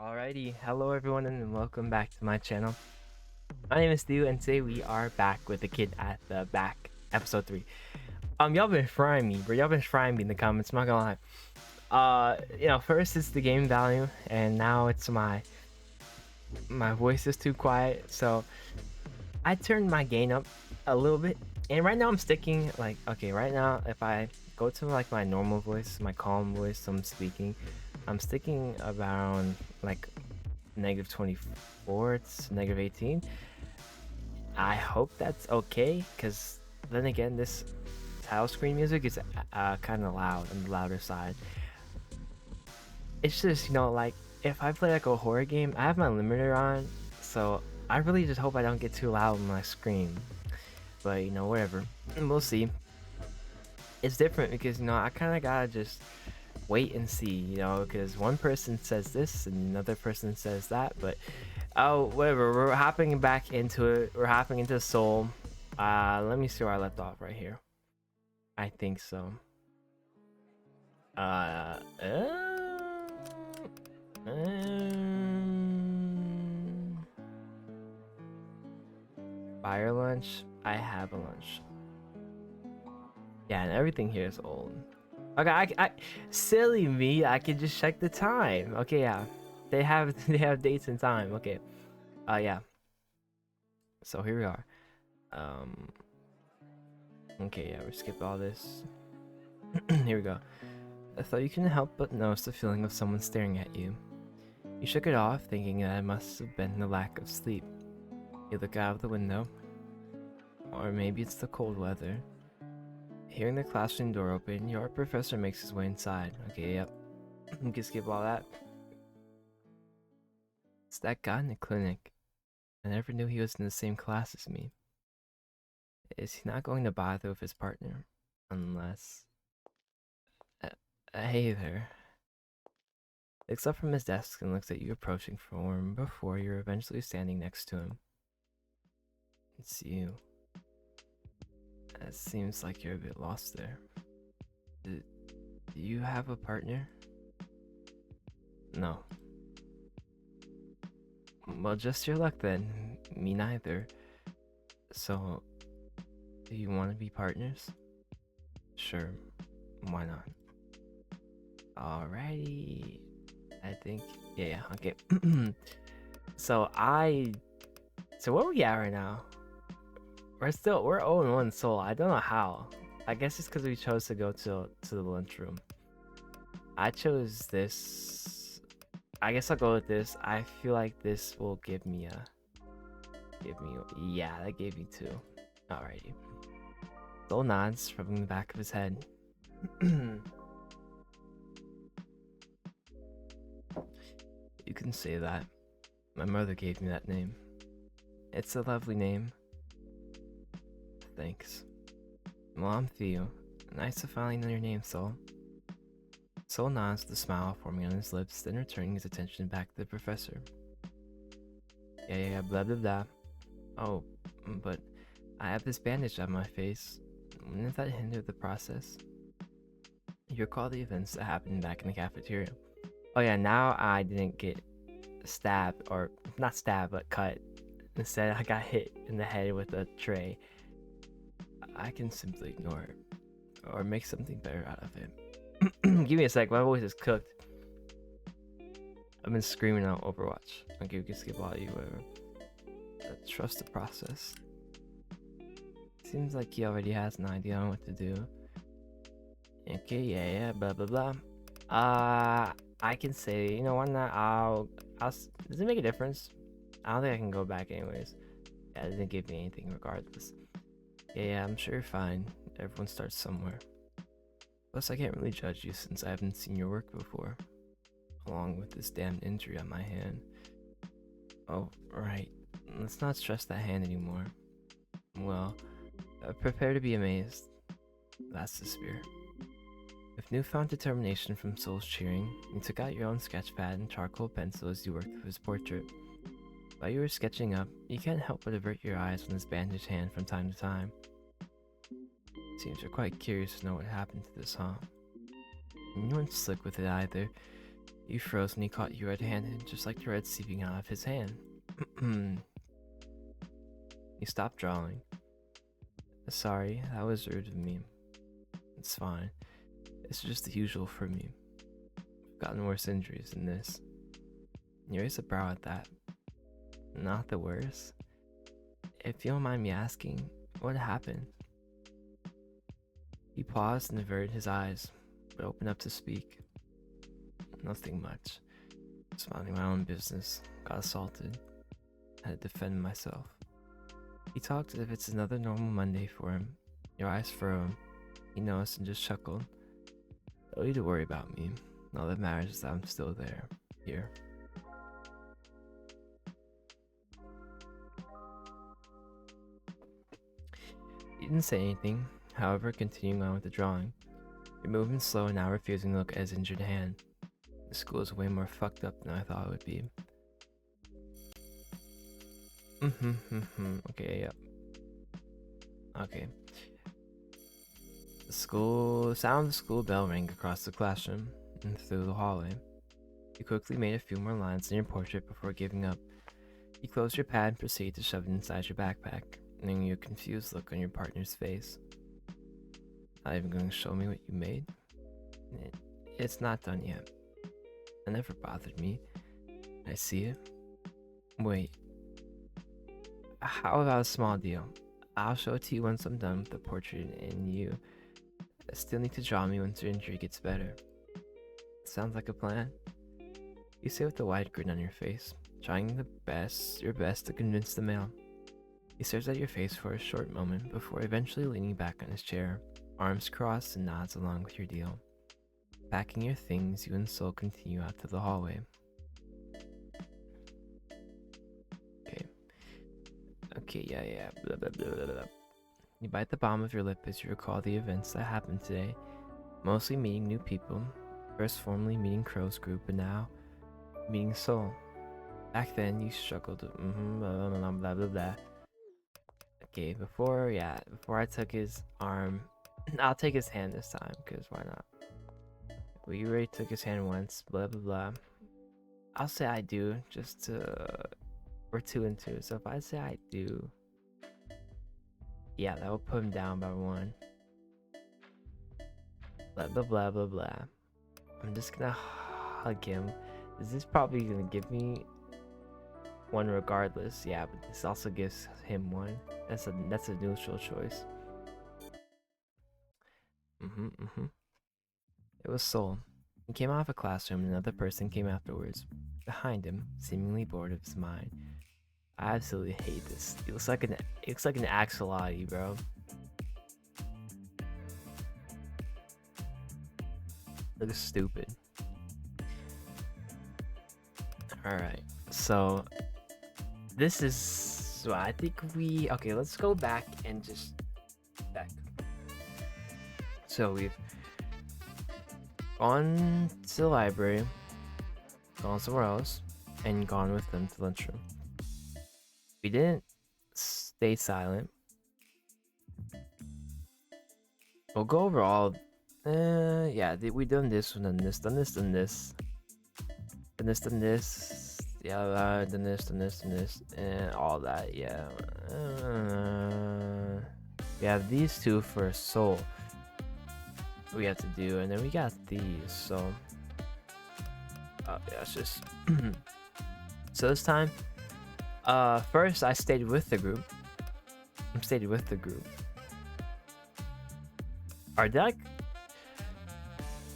Alrighty, hello everyone and welcome back to my channel. My name is Stu and today we are back with the Kid at the Back, episode 3. Y'all been frying me, bro. Y'all been frying me in the comments, I'm not gonna lie. First it's the game value and now it's my voice is too quiet, so I turned my gain up a little bit. And right now I'm sticking right now if I go to like my normal voice, my calm voice, I'm sticking around like -24, it's -18. I hope that's okay, because then again, this title screen music is kind of loud on the louder side. It's just, like if I play like a horror game, I have my limiter on, so I really just hope I don't get too loud when I scream. But whatever, we'll see. It's different because I kind of gotta just wait and see, because one person says this and another person says that, but oh, whatever, we're hopping back into it. We're hopping into Soul. Let me see where I left off right here. I think so. Fire lunch. I have a lunch. Yeah, and everything here is old. Okay, I silly me. I can just check the time. Okay, yeah, they have dates and time. Okay, yeah. So here we are. Okay, yeah, we skip all this. Here we go. I thought you couldn't help but notice the feeling of someone staring at you. You shook it off, thinking that it must have been the lack of sleep. You look out of the window. Or maybe it's the cold weather. Hearing the classroom door open, your art professor makes his way inside. Okay, yep. You can skip all that. It's that guy in the clinic. I never knew he was in the same class as me. Is he not going to bother with his partner? Unless... hey there. Looks up from his desk and looks at you approaching from before you're eventually standing next to him. It's you. It seems like you're a bit lost there. Do you have a partner? No. Well, just your luck then. Me neither. So, do you want to be partners? Sure. Why not? Alrighty. I think, yeah, okay. So where are we at right now? We're 0-1 Soul. I don't know how. I guess it's because we chose to go to the lunchroom. I chose this. I guess I'll go with this. I feel like this will give me yeah, that gave me 2. Alrighty. Soul nods, rubbing the back of his head. You can say that. My mother gave me that name. It's a lovely name. Thanks. Well, I'm Theo. Nice to finally know your name, Soul. Soul nods with a smile forming on his lips, then returning his attention back to the professor. Yeah, blah blah blah. Oh, but I have this bandage on my face. Wouldn't that hinder the process? You recall the events that happened back in the cafeteria. Oh yeah, now I didn't get stabbed, or not stabbed, but cut. Instead, I got hit in the head with a tray. I can simply ignore it, or make something better out of it. Give me a sec, my voice is cooked. I've been screaming out Overwatch. Okay, we can skip all you, whatever. Trust the process. Seems like he already has an idea on what to do. Okay, yeah, blah blah blah. I can say, why not? Does it make a difference? I don't think I can go back anyways. Yeah, it didn't give me anything regardless. Yeah, I'm sure you're fine. Everyone starts somewhere. Plus, I can't really judge you since I haven't seen your work before. Along with this damned injury on my hand. Oh, right. Let's not stress that hand anymore. Well, prepare to be amazed. That's the spirit. With newfound determination from Soul's cheering, you took out your own sketchpad and charcoal pencil as you worked with his portrait. While you were sketching up, you can't help but avert your eyes from his bandaged hand from time to time. Seems you're quite curious to know what happened to this, huh? You weren't slick with it either. You froze when he caught you red-handed, just like the red seeping out of his hand. You stopped drawing. Sorry, that was rude of me. It's fine. It's just the usual for me. I've gotten worse injuries than this. You raised a brow at that. Not the worst. If you don't mind me asking, what happened? He paused and averted his eyes, but opened up to speak. Nothing much. Just minding my own business. Got assaulted. Had to defend myself. He talked as if it's another normal Monday for him. Your eyes furrowed. He noticed and just chuckled. Don't need to worry about me. All that matters is that I'm still there. Here. He didn't say anything, however, continuing on with the drawing. Your movement's slow and now refusing to look at his injured hand. The school is way more fucked up than I thought it would be. Okay, yep. Okay. The sound of the school bell rang across the classroom and through the hallway. You quickly made a few more lines in your portrait before giving up. You closed your pad and proceeded to shove it inside your backpack, leaving a confused look on your partner's face. Not even going to show me what you made? It's not done yet. It never bothered me. I see it. Wait. How about a small deal? I'll show it to you once I'm done with the portrait, and you still need to draw me once your injury gets better. Sounds like a plan? You say with a wide grin on your face, trying your best to convince the male. He stares at your face for a short moment before eventually leaning back on his chair, arms crossed, and nods along with your deal. Packing your things, you and Soul continue out to the hallway. Okay, yeah. Blah, blah, blah, blah, blah. You bite the bottom of your lip as you recall the events that happened today. Mostly meeting new people. First formally meeting Crow's group, and now meeting Soul. Back then, you struggled. Blah, blah, blah, blah, blah. Okay, before I took his arm, I'll take his hand this time, because why not? We already took his hand once, blah, blah, blah. I'll say I do, just to... We're 2 and 2, so if I say I do... Yeah, that will put him down by 1. Blah, blah, blah, blah, blah. I'm just gonna hug him. Is this probably gonna give me 1 regardless? Yeah, but this also gives him 1. That's a neutral choice. It was Soul. He came out of a classroom and another person came afterwards. Behind him, seemingly bored of his mind. I absolutely hate this. It looks like an axolotl, bro. Looks stupid. Alright, so this is... So I think okay, let's go back and just... Back. So we've gone to the library, gone somewhere else, and gone with them to the lunchroom. We didn't stay silent. We'll go over all... yeah, we done this, done this, done this, done this. Done this, done this. Yeah, done this, and all that, yeah. We have these 2 for Soul. We have to do, and then we got these, so... yeah, it's just... So this time... first I stayed with the group. Or did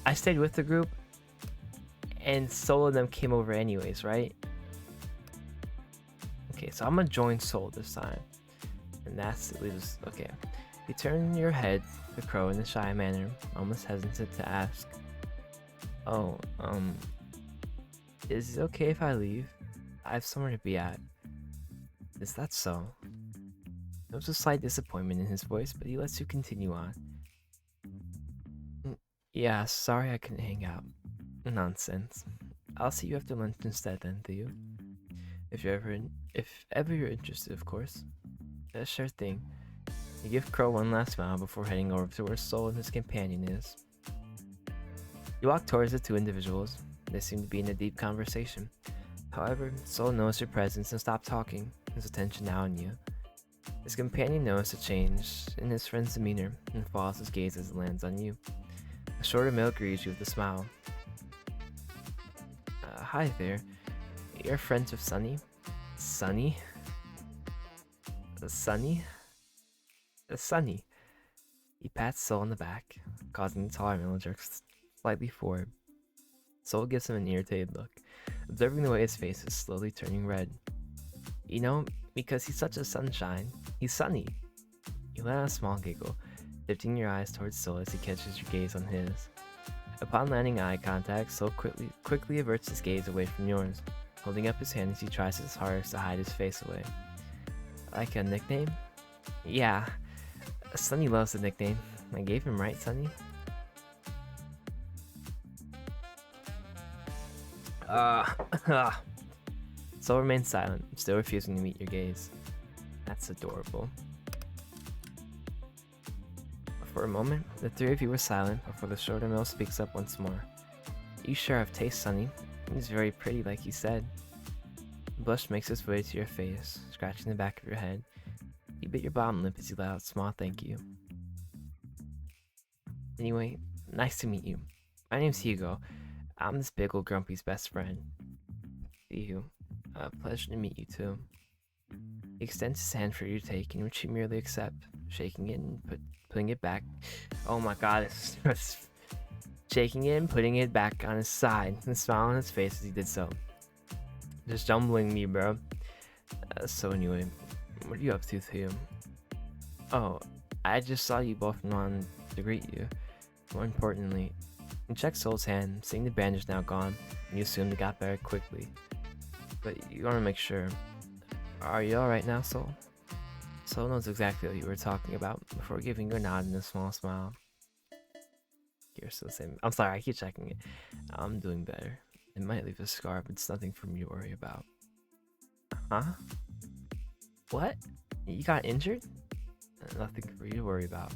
I stayed with the group, and Soul and them came over anyways, right? Okay, so I'm gonna join Soul this time, and that's it. Leaves okay. You turn your head to Crow in a shy manner, almost hesitant to ask, "Oh, is it okay if I leave? I have somewhere to be at." Is that so? There was a slight disappointment in his voice, but he lets you continue on. Yeah, sorry I couldn't hang out. Nonsense. I'll see you after lunch instead then, Theo. If ever you're interested, of course. Yeah, sure thing. You give Crow one last smile before heading over to where Soul and his companion is. You walk towards the 2 individuals. They seem to be in a deep conversation. However, Soul noticed your presence and stopped talking, his attention now on you. His companion noticed a change in his friend's demeanor and follows his gaze as it lands on you. A shorter male greets you with a smile. Hi there. You're friends with Sunny? Sunny? Sunny? Sunny. He pats Soul on the back, causing the taller male to jerk slightly forward. Soul gives him an irritated look, observing the way his face is slowly turning red. You know, because he's such a sunshine, he's Sunny. You let out a small giggle, lifting your eyes towards Soul as he catches your gaze on his. Upon landing eye contact, Soul quickly averts his gaze away from yours, holding up his hand as he tries his hardest to hide his face away. Like a nickname? Yeah, Sunny loves the nickname. I gave him, right, Sunny? Soul remains silent, still refusing to meet your gaze. That's adorable. For a moment, the three of you were silent before the shorter male speaks up once more. You sure have taste, Sunny. He's very pretty, like you said. A blush makes its way to your face, scratching the back of your head. You bit your bottom lip as you let out a small thank you. Anyway, nice to meet you. My name's Hugo. I'm this big old grumpy's best friend. You. Pleasure to meet you too. He extends his hand for you to take, in which you merely accept, shaking it and putting it back. Oh my god, it's shaking it and putting it back on his side, and smiling on his face as he did so. Just jumbling me, bro. So anyway, what are you up to, Theo? Oh, I just saw you both and wanted to greet you. More importantly, you check Soul's hand, seeing the bandage now gone, and you assumed it got better quickly. But you want to make sure. Are you alright now, Soul? Soul knows exactly what you were talking about before giving you a nod and a small smile. You're still the same. I'm sorry, I keep checking it. I'm doing better. It might leave a scar, but it's nothing for me to worry about. Huh? What? You got injured? Nothing for you to worry about.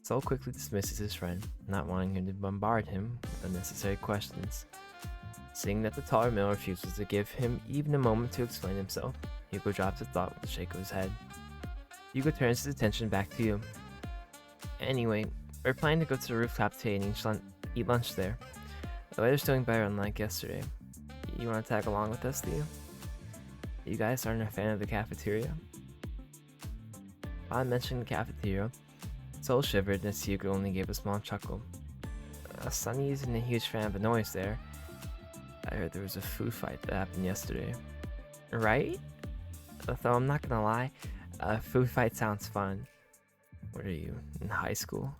Soul quickly dismisses his friend, not wanting him to bombard him with unnecessary questions. Seeing that the taller male refuses to give him even a moment to explain himself, Hugo drops a thought with a shake of his head. Hugo turns his attention back to you. Anyway, we're planning to go to the rooftop today and eat lunch there. The weather's doing better unlike yesterday. You want to tag along with us, Theo? You guys aren't a fan of the cafeteria? Upon mentioning the cafeteria, Soul shivered as Hugo only gave a small chuckle. Sunny isn't a huge fan of the noise there. I heard there was a food fight that happened yesterday. Right? Though I'm not gonna lie, a food fight sounds fun. What are you, in high school?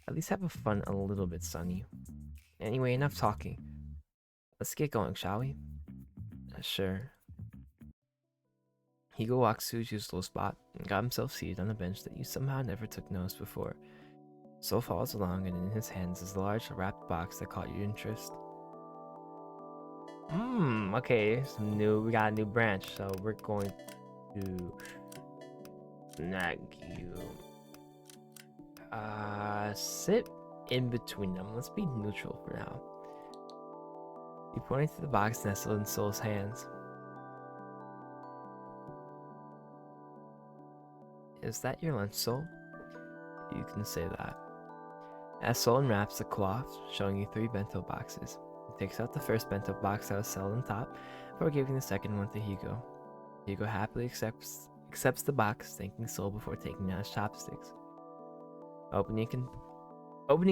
At least have fun a little bit, Sunny. Anyway, enough talking. Let's get going, shall we? Sure. Hugo walks to his usual spot and got himself seated on a bench that you somehow never took notice before. Soul follows along, and in his hands is a large wrapped box that caught your interest. Okay, we got a new branch, so we're going to snag you. Sit in between them. Let's be neutral for now. He pointed to the box nestled in Soul's hands. Is that your lunch, Soul? You can say that. As Soul unwraps the cloth, showing you 3 bento boxes, he takes out the first bento box that was settled on top before giving the second one to Hugo. Hugo happily accepts the box, thanking Soul before taking out his chopsticks. Opening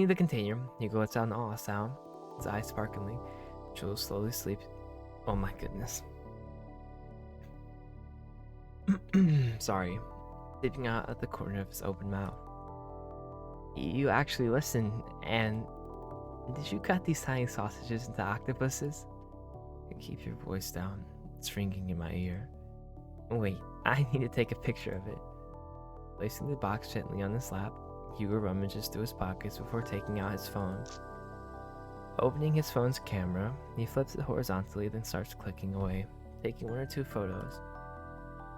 the container, Hugo lets out an awe sound, his eyes sparkling. Jules slowly sleeps. Oh my goodness. Sorry. Sleeping out at the corner of his open mouth. You actually listened, and did you cut these tiny sausages into octopuses? Keep your voice down. It's ringing in my ear. Wait, I need to take a picture of it. Placing the box gently on his lap, Hugo rummages through his pockets before taking out his phone. Opening his phone's camera, he flips it horizontally, then starts clicking away, taking 1 or 2 photos.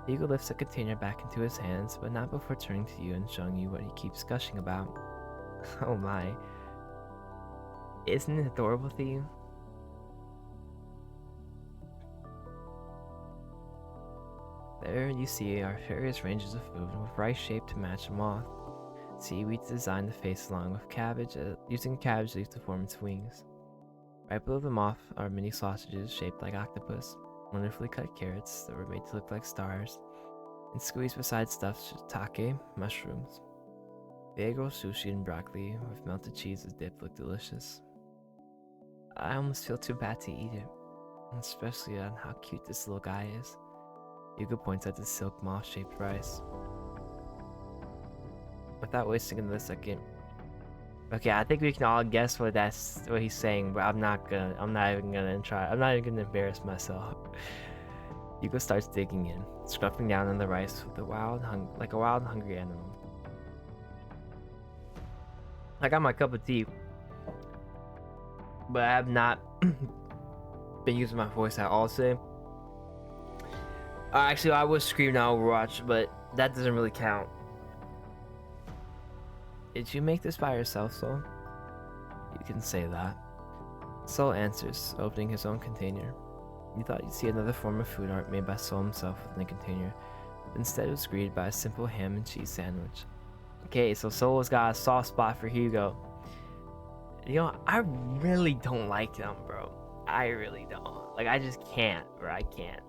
Hugo lifts the container back into his hands, but not before turning to you and showing you what he keeps gushing about. Oh my. Isn't it adorable, Theo? There you see our various ranges of food with rice shaped to match a moth. See, we designed the face along with cabbage, using cabbage leaf to form its wings. Right below the moth are mini sausages shaped like octopus, wonderfully cut carrots that were made to look like stars, and squeezed beside stuffed shiitake mushrooms. The egg roll sushi and broccoli with melted cheese as dip look delicious. I almost feel too bad to eat it, especially on how cute this little guy is. Yugo points at the silk moth-shaped rice. Without wasting another second. Okay, I think we can all guess what he's saying, but I'm not even gonna try. I'm not even gonna embarrass myself. Yugo starts digging in, scruffing down on the rice with like a wild, hungry animal. I got my cup of tea, but I have not been using my voice at all today. Actually, I was screaming at Overwatch, but that doesn't really count. Did you make this by yourself, Soul? You can say that. Soul answers, opening his own container. You thought you'd see another form of food art made by Soul himself within the container, but instead it was greeted by a simple ham and cheese sandwich. Okay, so Soul's got a soft spot for Hugo. You know, I really don't like them, bro. I really don't. Like, I just can't, or I can't.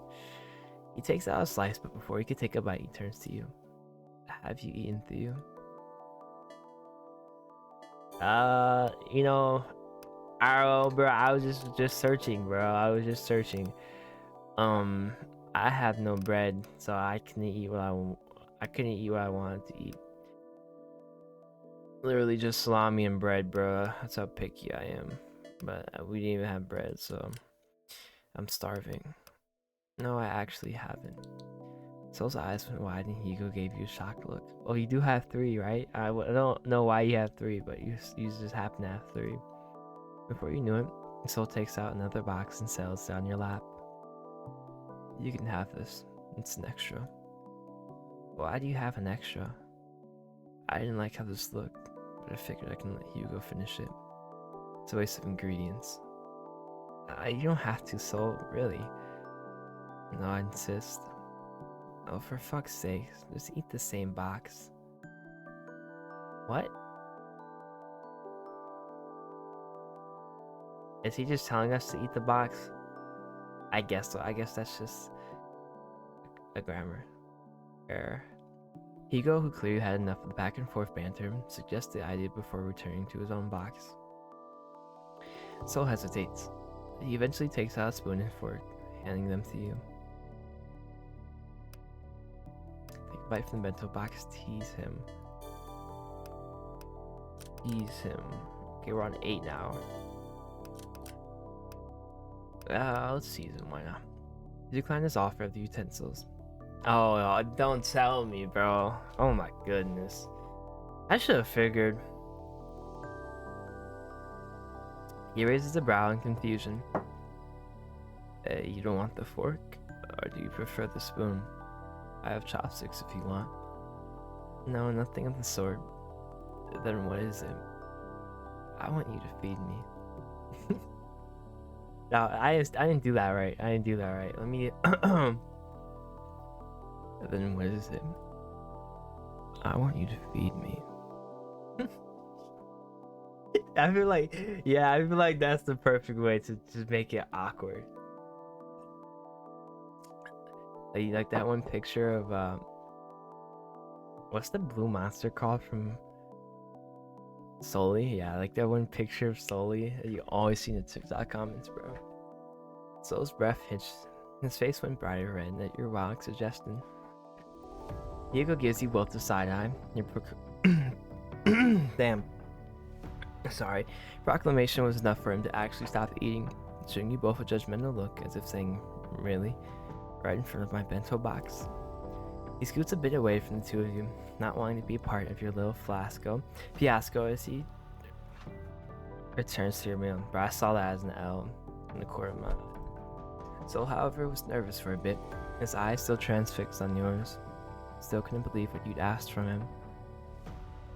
He takes out a slice, but before he could take a bite, he turns to you. Have you eaten, Theo? You know, bro, I was just searching, bro. I was just searching. I have no bread, so I couldn't eat what I couldn't eat what I wanted to eat. Literally just salami and bread, bro. That's how picky I am. But we didn't even have bread, so I'm starving. No, I actually haven't. Soul's eyes went wide and Hugo gave you a shocked look. Oh, you do have 3, right? I don't know why you have 3, but you just happen to have 3. Before you knew it, Soul takes out another box and settles down your lap. You can have this. It's an extra. Why do you have an extra? I didn't like how this looked, but I figured I can let Hugo finish it. It's a waste of ingredients. You don't have to, Soul, really. No, I insist. Oh, for fuck's sake, just eat the same box. What? Is he just telling us to eat the box? I guess so. I guess that's just a grammar error. Hugo, who clearly had enough of the back and forth banter, suggests the idea before returning to his own box. Soul hesitates. He eventually takes out a spoon and fork, handing them to you. Take a bite from the bento box, tease him. Tease him. Okay, we're on 8 now. Let's tease him, why not? He declined his offer of the utensils. Oh, don't tell me, bro. Oh my goodness. I should have figured. He raises a brow in confusion. You don't want the fork? Or do you prefer the spoon? I have chopsticks if you want. No, nothing of the sort. Then what is it? I want you to feed me. No, I didn't do that right. I didn't do that right. Let me... Then what is it? I want you to feed me. I feel like that's the perfect way to just make it awkward. Like that one picture of what's the blue monster called from Sully? Yeah, like that one picture of Sully that you always see in the TikTok comments, bro. Soul's breath hitched. His face went brighter red at your wild suggestion. Hugo gives you both the side eye. Damn. Sorry. Proclamation was enough for him to actually stop eating, showing you both a judgmental look as if saying, really? Right in front of my bento box. He scoots a bit away from the two of you, not wanting to be part of your little fiasco as he returns to your meal. But I saw that as an L in the corner of my mouth. Soul, however, was nervous for a bit, his eyes still transfixed on yours. Still couldn't believe what you'd asked from him.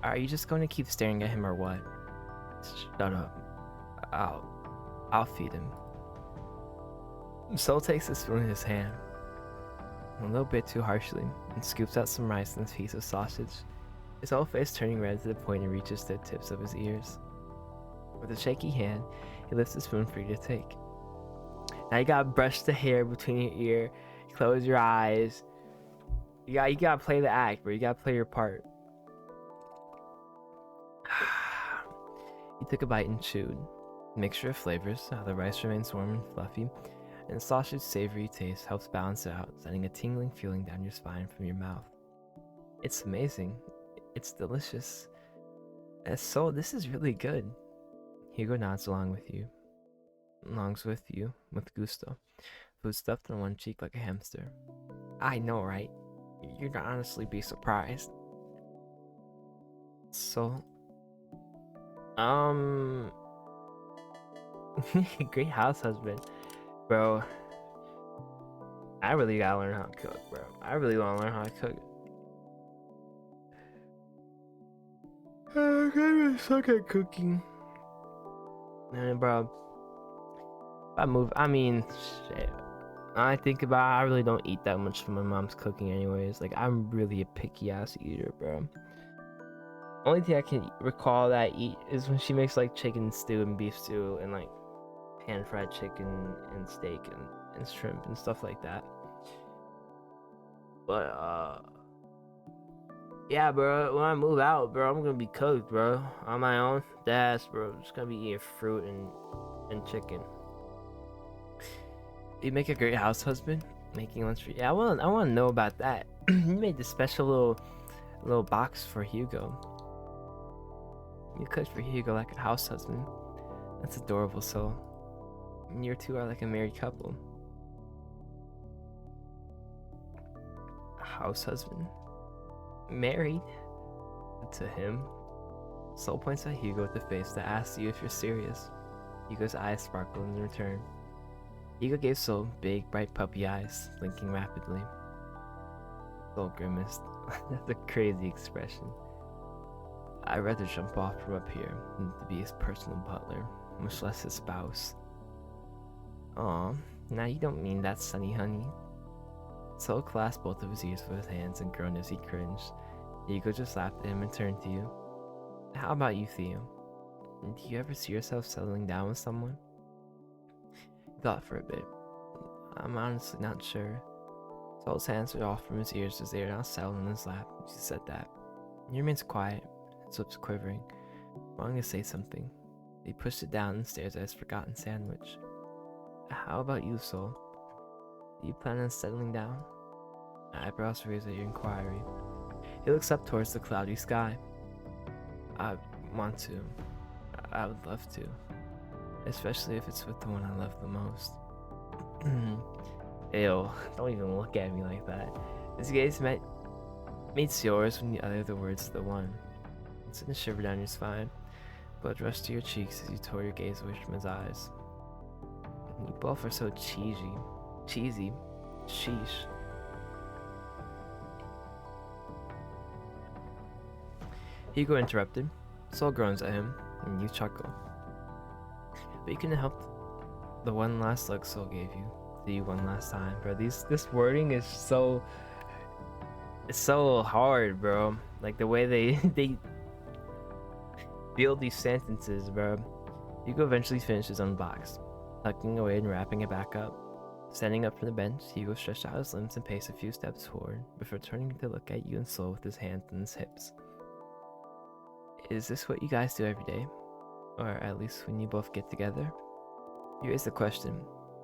Are you just going to keep staring at him or what? Shut up. I'll feed him. Sol takes the spoon in his hand, a little bit too harshly, and scoops out some rice and a piece of sausage, his whole face turning red to the point it reaches the tips of his ears. With a shaky hand, he lifts the spoon for you to take. Now you gotta brush the hair between your ear, close your eyes. You gotta play the act, bro. You gotta play your part. He took a bite and chewed. Mixture of flavors, how the rice remains warm and fluffy, and the sausage's savory taste helps balance it out, sending a tingling feeling down your spine from your mouth. It's amazing. It's delicious. And so this is really good. Hugo nods along with you. Longs with you, with gusto. Food stuffed on one cheek like a hamster. I know, right? You'd honestly be surprised. So, great house husband. Bro, I really gotta learn how to cook, bro. I really wanna learn how to cook. I really suck at cooking. And bro, shit. I think about it, I really don't eat that much from my mom's cooking anyways. Like, I'm really a picky ass eater, bro. Only thing I can recall that I eat is when she makes like chicken stew and beef stew and like pan fried chicken and steak and shrimp and stuff like that. But yeah, bro, when I move out, bro, I'm gonna be cooked, bro, on my own. That's, bro, I'm just gonna be eating fruit and chicken. You make a great house husband, making lunch for you. Yeah, I want to know about that. You made this special little box for Hugo. You cooked for Hugo like a house husband. That's adorable, so you two are like a married couple. A house husband? Married? To him. Sol points at Hugo with the face that asks you if you're serious. Hugo's eyes sparkle in return. Hugo gave Sol big, bright puppy eyes, blinking rapidly. Sol grimaced. That's a crazy expression. I'd rather jump off from up here than to be his personal butler, much less his spouse. Aw, now you don't mean that, Sonny honey. Sol clasped both of his ears with his hands and groaned as he cringed. Hugo just laughed at him and turned to you. How about you, Theo? Do you ever see yourself settling down with someone? He thought for a bit. I'm honestly not sure. Sol's hands were off from his ears as they are now settled in his lap. She said that. He remains quiet, his lips quivering, wanting to say something. He pushed it down and stares at his forgotten sandwich. How about you, Sol? Do you plan on settling down? Eyebrows raised at your inquiry. He looks up towards the cloudy sky. I want to. I would love to. Especially if it's with the one I love the most. Ew, don't even look at me like that. His gaze meets yours when you utter the words the one. It sent a shiver down your spine. Blood rushed to your cheeks as you tore your gaze away from his eyes. You both are so cheesy. Cheesy. Sheesh. Hugo interrupted. Sol groans at him, and you chuckle. But you couldn't help the one last look Sol gave you. See you one last time, bro. This wording is so... It's so hard, bro. Like, the way they build these sentences, bro. Hugo eventually finishes unboxed, tucking away and wrapping it back up. Standing up from the bench, Hugo stretched out his limbs and paced a few steps forward, before turning to look at you and Sol with his hands on his hips. Is this what you guys do every day? Or at least when you both get together? You raise the question.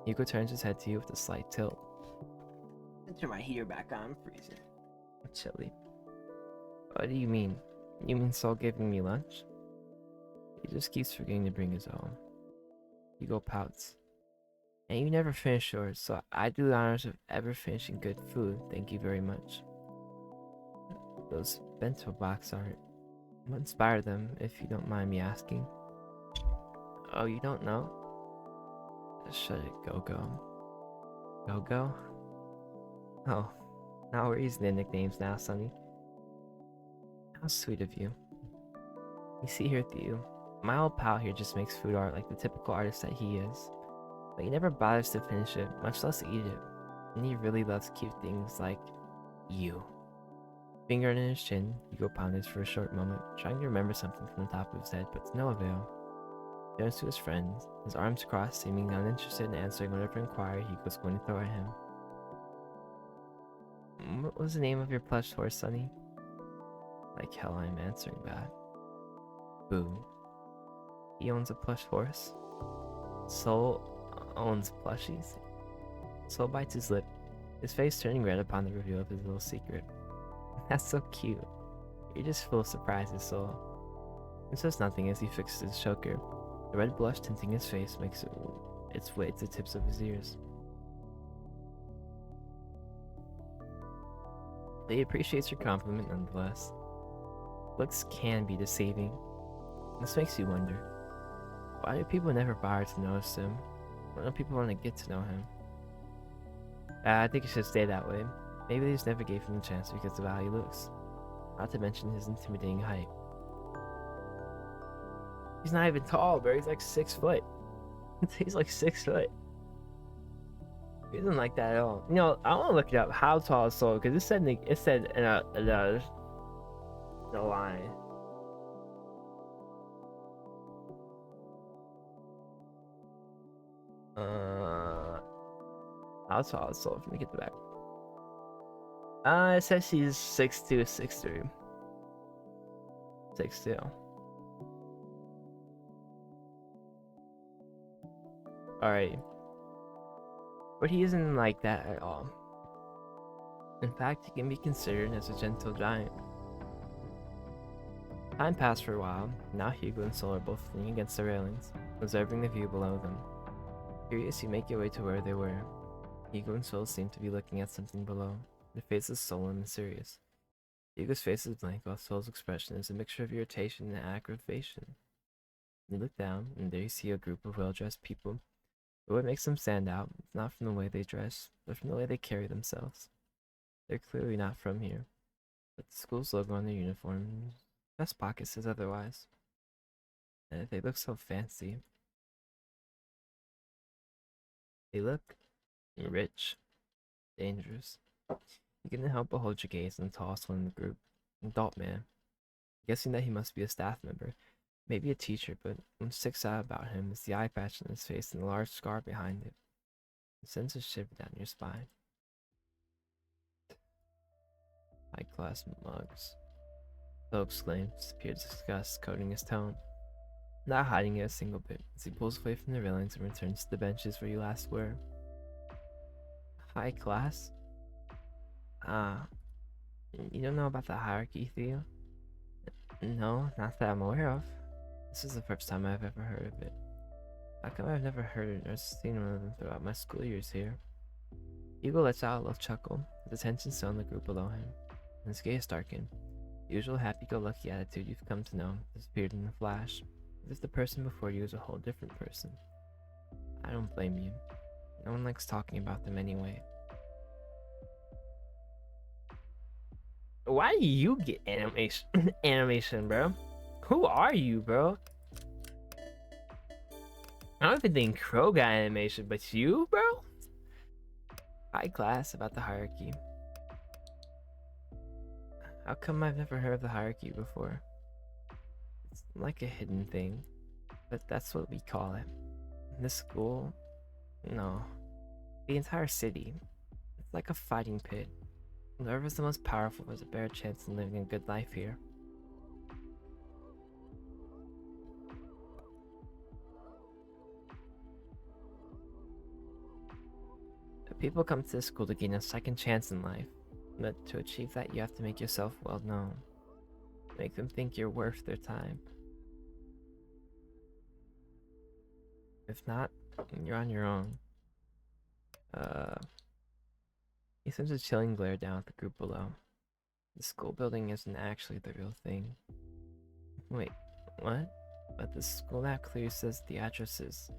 Hugo turns his head to you with a slight tilt. Turn my heater back on, I'm freezing. I'm chilly. What do you mean? You mean Sol giving me lunch? He just keeps forgetting to bring his own. Hugo pouts. And you never finish yours, so I do the honors of ever finishing good food. Thank you very much. Those bento box aren't. What inspired them, if you don't mind me asking? Oh, you don't know? Shut it, Go-Go. Go-Go? Oh, now we're using the nicknames now, Sonny. How sweet of you. You see here, Theo. My old pal here just makes food art like the typical artist that he is. But he never bothers to finish it, much less eat it. And he really loves cute things like you. Finger in his chin, Hugo ponders for a short moment, trying to remember something from the top of his head, but to no avail. He turns to his friends, his arms crossed, seemingly uninterested in answering whatever inquiry Hugo's going to throw at him. What was the name of your plush horse, Sonny? Like hell, I'm answering that. Boo. He owns a plush horse? Soul owns plushies? Soul bites his lip, his face turning red upon the reveal of his little secret. That's so cute. You're just full of surprises, Soul. He says nothing as he fixes his choker. The red blush tinting his face makes its way to the tips of his ears. But he appreciates your compliment nonetheless. Looks can be deceiving. This makes you wonder, why do people never bother to notice him? Why don't people want to get to know him? I think it should stay that way. Maybe they just never gave him the chance because of how he looks. Not to mention his intimidating height. He's not even tall, bro. He's like 6 foot. He's like 6 foot. He isn't like that at all. You know, I want to look it up. How tall is Soul? Because it said in the line. How tall is Soul? Let me get the back. It says she's 6'2", 6'3". 6'2". Alright. But he isn't like that at all. In fact, he can be considered as a gentle giant. Time passed for a while. Now Hugo and Soul are both leaning against the railings, observing the view below them. Curious, you make your way to where they were. Hugo and Soul seem to be looking at something below. Their faces sullen and serious. Hugo's face is blank, while Soul's expression is a mixture of irritation and aggravation. You look down, and there you see a group of well-dressed people. But what makes them stand out is not from the way they dress, but from the way they carry themselves. They're clearly not from here, but the school's logo on their uniform, vest pocket says otherwise. And they look so fancy. They look rich, dangerous. You couldn't help but hold your gaze on the tallest one in the group, an adult man. Guessing that he must be a staff member, maybe a teacher, but what sticks out about him is the eye patch on his face and the large scar behind it. It sends a shiver down your spine. High-class mugs. Phil exclaims, appears disgust coating his tone, not hiding it a single bit, as he pulls away from the railings and returns to the benches where you last were. High class? You don't know about the hierarchy, Theo? No, not that I'm aware of. This is the first time I've ever heard of it. How come I've never heard it or seen one of them throughout my school years here? Hugo lets out a little chuckle, his attention still on the group below him, and his gaze darkened. The usual happy-go-lucky attitude you've come to know disappeared in a flash, as if the person before you was a whole different person. I don't blame you. No one likes talking about them anyway. Why do you get animation, bro? Who are you, bro? I don't even think Crow got animation, but you, bro? High class about the hierarchy. How come I've never heard of the hierarchy before? It's like a hidden thing, but that's what we call it. In this school? No. The entire city. It's like a fighting pit. Whoever's the most powerful has a better chance in living a good life here. People come to this school to gain a second chance in life, but to achieve that you have to make yourself well known. Make them think you're worth their time. If not, you're on your own. He sends a chilling glare down at the group below. The school building isn't actually the real thing. Wait, what? But the school map clearly says the address is...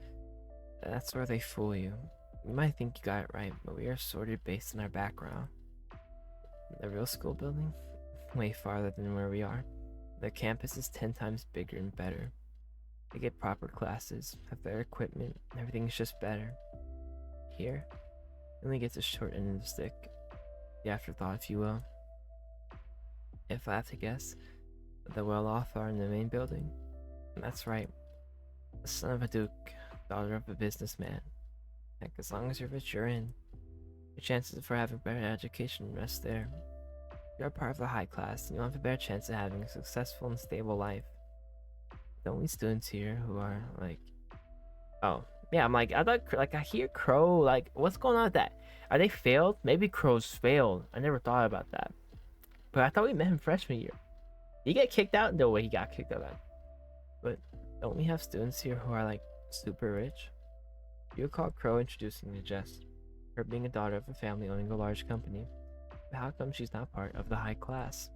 That's where they fool you. You might think you got it right, but we are sorted based on our background. The real school building? Way farther than where we are. The campus is 10 times bigger and better. They get proper classes, have better equipment, everything's just better. Here, he only gets a short end of the stick. The afterthought, if you will. If I have to guess, the well-off are in the main building. And that's right. The son of a duke, daughter of a businessman. Heck, as long as you're rich, you're in. Your chances for having a better education rest there. You're a part of the high class, and you'll have a better chance of having a successful and stable life. The only students here who are like, oh yeah, I'm like, I thought like I hear Crow, like what's going on with that? Are they failed? Maybe Crow's failed. I never thought about that, but I thought we met him freshman year. He get kicked out? No way, he got kicked out. But don't we have students here who are like super rich? You recall Crow introducing me to Jess, her being a daughter of a family owning a large company. But how come she's not part of the high class?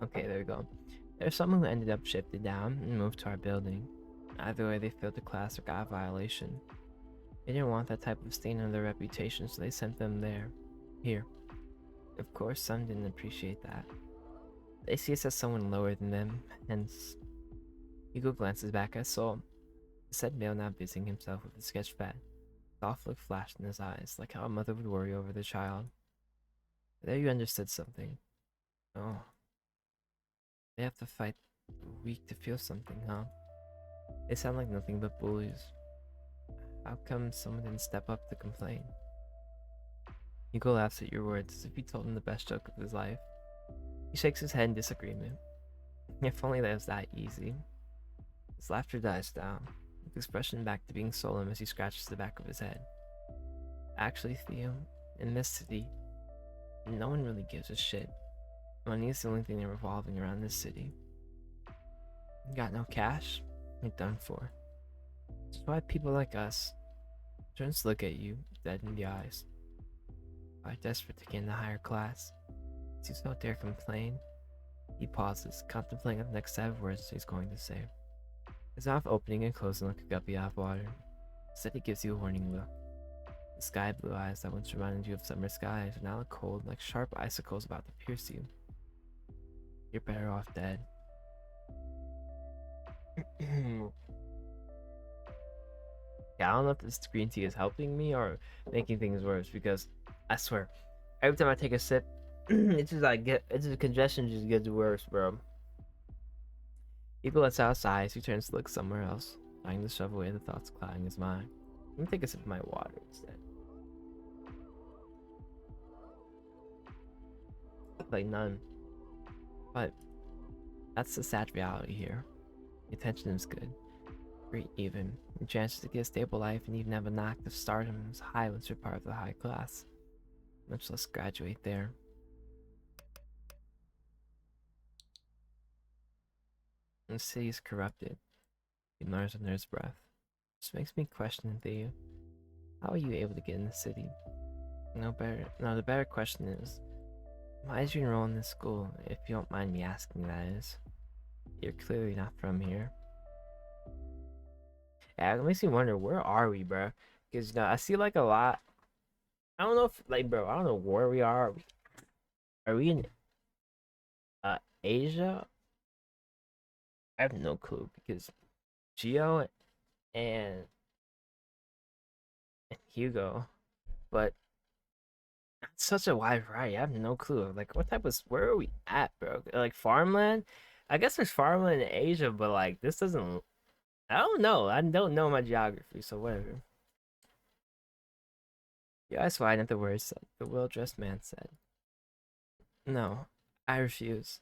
Okay, there we go. There's someone who ended up shifted down and moved to our building. Either way, they failed the class or got a violation. They didn't want that type of stain on their reputation, so they sent them there. Here. Of course, some didn't appreciate that. They see us as someone lower than them, hence... Hugo glances back at Sol, the said male now busying himself with the sketch pad. Soft look flashed in his eyes, like how a mother would worry over the child. There you understood something. Oh. They have to fight the weak to feel something, huh? They sound like nothing but bullies. How come someone didn't step up to complain? Hugo laughs at your words as if you told him the best joke of his life. He shakes his head in disagreement. If only that was that easy. His laughter dies down, with expression back to being solemn as he scratches the back of his head. Actually, Theo, in this city, no one really gives a shit. Money is the only thing revolving around this city. You got no cash? You're done for. That's why people like us just look at you dead in the eyes. Are desperate to get in the higher class. As you don't dare complain. He pauses, contemplating the next set of words he's going to say. His mouth opening and closing like a guppy out of water. Instead, he gives you a warning look. The sky blue eyes that once reminded you of summer skies are now look cold, like sharp icicles about to pierce you. You're better off dead. Yeah, I don't know if this green tea is helping me or making things worse, because I swear, every time I take a sip, congestion just gets worse, bro. Hugo lets out sighs. He turns to look somewhere else, trying to shove away the thoughts clouding his mind. Let me take a sip of my water instead. Like none. But that's the sad reality here. The attention is good, great even. The chances to get a stable life and even have an active stardom is high once you're part of the high class. Much less graduate there. The city is corrupted. He murmurs under his breath. This makes me question Theo. How are you able to get in the city? No, the better question is, why did you enroll in this school, if you don't mind me asking, that is? You're clearly not from here. Yeah, it makes me wonder, where are we, bro? Because, you know, I see, like, a lot. I don't know if, like, bro, I don't know where we are. Are we in, Asia? I have no clue, because Gio and Hugo, but that's such a wide variety. I have no clue. Like, what type of, where are we at, bro? Like, farmland? I guess there's farmland in Asia, but, like, this doesn't, I don't know. I don't know my geography, so whatever. Your eyes widen at the words the well-dressed man said. No, I refuse.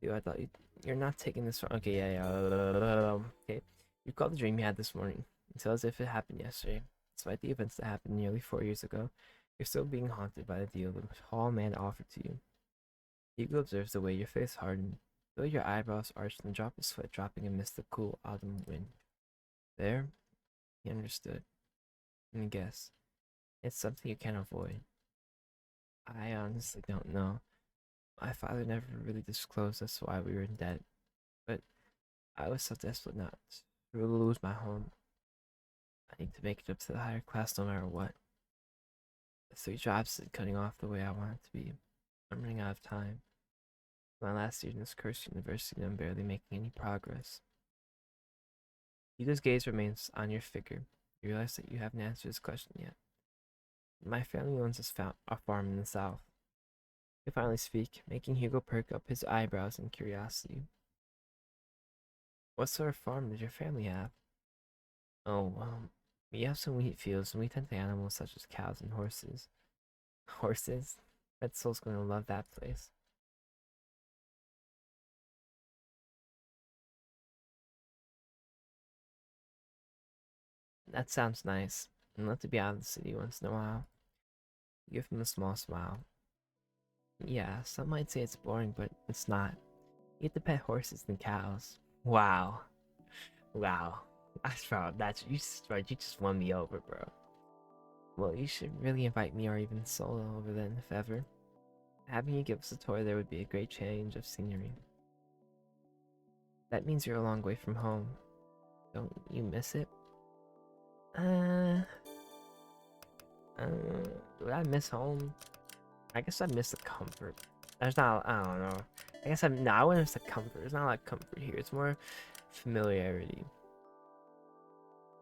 You, I thought you're not taking this from. Okay, yeah, yeah. Okay, you called the dream you had this morning. It's as if it happened yesterday. Despite the events that happened nearly 4 years ago, you're still being haunted by the deal the tall man offered to you. Hugo observes the way your face hardened, though your eyebrows arched and a drop of sweat dropping amidst the cool autumn wind. There, he understood. And guess, it's something you can't avoid. I honestly don't know. My father never really disclosed as to why we were in debt, but I was so desperate not to lose my home. I need to make it up to the higher class no matter what. The 3 jobs is cutting off the way I want it to be. I'm running out of time. My last year in this cursed university, I'm barely making any progress. Hugo's gaze remains on your figure. You realize that you haven't answered his question yet. My family owns a farm in the south. You finally speak, making Hugo perk up his eyebrows in curiosity. What sort of farm does your family have? Oh, we have some wheat fields and we tend to animals such as cows and horses. Horses? Soul's gonna love that place. That sounds nice. I'd love to be out of the city once in a while. Give him a small smile. Yeah, some might say it's boring, but it's not. You get to pet horses and cows. Wow. Wow. You just won me over, bro. Well, you should really invite me or even Solo over then, if ever. Having you give us a tour there would be a great change of scenery. That means you're a long way from home. Don't you miss it? Uh, do I miss home? I guess I miss the comfort. There's not, I don't know. I guess no, I wouldn't miss the comfort. It's not like comfort here. It's more familiarity.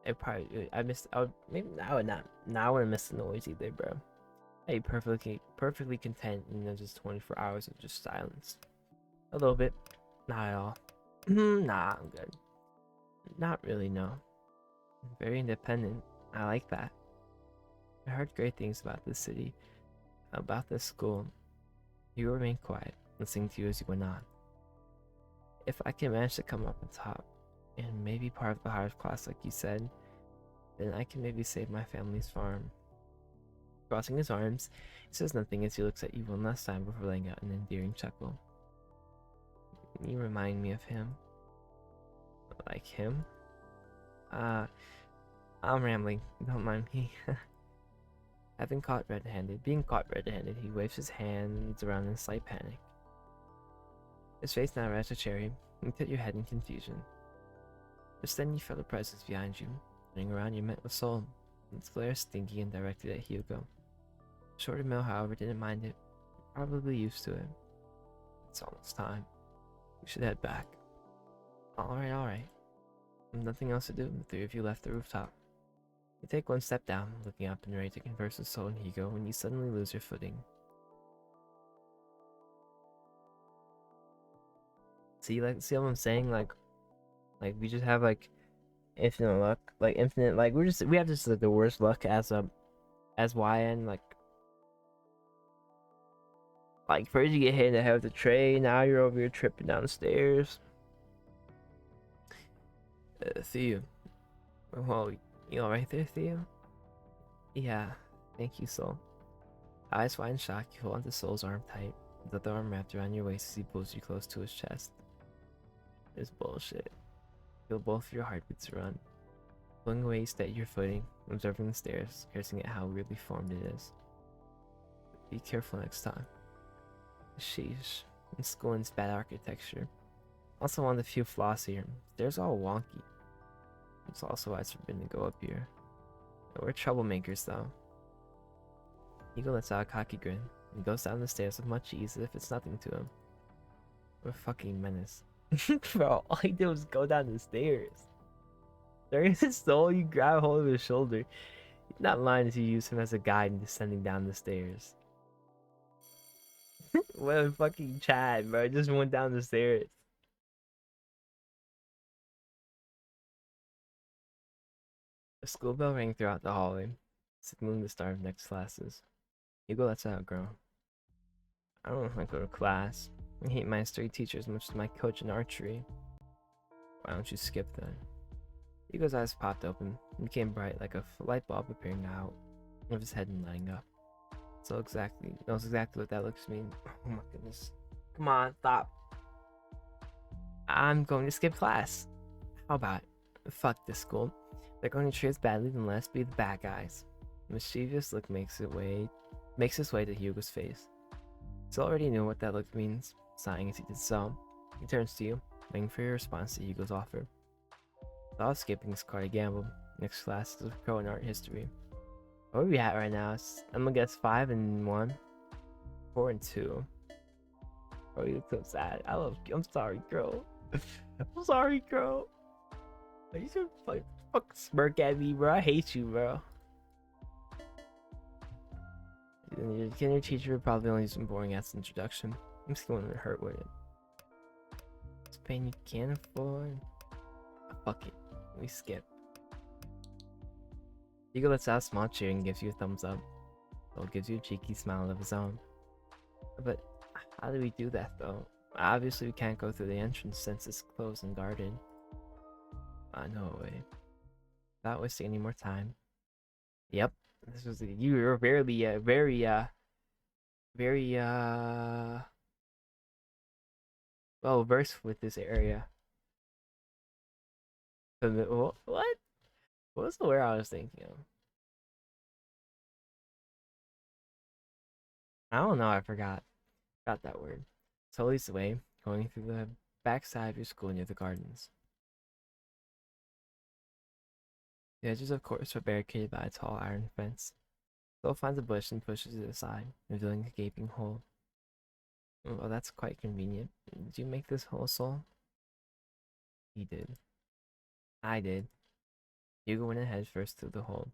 I would, maybe, I would not, no, I wouldn't miss the noise either, bro. I'd be perfectly content, just 24 hours of just silence. A little bit, not at all. Nah, I'm good. Not really, no. Very independent. I like that. I heard great things about this city, about this school. You remain quiet, listening to you as you went on. If I can manage to come up on top, and maybe part of the hardest class like you said, then I can maybe save my family's farm. Crossing his arms, he says nothing as he looks at you one last time before letting out an endearing chuckle. You remind me of him. Like him? I'm rambling, don't mind me. Being caught red-handed, he waves his hands around in slight panic. His face now red as a cherry. You tilt your head in confusion. Just then you felt a presence behind you. Turning around, you met with Soul, its glare stinky and directed at Hugo. Shorter Mill, however, didn't mind it. Probably used to it. It's almost time. We should head back. Alright. Nothing else to do, the three of you left the rooftop. You take one step down, looking up and ready to converse with Soul and Hugo when you suddenly lose your footing. See what I'm saying? Like we just have infinite luck, we have just the worst luck as YN. First you get hit in the head with the tray, now you're over here tripping down the stairs. Theo, well, you alright there, Theo? Yeah, thank you, Soul. Eyes wide in shock, you hold onto Soul's arm tight, with the other arm wrapped around your waist as he pulls you close to his chest. It's bullshit. Feel both of your heartbeats run. Pulling away, you steady your footing, observing the stairs, cursing at how weirdly formed it is. Be careful next time. Sheesh. In school and its bad architecture. Also one of the few flaws here. Stairs all wonky. It's also why it's forbidden to go up here. We're troublemakers though. Eagle lets out a cocky grin and goes down the stairs with much ease as if it's nothing to him. We're fucking menace. Bro, all he did was go down the stairs. During his soul, you grab hold of his shoulder. He's not lying as you use him as a guide in descending down the stairs. What a fucking Chad, bro. Just went down the stairs. A school bell rang throughout the hallway, signaling the start of next classes. Hugo lets out, girl. I don't want to go to class. I hate my history teacher as much as my coach in archery. Why don't you skip then? Hugo's eyes popped open and became bright like a light bulb appearing out of his head and lighting up. Knows exactly what that looks mean. Oh my goodness. Come on, stop. I'm going to skip class. How about it? Fuck this school. They're going to treat us badly, then let's be the bad guys. A mischievous look makes its way to Hugo's face. He already knew what that look means, sighing as he did so. He turns to you, waiting for your response to Hugo's offer. Thought of skipping is quite a gamble. Next class is pro and art history. Where are we at right now? I'm gonna guess 5 and 1, 4 and 2. bro. You look so sad. I'm sorry, girl. I'm sorry, girl. You should fuck smirk at me, bro. I hate you, bro. Can your teacher would probably only use some boring ass introduction. I'm just going to hurt with it. It's pain you can't afford. Fuck it. We skip. Hugo lets out a small cheer and gives you a thumbs up. Soul gives you a cheeky smile of his own. But how do we do that though? Obviously we can't go through the entrance since it's closed and guarded. No way. Without wasting any more time. Yep. This was you were very well versed with this area. What? What was the word I was thinking of? I don't know. I forgot. Got that word. So leads the way, going through the backside of your school near the gardens. The edges, of course, are barricaded by a tall iron fence. Soul finds a bush and pushes it aside, revealing a gaping hole. Well, that's quite convenient. Did you make this hole, Soul? He did. I did. Hugo went ahead first through the hole.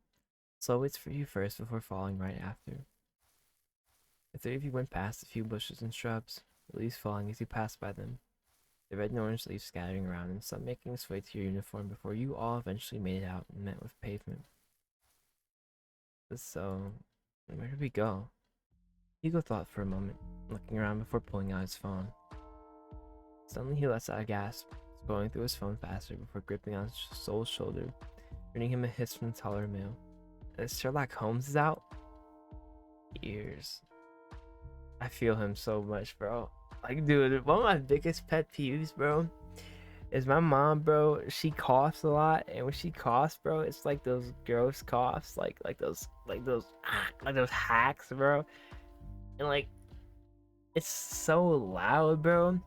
Soul waits for you first before falling right after. The three of you went past a few bushes and shrubs, the leaves falling as you passed by them. The red and orange leaves scattering around and some making its way to your uniform before you all eventually made it out and met with pavement. So, where did we go? Hugo thought for a moment, looking around before pulling out his phone. Suddenly he lets out a gasp, scrolling through his phone faster before gripping on Soul's shoulder, earning him a hiss from the taller male. Sherlock Holmes is out? Ears. I feel him so much, bro. Like, dude, one of my biggest pet peeves, bro, is my mom, bro. She coughs a lot, and when she coughs, bro, it's like those gross coughs, like those hacks, bro. And like, it's so loud, bro.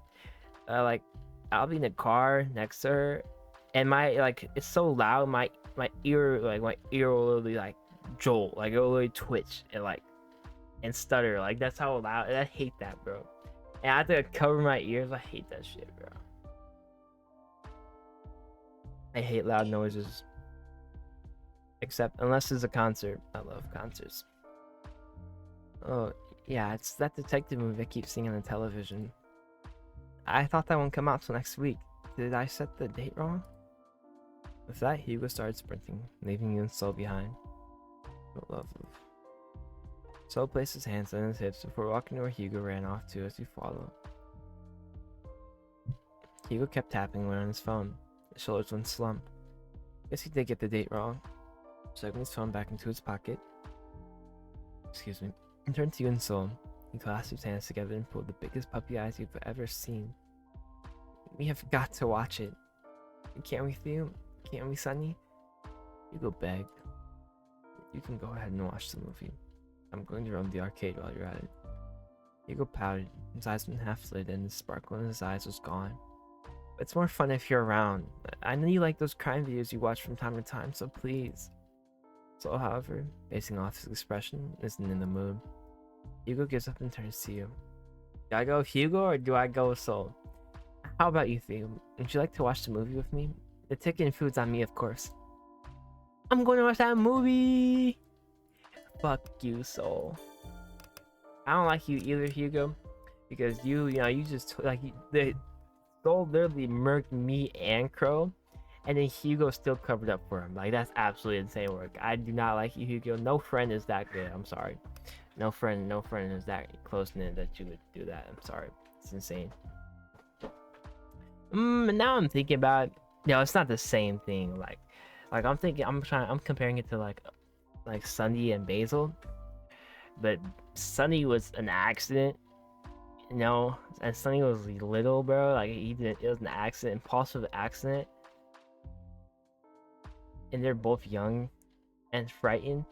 Like, I'll be in the car next to her, and it's so loud, my ear will literally like jolt, like it'll literally twitch and stutter. Like, that's how loud. And I hate that, bro. And I have to cover my ears. I hate that shit, bro. I hate loud noises. Except unless it's a concert. I love concerts. Oh, yeah, it's that detective movie I keep seeing on the television. I thought that won't come out till next week. Did I set the date wrong? With that, Hugo started sprinting, leaving you and Soul behind. Oh, lovely. Soul placed his hands on his hips before walking to where Hugo ran off to as you follow. Hugo kept tapping away on his phone. His shoulders went slump. Guess he did get the date wrong. Shoving his phone back into his pocket. Excuse me. He turned to you and Soul. He clasped his hands together and pulled the biggest puppy eyes you've ever seen. We have got to watch it. Can't we, Theo? Can't we, Sunny? Hugo begged. You can go ahead and watch the movie. I'm going to run the arcade while you're at it. Hugo pouted. His eyes went half lit and the sparkle in his eyes was gone. It's more fun if you're around. I know you like those crime videos you watch from time to time, so please. Soul, however, basing off his expression, isn't in the mood. Hugo gives up and turns to you. Do I go with Hugo or do I go with Soul? How about you, Theo? Would you like to watch the movie with me? The ticket and food's on me, of course. I'm going to watch that movie! Fuck you, Soul. I don't like you either, Hugo, because you just like the Soul literally murked me and Crow, and then Hugo still covered up for him. Like, that's absolutely insane work. I do not like you, Hugo. No friend is that good. I'm sorry. No friend is that close knit that you would do that. I'm sorry. It's insane. Now I'm thinking about it. No, it's not the same thing. Like I'm comparing it to like Sunny and Basil, but Sunny was an accident, and Sunny was little, bro. Like, it was an accident, impulsive accident, and they're both young and frightened.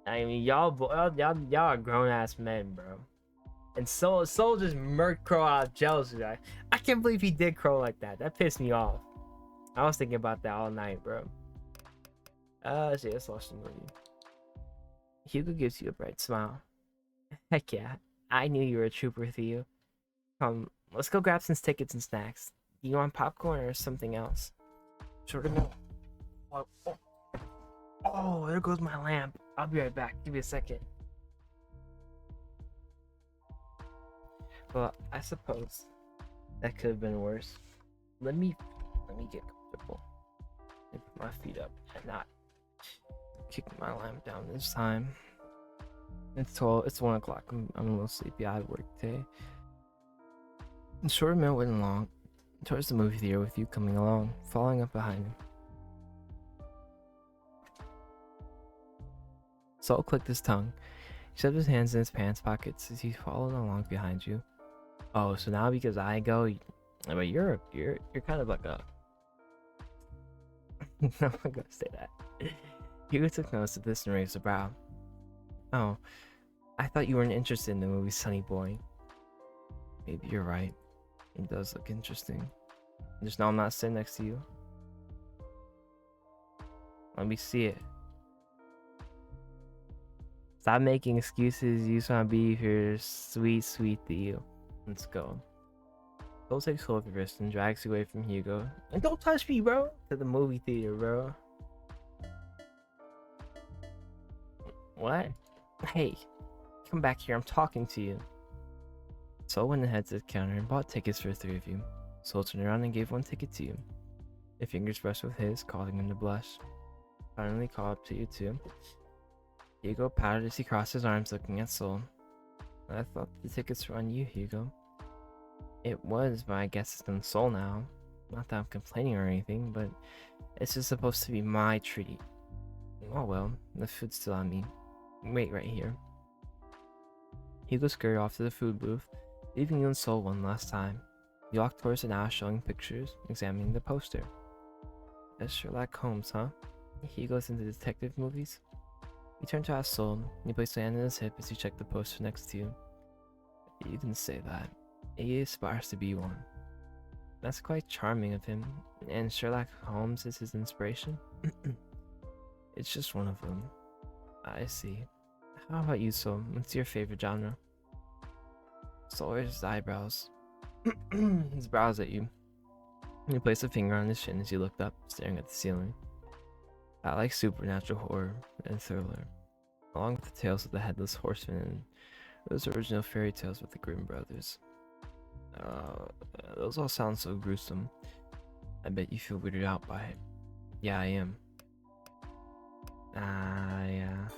I mean, y'all are grown ass men, bro. And Soul just murked Crow out of jealousy. I can't believe he did Crow like that. That pissed me off. I was thinking about that all night, bro. Let's watch the movie. Hugo gives you a bright smile. Heck yeah, I knew you were a trooper, Theo. Come Let's go grab some tickets and snacks. Do you want popcorn or something else? Sure to know. Oh, there goes my lamp. I'll be right back. Give me a second. Well, I suppose that could have been worse. Let me get comfortable and put my feet up and not kick my lamp down this time. It's 12. It's 1 o'clock. I'm a little sleepy. I had work today. The short minute went along towards the movie theater with you coming along, following up behind him. Saul clicked his tongue. He shoved his hands in his pants pockets as he followed along behind you. Oh, so now because I go, but you're kind of like a. I'm not gonna say that. Hugo took notice of this and raised a brow. Oh, I thought you weren't interested in the movie Sonny Boy. Maybe you're right. It does look interesting. Just know I'm not sitting next to you. Let me see it. Stop making excuses. You just want to be here, sweet Theo. Let's go. Cole takes hold of your wrist and drags you away from Hugo. And don't touch me, bro! To the movie theater, bro. What? Hey, come back here. I'm talking to you. Soul went ahead to the counter and bought tickets for the three of you. Soul turned around and gave one ticket to you. Your fingers brushed with his, causing him to blush. Finally called up to you too. Hugo pouted as he crossed his arms, looking at Soul. I thought the tickets were on you, Hugo. It was, but I guess it's on Soul now. Not that I'm complaining or anything, but it's just supposed to be my treat. Oh well, the food's still on me. Wait right here. Hugo scurried off to the food booth, leaving you and Soul one last time. You walked towards the now showing pictures, examining the poster. That's Sherlock Holmes, huh? Hugo's into detective movies? You turned to ask Soul, and he placed a hand on his hip as he checked the poster next to you. You didn't say that. He aspires to be one. That's quite charming of him, and Sherlock Holmes is his inspiration? It's just one of them. I see. How about you, Soul? What's your favorite genre? Soul raised his eyebrows. His brows at you. He placed a finger on his chin as he looked up, staring at the ceiling. I like supernatural horror and thriller, along with the tales of the Headless Horseman and those original fairy tales with the Grimm brothers. Those all sound so gruesome. I bet you feel weirded out by it. Yeah, I am. Yeah.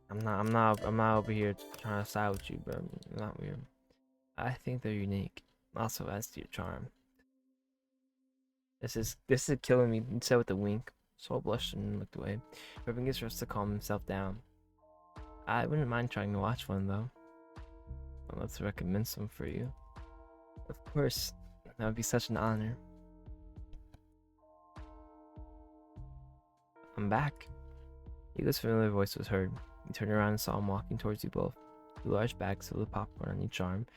I'm not over here trying to side with you, but I'm not weird. I think they're unique. Also adds to your charm. This is killing me. He said with a wink. Soul blushed and looked away, rubbing his wrist to calm himself down. I wouldn't mind trying to watch one though. I'd love to recommend some for you. Of course, that would be such an honor. I'm back. Hugo's familiar voice was heard. You turned around and saw him walking towards you both. Two large bags filled with popcorn on each arm,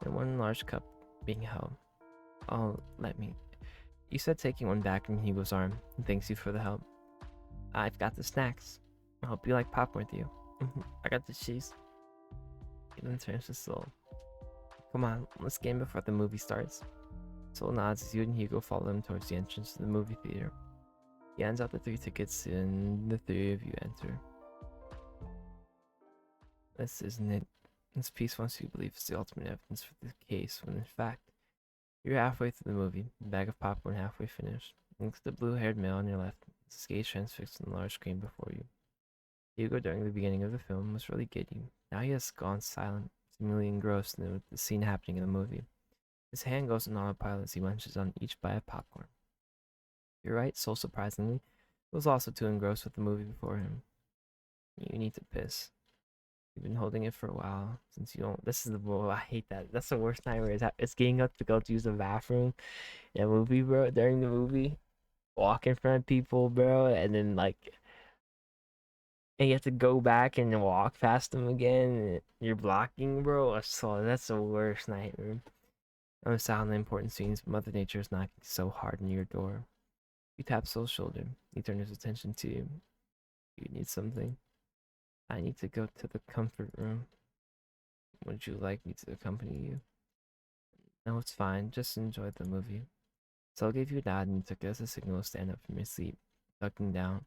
and one large cup being held. Oh, let me. You said taking one back from Hugo's arm, and thanks you for the help. I've got the snacks. I hope you like popcorn with you. I got the cheese. He then turns to Soul. Come on, let's game before the movie starts. Soul nods as you and Hugo follow him towards the entrance to the movie theater. He hands out the 3 tickets and the 3 of you enter. This isn't it. This piece wants you to believe is the ultimate evidence for the case, when in fact, you're halfway through the movie, the bag of popcorn halfway finished. Next to the blue-haired male on your left, his gaze transfixed on the large screen before you. Hugo, during the beginning of the film, was really giddy. Now he has gone silent, seemingly engrossed in the scene happening in the movie. His hand goes on autopilot as he munches on each bite of popcorn. You're right, Soul, surprisingly, was also too engrossed with the movie before him. You need to piss. You've been holding it for a while since you don't. This is the. Whoa, I hate that. That's the worst nightmare. It's getting up to go to use the bathroom in a movie, bro. During the movie, walk in front of people, bro, and then and you have to go back and walk past them again. And you're blocking, bro. So that's the worst nightmare. I understand the important scenes, but Mother Nature is knocking so hard on your door. You tap Soul's shoulder. He turns his attention to you. You need something? I need to go to the comfort room. Would you like me to accompany you? No, it's fine. Just enjoy the movie. Sol gave you a nod and took it as a signal to stand up from your seat, ducking down,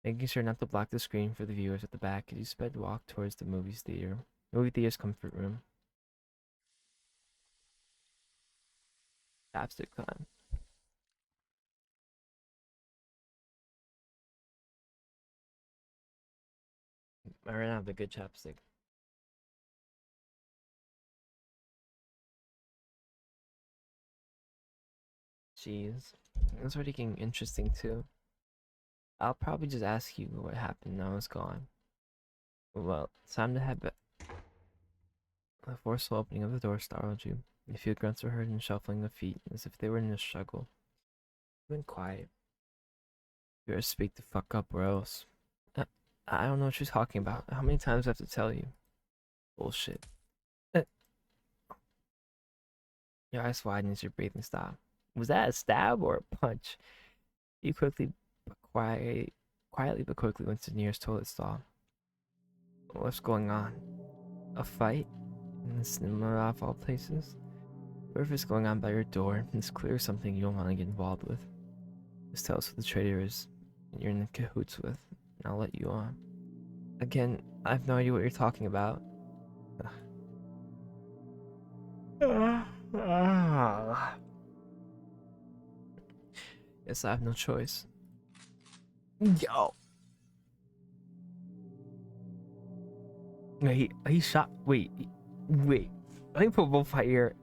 making sure not to block the screen for the viewers at the back as you sped walk towards the movie theater's comfort room. Chapstick time. I ran out of the good chapstick. Jeez. It's already getting interesting too. I'll probably just ask you what happened now it's gone. Well, it's time to head back. The forceful opening of the door startled you. A few grunts were heard and shuffling of feet, as if they were in a struggle. You went quiet. You better speak the fuck up or else. I, I don't know what you're talking about. How many times do I have to tell you? Bullshit. Uh, Your eyes widen as your breathing stopped. Was that a stab or a punch? You quietly but quickly went to the nearest toilet stall. What's going on? A fight? In the cinema of all places? Whatever is going on by your door, it's clear something you don't want to get involved with. Just tell us who the traitor is, and you're in the cahoots with, and I'll let you on. Again, I have no idea what you're talking about. Yes, I have no choice. Yo! Wait, he shot. Wait. Let me put both right here.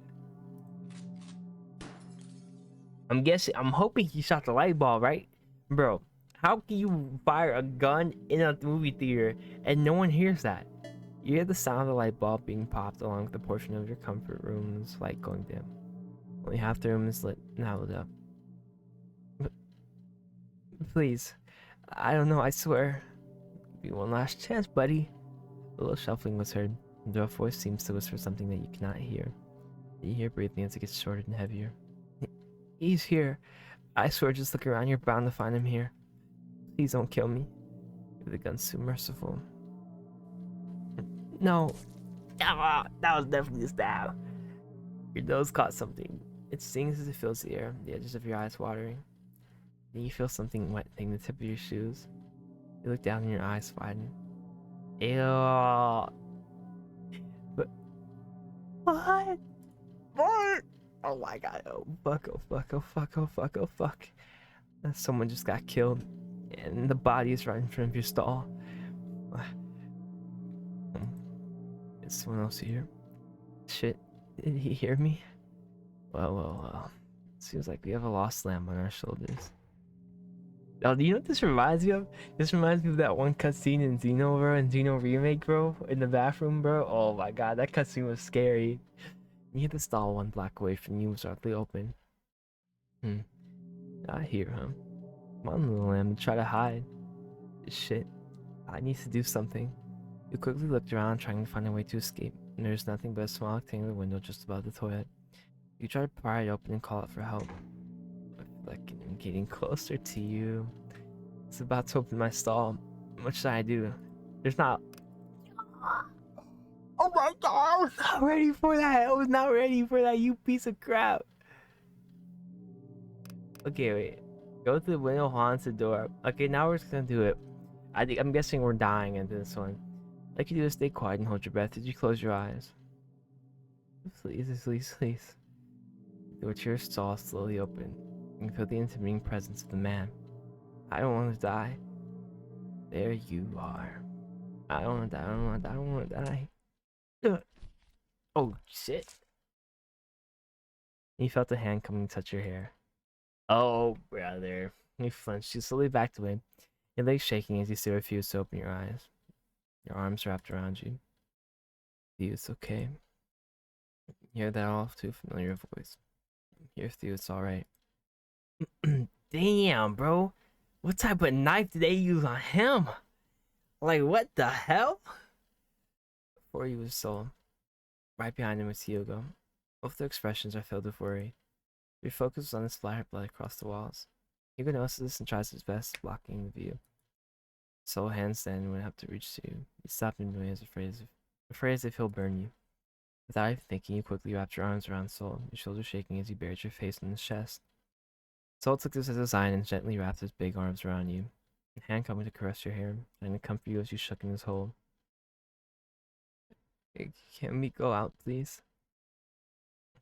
I'm hoping he shot the light bulb, right? Bro, how can you fire a gun in a movie theater and no one hears that? You hear the sound of the light bulb being popped along with the portion of your comfort room's light going dim. Only half the room is lit, now lit up. But please, I don't know, I swear. Give me one last chance, buddy. A little shuffling was heard. The voice seems to whisper something that you cannot hear. You hear breathing as it gets shorter and heavier. He's here. I swear, just look around. You're bound to find him here. Please don't kill me. The gun's too merciful. No. Ah, that was definitely a stab. Your nose caught something. It stings as it fills the air, the edges of your eyes watering. Then you feel something wet hitting the tip of your shoes. You look down and your eyes widen. Ew. But what? What? Oh my god. Oh fuck, oh fuck, oh fuck, oh fuck, oh fuck. Someone just got killed and the body is right in front of your stall. Is someone else here? Shit, did he hear me? Well. Seems like we have a lost lamb on our shoulders. Oh, do you know what this reminds me of? This reminds me of that one cutscene in Xeno, bro, in Xeno Remake, bro, in the bathroom, bro. Oh my god, that cutscene was scary. You hear the stall one block away from you was hardly open. I hear him. Come on, little lamb, try to hide. Shit, I need to do something. You quickly looked around, trying to find a way to escape, and there's nothing but a small rectangular window just above the toilet. You try to pry it open and call out for help. I feel like I'm getting closer to you. It's about to open my stall. What should I do? There's not. Oh my god! I was not ready for that. I was not ready for that. You piece of crap. Okay, wait. Go to the window, haunts the door. Okay, now we're just gonna do it. I'm guessing we're dying in this one. Like you do is stay quiet and hold your breath. Did you close your eyes? Please. The door stall slowly open. You can feel the intimidating presence of the man. I don't want to die. There you are. I don't want to die. I don't want to die. Ugh. Oh shit! You felt a hand coming to touch your hair. Oh brother! You flinched. You slowly backed away. Your legs shaking as you still refuse to open your eyes. Your arms wrapped around you. Theo, it's okay. You hear that all too familiar voice. Here, Theo, it's alright. Damn, bro. What type of knife did they use on him? Like, what the hell? Before you was Sol. Right behind him was Hugo. Both their expressions are filled with worry. Your focus is on the splattered blood across the walls. Hugo notices this and tries his best, blocking the view. Sol hands then went up to reach to you. He stopped him as afraid as if he'll burn you. Without even thinking, you quickly wrapped your arms around Soul, your shoulders shaking as you buried your face in his chest. Soul took this as a sign and gently wrapped his big arms around you, a hand coming to caress your hair, trying to comfort you as you shook in his hold. "Hey, can we go out, please?"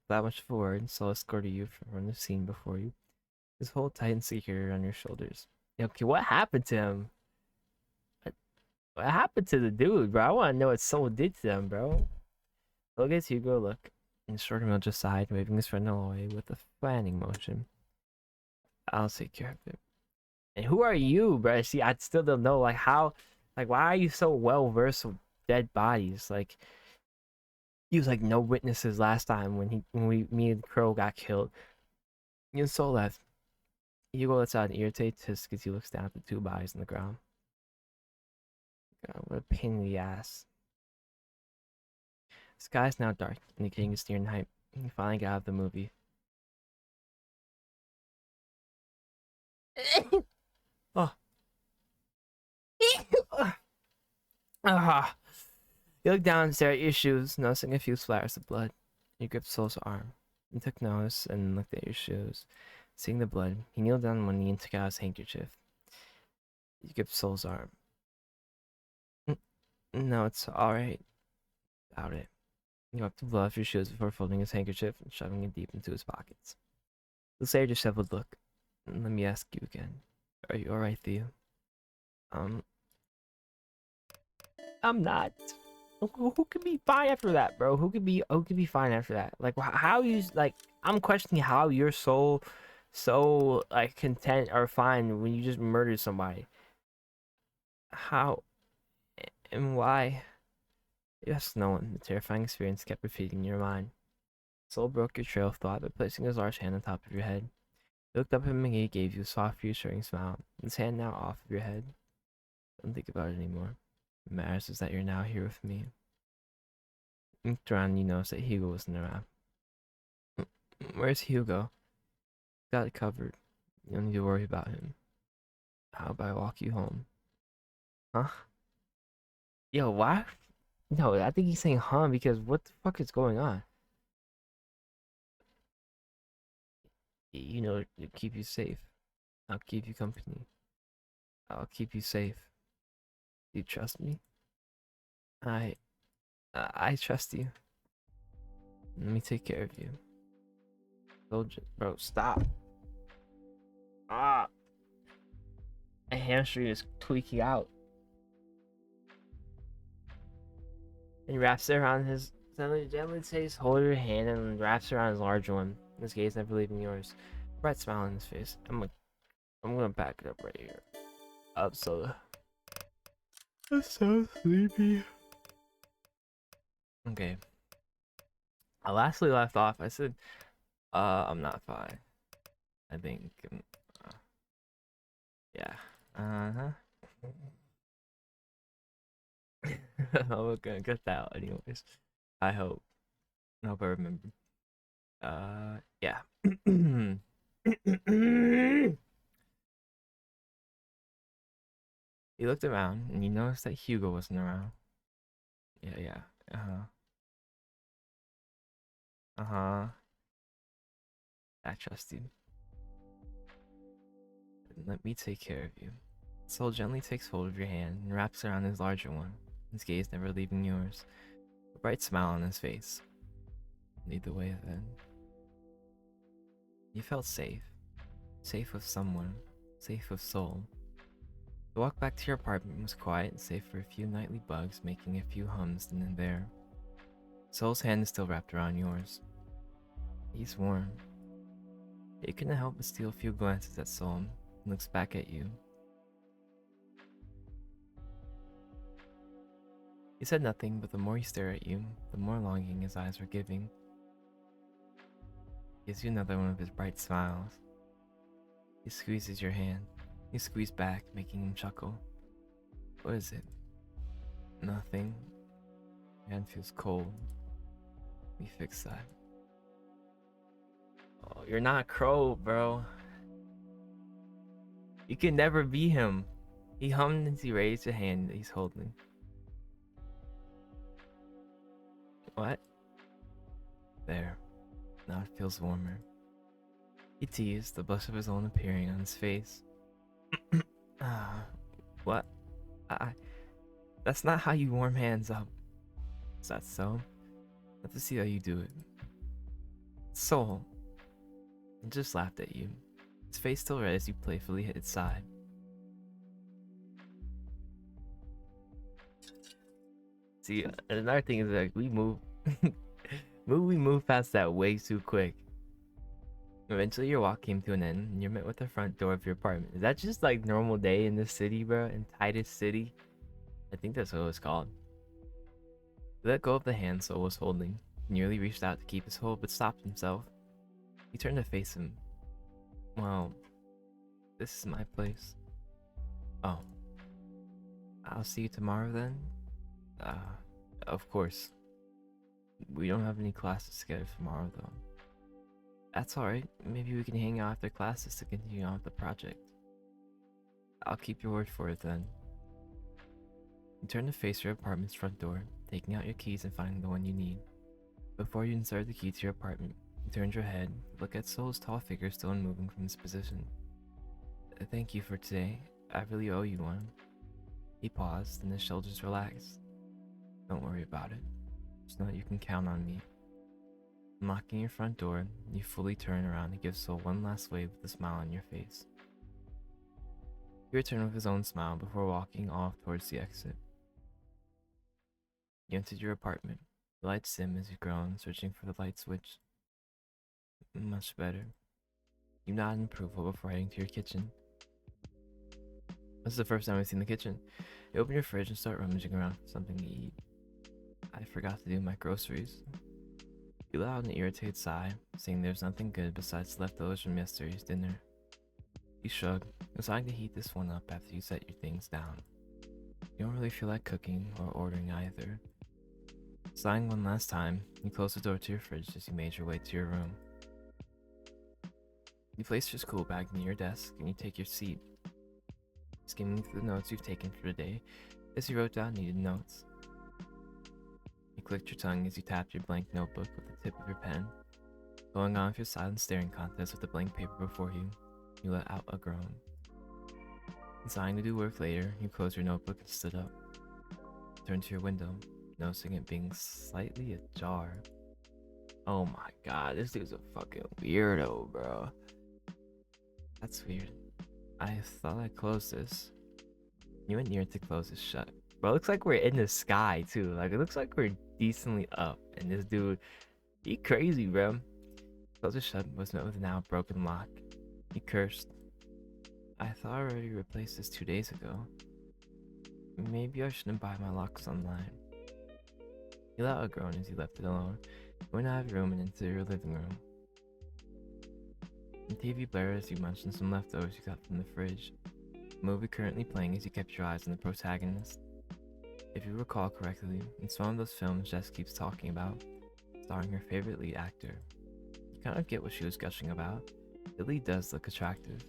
Without much of a word, Soul escorted you from the scene before you, his hold tight and secure on your shoulders. Okay, what happened to him? What happened to the dude, bro? I want to know what Soul did to them, bro. Look at Hugo, look. And Shortermill just sighed, waving his friend away with a fanning motion. "I'll take care of it." And who are you, bro? See, I still don't know, like, how, like, why are you so well versed with dead bodies? Like, he was like no witnesses last time when me and Crow got killed. You and Soul left. Hugo lets out an irritated hiss as he looks down at the two bodies on the ground. God, what a pain in the ass. The sky is now dark, indicating it's near night. You finally get out of the movie. Oh. Ah. You look down and stare at your shoes, noticing a few splatters of blood. You gripped Soul's arm. You took notice and looked at your shoes. Seeing the blood, he kneeled down on one knee and took out his handkerchief. You gripped Soul's arm. "No, it's alright." About it. He wiped the blood off your shoes before folding his handkerchief and shoving it deep into his pockets. The Slayer disheveled look. "Let me ask you again. Are you alright, Theo?" I'm not. Who could be fine after that, bro? Who could be fine after that? Like, how you, like, I'm questioning how you're so like content or fine when you just murdered somebody. How and why? Yes, no one. The terrifying experience kept repeating in your mind. Soul broke your trail of thought by placing his large hand on top of your head. He looked up at him and he gave you a soft, reassuring smile. His hand now off of your head. Don't think about it anymore. What matters is that you're now here with me. You looked around and you noticed that Hugo wasn't around. Where's Hugo? Got it covered. You don't need to worry about him. How about I walk you home? Huh? Yo, why? No, I think he's saying huh because what the fuck is going on? You know, to keep you safe. I'll keep you company. I'll keep you safe. Do you trust me? I, I trust you. Let me take care of you. Bro, stop. Ah, my hamstring is tweaking out. And he wraps it around his. Gently takes hold of your hand and wraps around his larger one. His gaze never leaving yours. Bright smile on his face. I'm gonna back it up right here. I'm so sleepy. Okay. I lastly left off. I said, I'm not fine. I think, yeah. Uh-huh. I'm gonna get that out anyways. I hope. I hope I remember. Yeah. You looked around and you noticed that Hugo wasn't around. Yeah, yeah. Uh-huh. Uh-huh. I trust you. Let me take care of you. Soul gently takes hold of your hand and wraps around his larger one, his gaze never leaving yours. A bright smile on his face. Lead the way then. You felt safe. Safe with someone. Safe with Soul. The walk back to your apartment was quiet, save for a few nightly bugs making a few hums then and there. Soul's hand is still wrapped around yours. He's warm. You couldn't help but steal a few glances at Soul and looks back at you. He said nothing, but the more he stared at you, the more longing his eyes were giving. He gives you another one of his bright smiles. He squeezes your hand. You squeeze back, making him chuckle. What is it? Nothing. Your hand feels cold. Let me fix that. Oh, you're not Crow, bro. You can never be him. He hummed as he raised a hand that he's holding. What? There, now it feels warmer. He teased, the blush of his own appearing on his face. Ah, what? I. That's not how you warm hands up. Is that so? Let's see how you do it. Soul. He just laughed at you, his face still red as you playfully hit its side. See, another thing is like we move, we move past that way too quick. Eventually, your walk came to an end, and you're met with the front door of your apartment. Is that just like normal day in this city, bro? In Titus City? I think that's what it was called. He let go of the hand Soul was holding. He nearly reached out to keep his hold, but stopped himself. He turned to face him. Well, this is my place. Oh. I'll see you tomorrow then? Of course. We don't have any classes scheduled tomorrow though. That's alright. Maybe we can hang out after classes to continue on with the project. I'll keep your word for it then. You turn to face your apartment's front door, taking out your keys and finding the one you need. Before you insert the key to your apartment, you turned your head, look at Soul's tall figure still unmoving from his position. Thank you for today. I really owe you one. He paused, and his shoulders relaxed. Don't worry about it. Just know that you can count on me. Unlocking your front door, you fully turn around and give Soul one last wave with a smile on your face. He returned with his own smile before walking off towards the exit. You entered your apartment. The lights dim as you groan, searching for the light switch. Much better. You nod in approval before heading to your kitchen. This is the first time I've seen the kitchen. You open your fridge and start rummaging around for something to eat. I forgot to do my groceries. You let out an irritated sigh, saying there's nothing good besides leftovers from yesterday's dinner. You shrug, deciding to heat this one up after you set your things down. You don't really feel like cooking or ordering either. Sighing one last time, you close the door to your fridge as you made your way to your room. You place your school bag near your desk and you take your seat, skimming through the notes you've taken for the day as you wrote down needed notes. You clicked your tongue as you tapped your blank notebook with the tip of your pen. Going on with your silent staring contest with the blank paper before you, you let out a groan. Deciding to do work later, you closed your notebook and stood up. Turned to your window, noticing it being slightly ajar. Oh my god, this dude's a fucking weirdo, bro. That's weird. I thought I closed this. You went near to close it shut. Bro, it looks like we're in the sky too. Like, it looks like we're decently up. And this dude, he crazy, bro. Close it shut was met with a now broken lock. He cursed. I thought I already replaced this 2 days ago. Maybe I shouldn't buy my locks online. He let out a groan as he left it alone. Went out of the room and into your living room. The TV blared as you munched on some leftovers you got from the fridge. The movie currently playing as you kept your eyes on the protagonist. If you recall correctly, it's one of those films Jess keeps talking about, starring her favorite lead actor. You kind of get what she was gushing about. The lead does look attractive.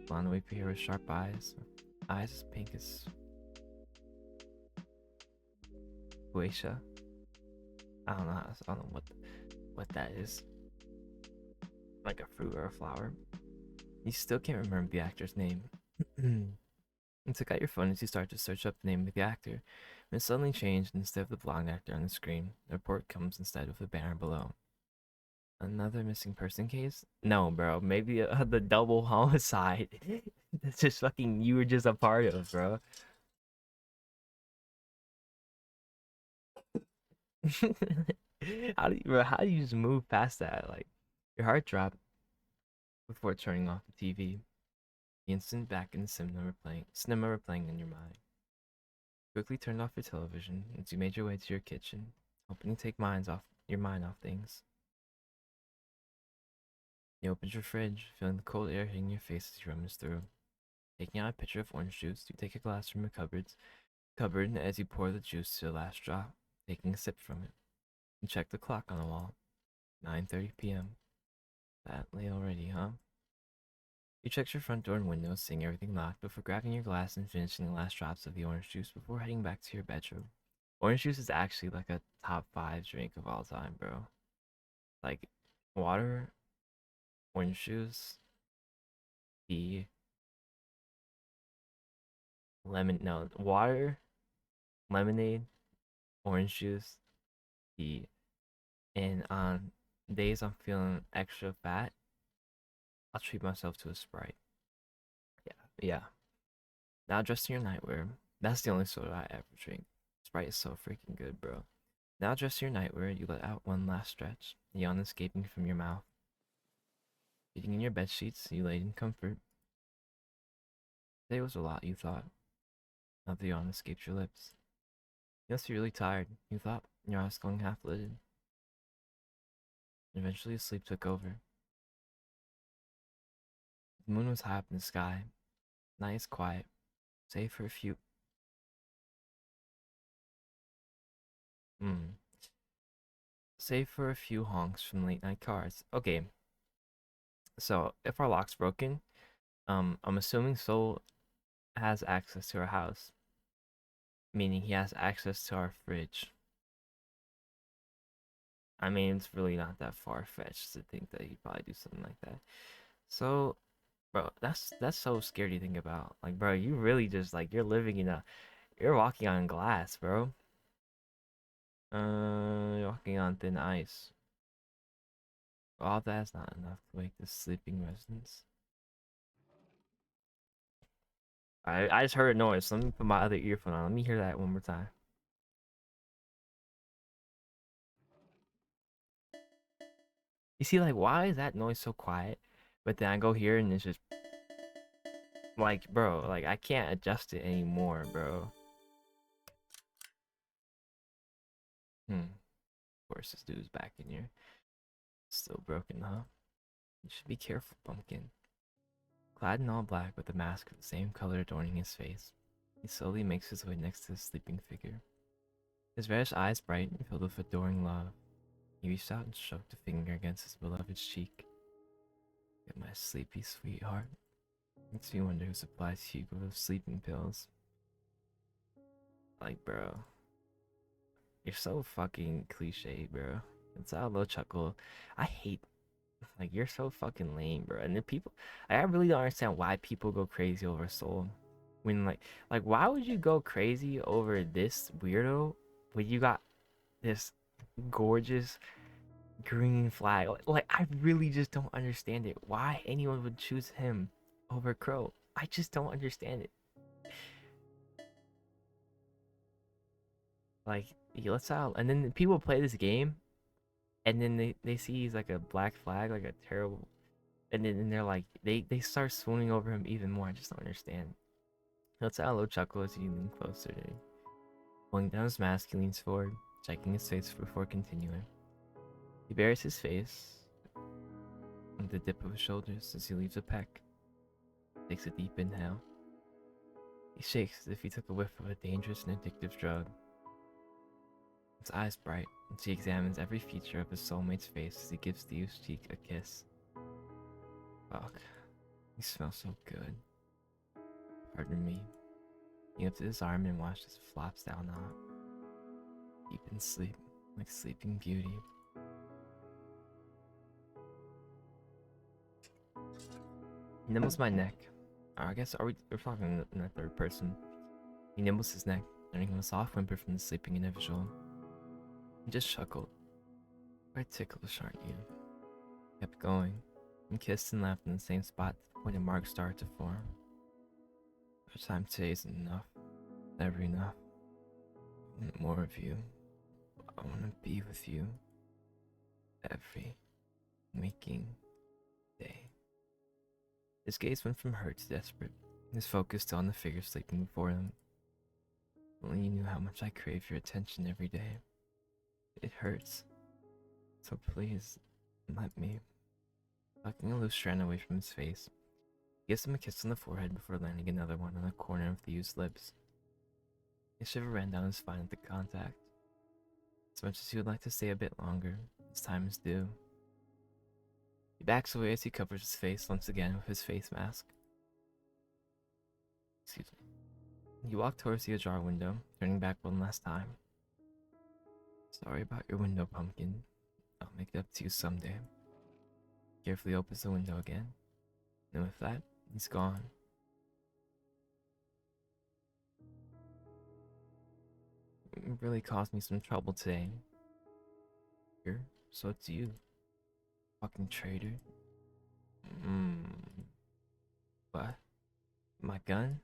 Blonde wavy hair with sharp eyes as pink as Guacia. I don't know what that is. Like a fruit or a flower. You still can't remember the actor's name. You took out your phone as you start to search up the name of the actor, when it suddenly changed. Instead of the blonde actor on the screen, the report comes instead with a banner below. Another missing person case? No, bro. Maybe the double homicide. That's just fucking you were just a part of, bro. How do you just move past that? Like, your heart dropped before turning off the TV. The instant back in the cinema were playing in your mind. Quickly turned off your television as you made your way to your kitchen, hoping to take your mind off things. You opened your fridge, feeling the cold air hitting your face as you rummaged through. Taking out a pitcher of orange juice, you take a glass from your cupboard as you pour the juice to the last drop, taking a sip from it. You check the clock on the wall. 9:30 p.m. That late already, huh? You checked your front door and windows, seeing everything locked before grabbing your glass and finishing the last drops of the orange juice before heading back to your bedroom. Orange juice is actually like a top 5 drink of all time, bro. Like water, orange juice, tea, lemon. No, water, lemonade, orange juice, tea. And on days I'm feeling extra fat, I'll treat myself to a Sprite. Yeah, yeah. Now dressed in your nightwear. That's the only soda I ever drink. Sprite is so freaking good, bro. Now dressed in your nightwear, you let out one last stretch, yawn escaping from your mouth. Sitting in your bed sheets, you laid in comfort. Today was a lot, you thought. Now the yawn escaped your lips. You must be really tired, you thought, your eyes going half lidded. Eventually sleep took over. The moon was high up in the sky. Night is quiet, save for a few. Hmm. Save for a few honks from late night cars. Okay, so if our lock's broken, I'm assuming Soul has access to our house, meaning he has access to our fridge. I mean, it's really not that far fetched to think that he'd probably do something like that. So, bro, that's so scary to think about. Like, bro, you really just like you're walking on glass, bro. You're walking on thin ice. All that's not enough to wake the sleeping residents. I just heard a noise. Let me put my other earphone on. Let me hear that one more time. You see, like, why is that noise so quiet? But then I go here and it's just like, bro, like I can't adjust it anymore, bro. Of course, this dude's back in here. Still broken, huh? You should be careful, Pumpkin. Clad in all black with a mask of the same color adorning his face, he slowly makes his way next to the sleeping figure. His reddish eyes bright and filled with adoring love. He reached out and stroked a finger against his beloved's cheek. Get my sleepy sweetheart. Makes me wonder who supplies Hugo with sleeping pills. Like, bro, you're so fucking cliche, bro. It's a little chuckle. I hate, like, you're so fucking lame, bro. And the people, I really don't understand why people go crazy over Soul. When, like, why would you go crazy over this weirdo when you got this gorgeous green flag? Like, I really just don't understand it. Why anyone would choose him over Crow? I just don't understand it. Like, he lets out, and then people play this game, and then they see he's like a black flag, like a terrible, and then they're like, they start swooning over him even more. I just don't understand. He lets out a low chuckle as he leans closer to him. Pulling down his mask, he leans forward, checking his face before continuing. He bares his face with the dip of his shoulders as he leaves a peck. Takes a deep inhale. He shakes as if he took a whiff of a dangerous and addictive drug. His eyes bright as he examines every feature of his soulmate's face as he gives Theo's cheek a kiss. Fuck, he smells so good. Pardon me. He lifted his arm and watched as it flops down on it. Deep in sleep, like Sleeping Beauty. He nibbles my neck. I guess we're talking in the third person. He nibbles his neck, turning a soft whimper from the sleeping individual. He just chuckled. Quite ticklish, aren't you? Kept going, and kissed and laughed in the same spot to the point a mark started to form. Our time today isn't enough. Never enough. I want more of you. I want to be with you. Every waking day. His gaze went from hurt to desperate, his focus still on the figure sleeping before him. Only you knew how much I crave your attention every day. It hurts. So please, let me. Plucking a loose strand away from his face, he gives him a kiss on the forehead before landing another one on the corner of the youth's lips. A shiver ran down his spine at the contact. As much as he would like to stay a bit longer, his time is due. He backs away as he covers his face once again with his face mask. Excuse me. He walked towards the ajar window, turning back one last time. Sorry about your window, Pumpkin. make it up to you someday. Carefully opens the window again. And with that, he's gone. It really caused me some trouble today. Here, so it's you. Fucking traitor. What? My gun?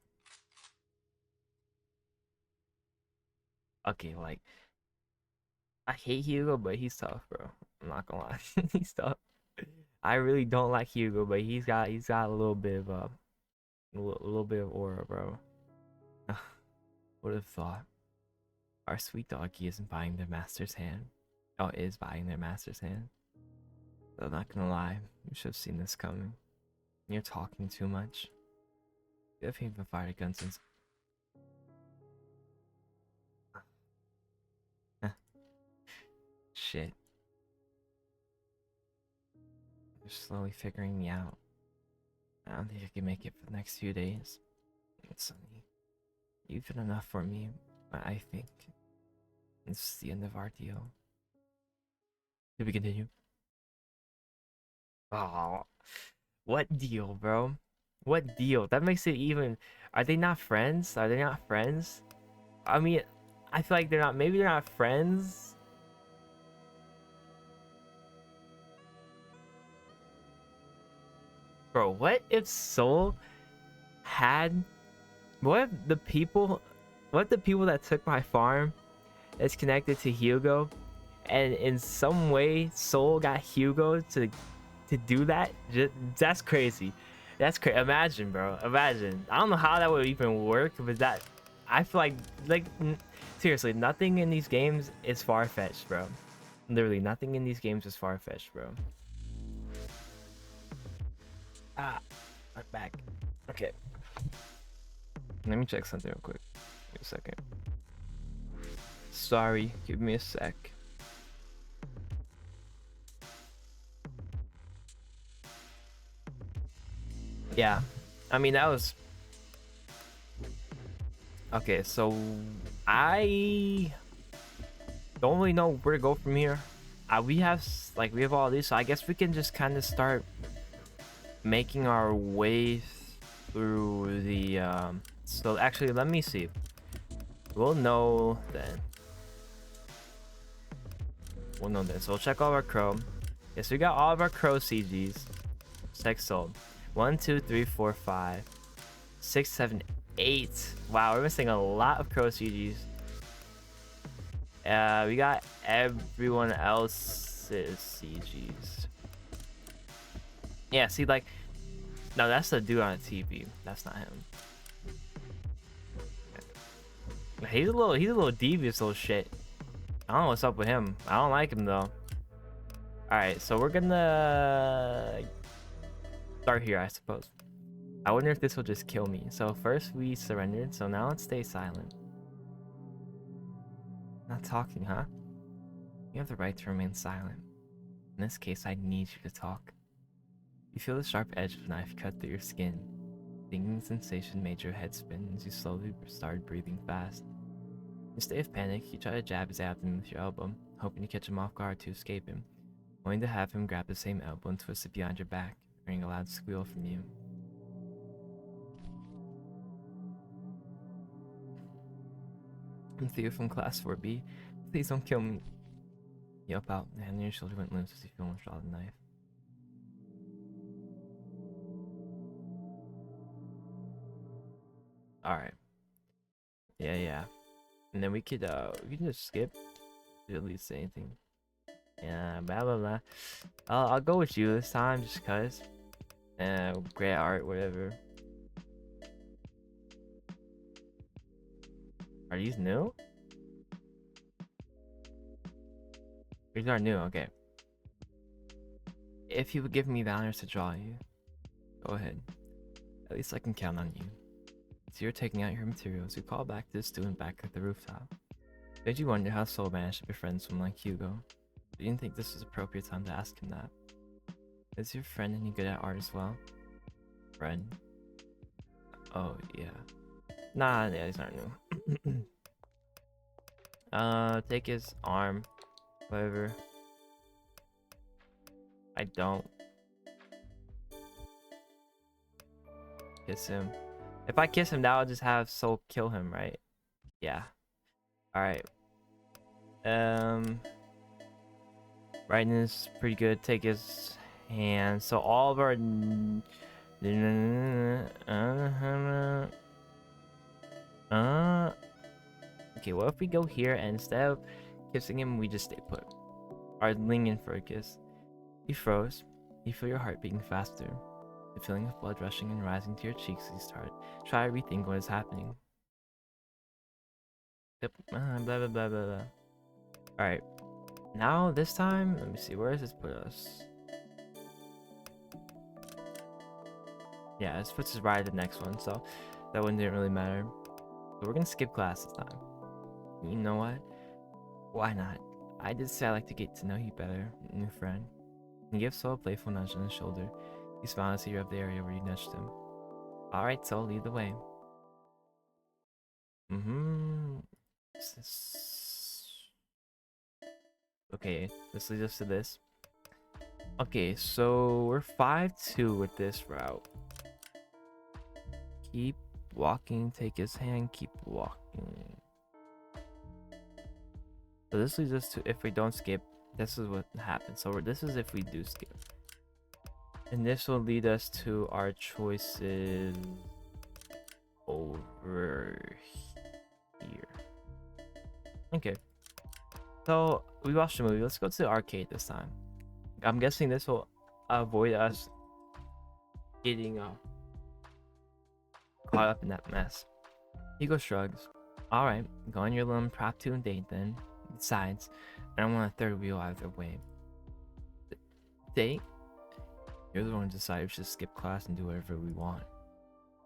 Okay, like, I hate Hugo, but he's tough, bro. I'm not gonna lie. He's tough. I really don't like Hugo, but he's got a little bit of a little bit of aura, bro. Would have thought. Our sweet doggy isn't buying their master's hand. Oh, is buying their master's hand. But I'm not gonna lie, you should have seen this coming. You're talking too much. You haven't even fired a gun since. Shit. You're slowly figuring me out. I don't think I can make it for the next few days. Sonny, you've been enough for me, but I think this is the end of our deal. Did we continue? Oh, what deal, bro? What deal? That makes it even. Are they not friends? Are they not friends? I mean, I feel like they're not. Maybe they're not friends. Bro, what if Soul had. What if the people that took my farm is connected to Hugo, and in some way Soul got Hugo to do that? That's crazy. That's crazy. Imagine, bro. Imagine. I don't know how that would even work, but that, I feel like seriously, nothing in these games is far-fetched, bro. Literally, nothing in these games is far-fetched, bro. I'm back. Okay. Let me check something real quick. Give me a second. Sorry, give me a sec. Yeah, I mean, that was... Okay, so I don't really know where to go from here. We have all these, so I guess we can just kind of start making our way through the so actually, let me see. We'll know then. So we'll check all of our crow. Yes, we got all of our crow CGs. Sex sold. 1, 2, 3, 4, 5, 6, 7, 8. Wow, we're missing a lot of crow CGs. We got everyone else's CGs. Yeah, see, like, no, that's the dude on the TV. That's not him. He's a little devious little shit. I don't know what's up with him. I don't like him though. Alright, so we're gonna start here, I suppose. I wonder if this will just kill me. So first we surrendered, so now let's stay silent. Not talking, huh? You have the right to remain silent. In this case, I need you to talk. You feel the sharp edge of a knife cut through your skin. Stinging sensation made your head spin as you slowly started breathing fast. In a state of panic, you try to jab his abdomen with your elbow, hoping to catch him off guard to escape him, only to have him grab the same elbow and twist it behind your back, hearing a loud squeal from you. I'm Theo from Class 4B. Please don't kill me. You up out, the hand on your shoulder went loose as you almost draw the knife. Alright. Yeah. And then we can just skip to at least say anything. Yeah, blah blah blah. I'll go with you this time just cause. Great art, whatever. Are these new? These are new, okay. If you would give me the honors to draw you, go ahead. At least I can count on you. So you're taking out your materials, you call back to the student back at the rooftop. Did you wonder how Soul managed to befriend someone like Hugo? You didn't think this was appropriate time to ask him that. Is your friend any good at art as well? Friend? Oh, yeah. Nah, yeah, he's not new. Take his arm. Whatever. I don't. Kiss him. If I kiss him, now I'll just have Soul kill him, right? Yeah. Alright. Brightness, pretty good. Take his hand. So all of our... Okay, what if we go here and instead of kissing him, we just stay put? Are leaning in for a kiss. He froze. You feel your heart beating faster. The feeling of blood rushing and rising to your cheeks as you start. Try to rethink what is happening. Yep. Blah, blah, blah, blah, blah. Alright. Now, this time, let me see. Where does this put us? Yeah, this puts us right at the next one, so that one didn't really matter. So we're gonna skip class this time. You know what? Why not? I did say I like to get to know you better, new friend. He gives Soul a playful nudge on his shoulder. He smiles as he rubbed the area where you nudged him. Alright, Soul, lead the way. Okay, this leads us to this. Okay, so we're 5-2 with this route. Keep walking, take his hand, keep walking. So this leads us to, if we don't skip, this is what happens. So this is if we do skip. And this will lead us to our choices over here. Okay. So we watched the movie. Let's go to the arcade this time. I'm guessing this will avoid us getting caught up in that mess. Hugo shrugs. Alright, go on your little impromptu date then. Besides, I don't want a third wheel either way. Date? You're the one who decided we should skip class and do whatever we want.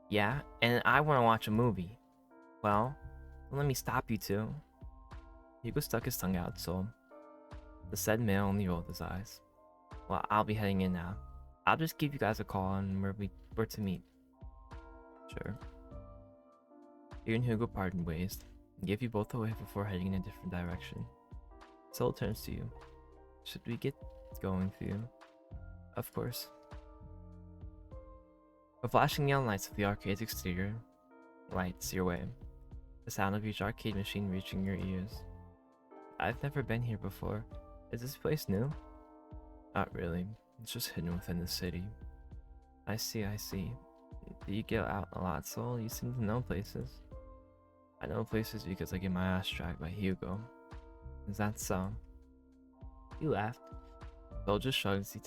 Yeah, and I want to watch a movie. Well, let me stop you two. Hugo stuck his tongue out, so the said male only rolled his eyes. Well, I'll be heading in now. I'll just give you guys a call on where to meet. Sure. You and Hugo parted ways and gave you both away before heading in a different direction. Soul turns to you. Should we get going for you? Of course. The flashing neon lights of the arcade's exterior lights your way. The sound of each arcade machine reaching your ears. I've never been here before. Is this place new? Not really. It's just hidden within the city. I see, I see. Do you get out a lot, Soul? You seem to know places. I know places because I get my ass dragged by Hugo. Is that so? He laughed. Soul just shrugged as he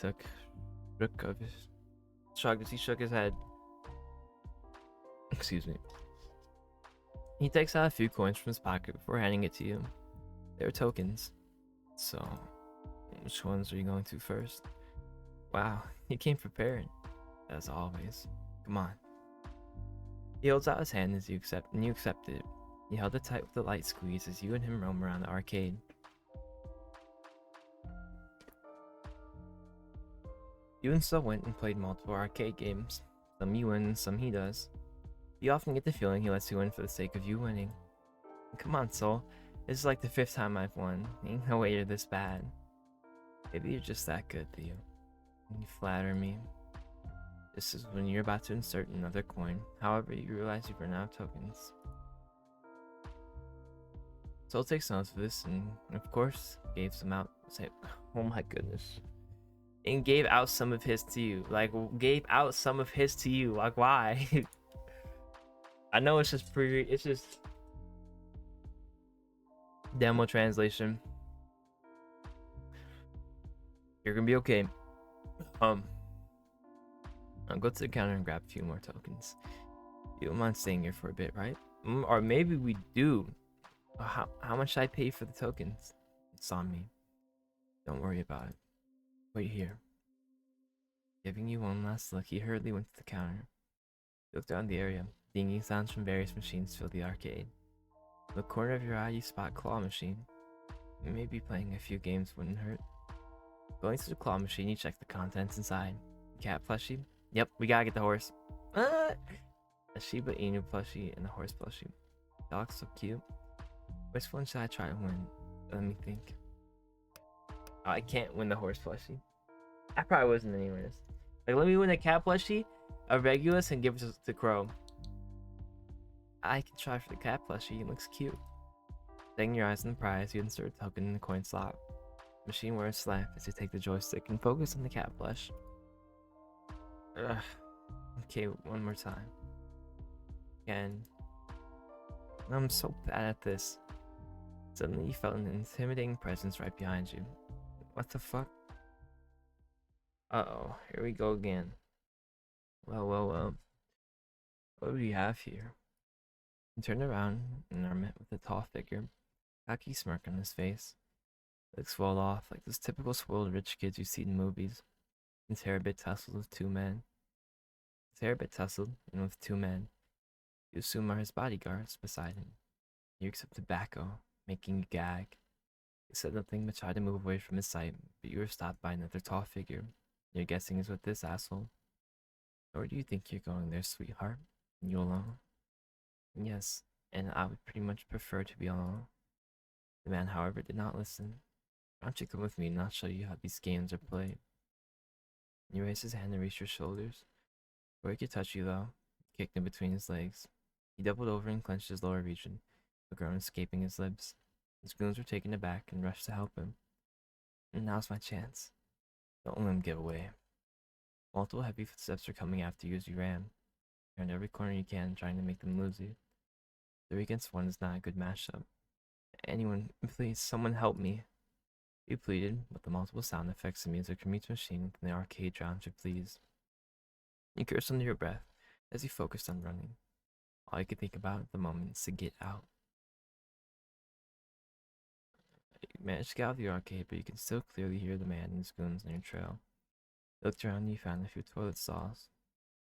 shook his head. Excuse me. He takes out a few coins from his pocket before handing it to you. They're tokens. So, which ones are you going to first? Wow, he came prepared. As always. Come on. He holds out his hand as you accept it. He held it tight with a light squeeze as you and him roam around the arcade. You and Soul went and played multiple arcade games. Some you win, some he does. You often get the feeling he lets you win for the sake of you winning. Come on, Soul. This is like the 5th time I've won. Ain't no way you're this bad. Maybe you're just that good, Theo. You flatter me. This is when you're about to insert another coin. However, you realize you've run out of tokens. Soul takes notes of this and, of course, gave some out. Say, oh my goodness. And gave out some of his to you. Like, gave out some of his to you. Like, why? I know it's just it's just demo translation. You're gonna be okay. I'll go to the counter and grab a few more tokens. You don't mind staying here for a bit, right? Or maybe we do. How much should I pay for the tokens? It's on me. Don't worry about it. Wait here. Giving you one last look, he hurriedly went to the counter. He looked around the area. Dinging sounds from various machines fill the arcade. In the corner of your eye, you spot Claw Machine. Maybe playing a few games wouldn't hurt. Going to the Claw Machine, you check the contents inside. Cat plushie? Yep, we gotta get the horse. A Shiba Inu plushie and a horse plushie. Dog's so cute. Which one should I try to win? Let me think. Oh, I can't win the horse plushie. I probably wasn't anyways. Like, let me win a cat plushie, a Regulus, and give it to Crow. I can try for the cat plushie. It looks cute. Setting your eyes on the prize, you insert the token in the coin slot. Machine wears slap as you take the joystick and focus on the cat plush. Ugh. Okay, one more time. Again. I'm so bad at this. Suddenly you felt an intimidating presence right behind you. What the fuck? Uh-oh, here we go again. Well. What do we have here? You turn around and are met with a tall figure, cocky smirk on his face. Looks well off, like those typical spoiled rich kids you see in movies. His hair a bit tousled with two men. You assume are his bodyguards beside him. You accept tobacco, making you gag. You said nothing but tried to move away from his sight, but you were stopped by another tall figure. You're guessing is with this asshole. Or do you think you're going there, sweetheart? You alone? Yes, and I would pretty much prefer to be alone. The man, however, did not listen. Why don't you come with me and I'll show you how these games are played? You raise his hand and reach your shoulders. Before he could touch you, though, you kicked him between his legs. He doubled over and clenched his lower region, a groan escaping his lips. His goons were taken aback and rushed to help him. And now's my chance. Don't let him get away. Multiple heavy footsteps were coming after you as you ran. You turned every corner you can, trying to make them lose you. 3 against 1 is not a good matchup. Anyone, please, someone help me. You pleaded, but the multiple sound effects and music from each machine within the arcade drowned your pleas. You cursed under your breath as you focused on running. All you could think about at the moment is to get out. You managed to get out of the arcade, but you can still clearly hear the man and his goons on your trail. You looked around and you found a few toilet stalls.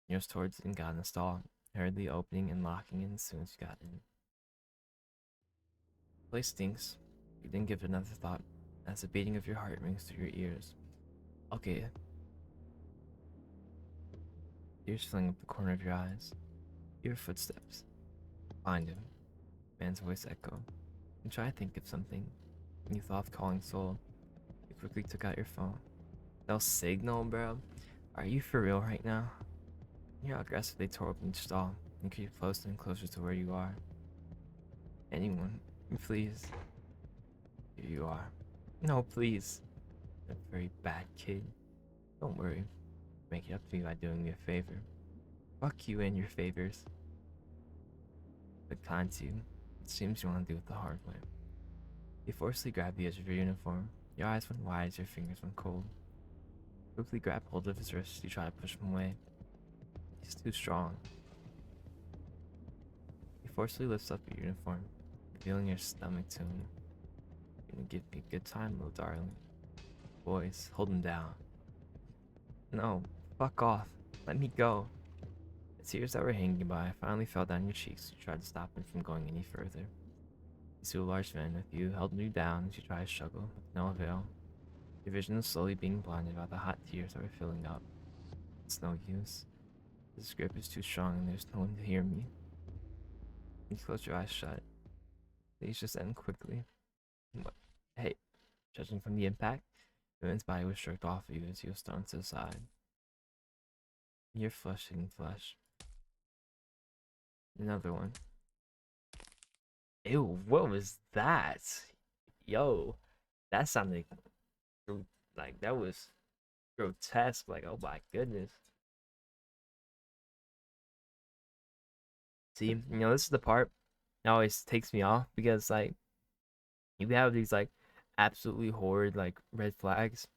You rushed towards it and got in a stall, hurriedly opening and locking it as soon as you got in. The place stinks. You didn't give it another thought, as the beating of your heart rings through your ears. Okay. Tears filling up the corner of your eyes. You hear footsteps. Find him. Man's voice echoed. You try to think of something. You thought of calling Soul. You quickly took out your phone. No signal, bro. Are you for real right now? You aggressively tore open each stall and creep closer and closer to where you are. Anyone, please. Here you are. No, please. You're a very bad kid. Don't worry. Make it up to you by doing me a favor. Fuck you and your favors. But kind to you. It seems you want to do it the hard way. You forcefully grabbed the edge of your uniform. Your eyes went wide as your fingers went cold. You quickly grabbed hold of his wrist as you try to push him away. He's too strong. He forcefully lifts up your uniform, revealing your stomach to him. You're gonna give me a good time, little darling. Boys, hold him down. No, fuck off. Let me go. The tears that were hanging by finally fell down your cheeks as you tried to stop him from going any further. You see a large man with you held you down as you tried to struggle, with no avail. Your vision was slowly being blinded by the hot tears that were filling up. It's no use. This grip is too strong and there's no one to hear me. You close your eyes shut. Please just end quickly. What? Hey, judging from the impact, the man's body was jerked off of you as he was thrown to the side. You're flushing flesh. Another one. Ew, what was that? Yo, that sounded like that was grotesque. Like, oh my goodness. See, this is the part that always takes me off because like you have these like absolutely horrid like red flags,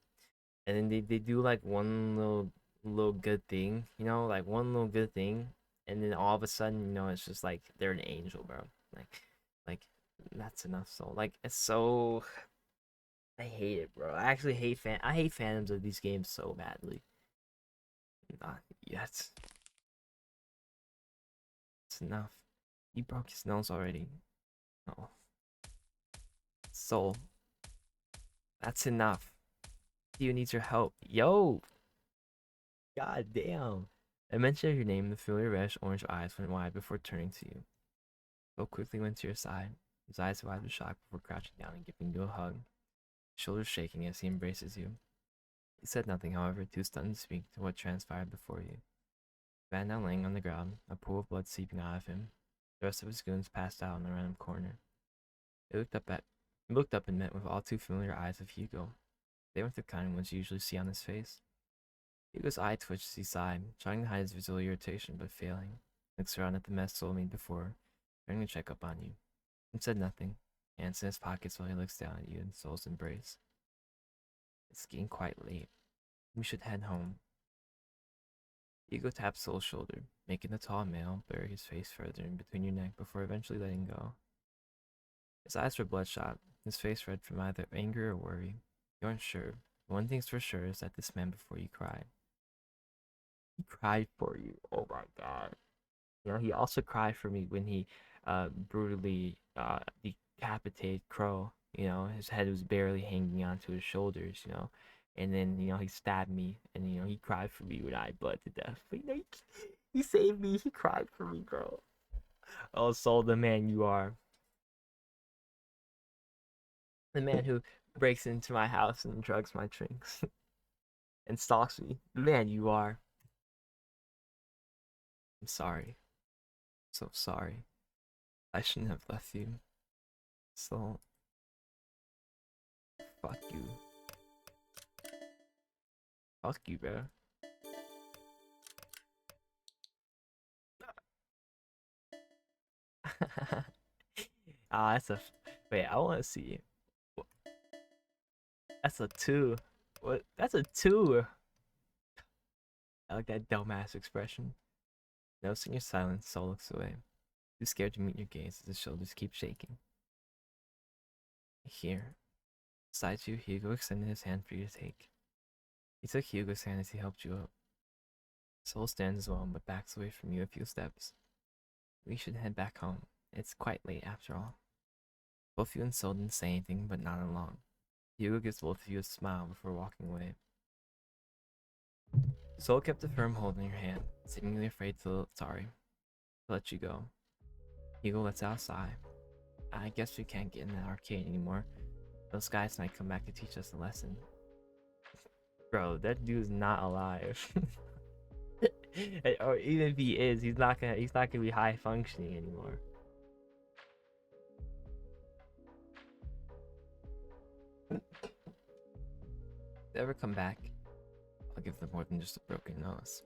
and then they do like one little good thing, like one little good thing, and then all of a sudden, it's just like they're an angel, bro. Like that's enough. So like it's so I hate it, bro. I actually I hate fandoms of these games so badly. Not yet. It's enough. You broke his nose already. Oh. Soul. That's enough. Theo needs your help. Yo! God damn. I mentioned your name, the familiar reddish orange eyes went wide before turning to you. Phil quickly went to your side, his eyes wide with shock before crouching down and giving you a hug, his shoulders shaking as he embraces you. He said nothing, however, too stunned to speak to what transpired before you. Van now laying on the ground, a pool of blood seeping out of him. The rest of his goons passed out in a random corner. He looked up and met with all too familiar eyes of Hugo. They weren't the kind ones you usually see on his face. Hugo's eye twitched as he sighed, trying to hide his visual irritation, but failing. Looks around at the mess Soul made before, trying to check up on you. He said nothing, hands in his pockets while he looks down at you in Soul's embrace. It's getting quite late. We should head home. Hugo tapped Soul's shoulder, making the tall male bury his face further in between your neck before eventually letting go. His eyes were bloodshot, his face red from either anger or worry. You aren't sure. One thing's for sure is that this man before you cried. He cried for you. Oh my god. You know, he also cried for me when he brutally decapitated Crow. You know, his head was barely hanging onto his shoulders, you know. And then, you know, he stabbed me and, you know, he cried for me when I bled to death. But, you know, he saved me. He cried for me, bro. Oh, Soul, the man you are. The man who breaks into my house and drugs my drinks and stalks me. The man you are. I'm sorry. So sorry. I shouldn't have left you. So, fuck you. Fuck you, bro. Ah, that's a. Wait, I want to see. That's a 2. What? That's a 2. I like that dumbass expression. Noticing your silence, Soul looks away. Too scared to meet your gaze as his shoulders keep shaking. Here. Beside you, Hugo extended his hand for you to take. He took Hugo's hand as he helped you up. Soul stands as well, but backs away from you a few steps. We should head back home. It's quite late after all. Both you and Soul didn't say anything, but nodded along. Hugo gives both of you a smile before walking away. Soul kept a firm hold on your hand, seemingly afraid to let you go. Hugo lets out a sigh. I guess we can't get in that arcade anymore. Those guys might come back to teach us a lesson. Bro, that dude's not alive. Or even if he is, he's not gonna be high functioning anymore. If they ever come back, I'll give them more than just a broken nose.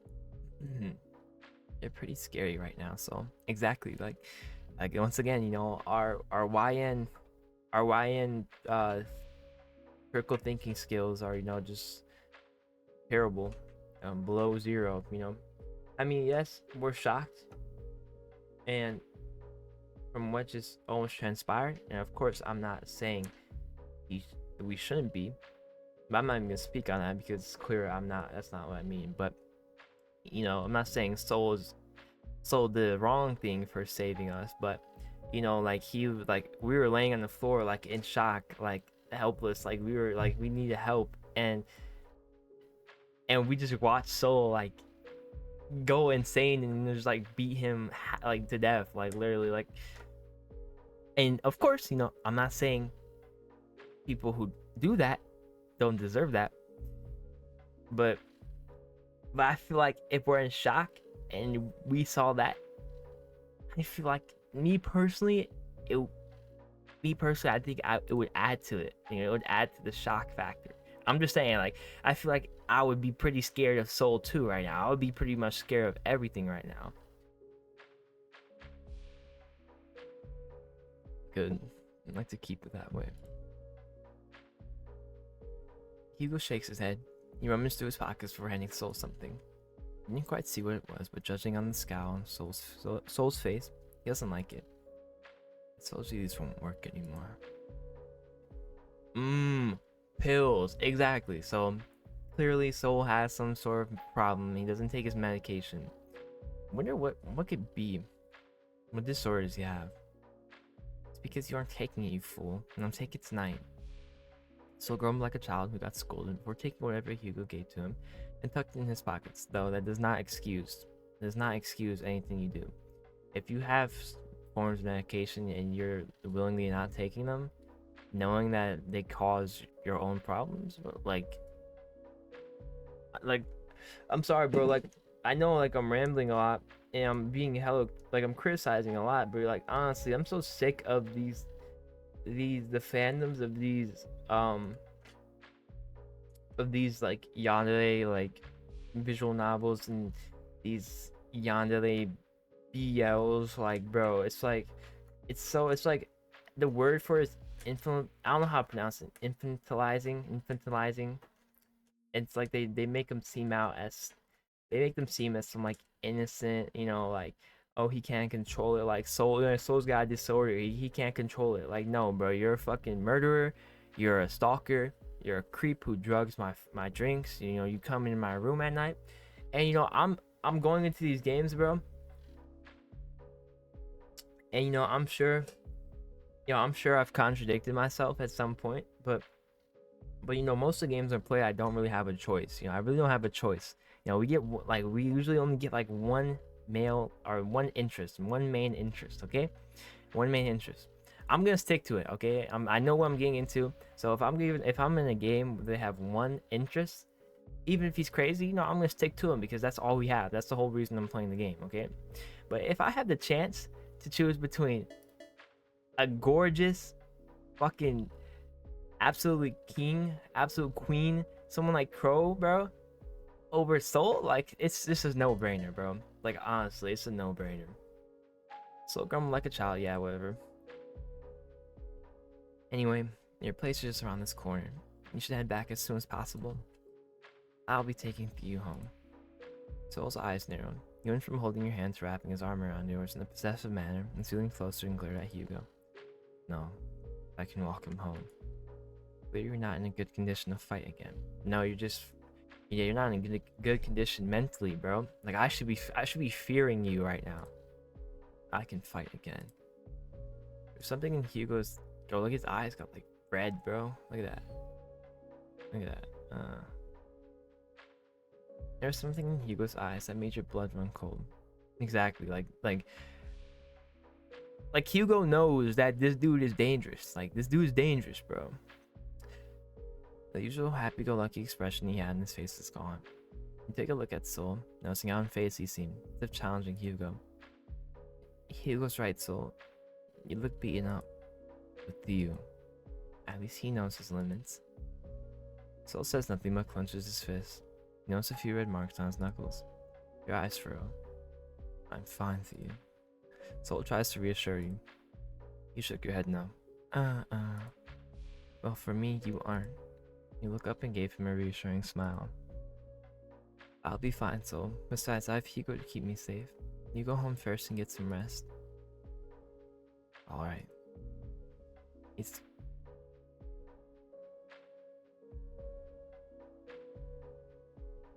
They're pretty scary right now, so exactly, like once again, you know, our YN critical thinking skills are, you know, just terrible, below 0, you know. I mean, yes, we're shocked, and from what just almost transpired, and of course I'm not saying we shouldn't be, but I'm not even gonna speak on that because it's clear that's not what I mean. But, you know, I'm not saying Soul did the wrong thing for saving us, but, you know, like we were laying on the floor like in shock, like helpless, like we were like we needed help, and we just watched Soul like go insane and just like beat him like to death, like literally, like. And of course, you know, I'm not saying people who do that don't deserve that, but I feel like if we're in shock and we saw that, I feel like me personally, I think it would add to it. You know, it would add to the shock factor. I'm just saying, like, I feel like I would be pretty scared of Soul 2 right now. I would be pretty much scared of everything right now. Good. I'd like to keep it that way. Hugo shakes his head. He rummaged through his pockets before handing Soul something. He didn't quite see what it was, but judging on the scowl on Soul's face, he doesn't like it. It tells you these won't work anymore. Pills. Exactly. So clearly Soul has some sort of problem. He doesn't take his medication. I wonder what could be. What disorder does he have? It's because you aren't taking it, you fool. And I'm taking it tonight. Soul grumbled like a child who got scolded before taking whatever Hugo gave to him and tucked it in his pockets, though that does not excuse anything you do. If you have forms of medication and you're willingly not taking them, knowing that they cause your own problems, like, like, I'm sorry, bro. Like, I know, like, I'm rambling a lot and I'm being hella, like, I'm criticizing a lot, but like, honestly, I'm so sick of the fandoms of these like yandere like visual novels and these yandere BLs. Like, bro, it's like the word for it is infant. I don't know how to pronounce it. Infantilizing. It's like they make them seem out as they make them seem as some like innocent, you know, like, oh, he can't control it, like Soul's got a disorder, he can't control it. Like, no, bro, you're a fucking murderer, you're a stalker, you're a creep who drugs my drinks. You know, you come in my room at night, and you know I'm going into these games, bro, and you know I'm sure I've contradicted myself at some point, but you know, most of the games I play, I don't really have a choice. You know, I really don't have a choice. You know, we usually only get like one one interest, one main interest. Okay, one main interest. I'm gonna stick to it. Okay, I know what I'm getting into. So if I'm in a game where they have one interest, even if he's crazy, you know, I'm gonna stick to him because that's all we have. That's the whole reason I'm playing the game. Okay, but if I have the chance to choose between a gorgeous fucking absolutely king, absolute queen, someone like Crow, bro, over Soul, like this is no brainer, bro. Like, honestly, it's a no brainer. So grumble like a child, yeah, whatever. Anyway, your place is just around this corner. You should head back as soon as possible. I'll be taking you home. Soul's eyes narrowed. He went from holding your hand to wrapping his arm around yours in a possessive manner and feeling closer and glared at Hugo. No, I can walk him home. But you're not in a good condition to fight again. No, you're not in a good condition mentally, bro. Like, I should be fearing you right now. I can fight again. There's something in Hugo's. Bro, look, his eyes got like red, bro. Look at that. Look at that. There's something in Hugo's eyes that made your blood run cold. Exactly. Like Hugo knows that this dude is dangerous. Like, this dude's dangerous, bro. The usual happy-go-lucky expression he had in his face is gone. You take a look at Soul, noticing how unfazed he seemed, as if challenging Hugo. Hugo's right, Soul. You look beaten up. With you. At least he knows his limits. Soul says nothing but clenches his fist. You notice a few red marks on his knuckles. Your eyes furrow. I'm fine for you. Soul tries to reassure you. You shook your head no. Well, for me, you aren't. You look up and gave him a reassuring smile. I'll be fine, Soul. Besides, I have Hugo to keep me safe. You go home first and get some rest. Alright.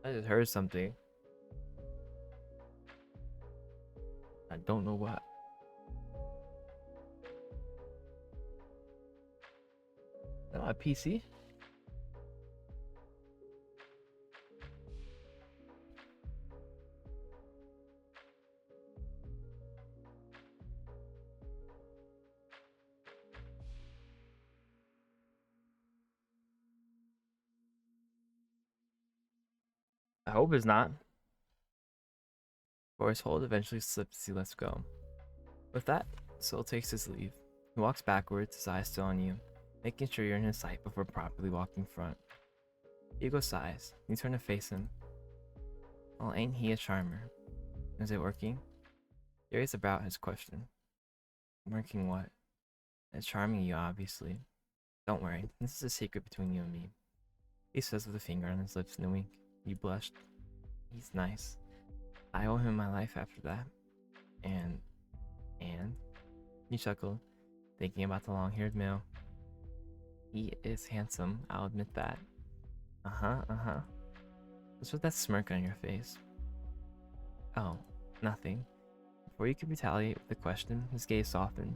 I just heard something. I don't know what. Is that my PC? I hope it's not. Boris hold eventually slips as he lets go. With that, Soul takes his leave. He walks backwards, his eyes still on you, making sure you're in his sight before properly walking front. Hugo sighs. You turn to face him. Well, ain't he a charmer? Is it working? Curious about his question. Working what? It's charming you, obviously. Don't worry, this is a secret between you and me. He says with a finger on his lips in a wink. You blushed. He's nice. I owe him my life after that. And? You chuckled, thinking about the long-haired male. He is handsome, I'll admit that. What's with that smirk on your face? Oh, nothing. Before you could retaliate with the question, his gaze softened,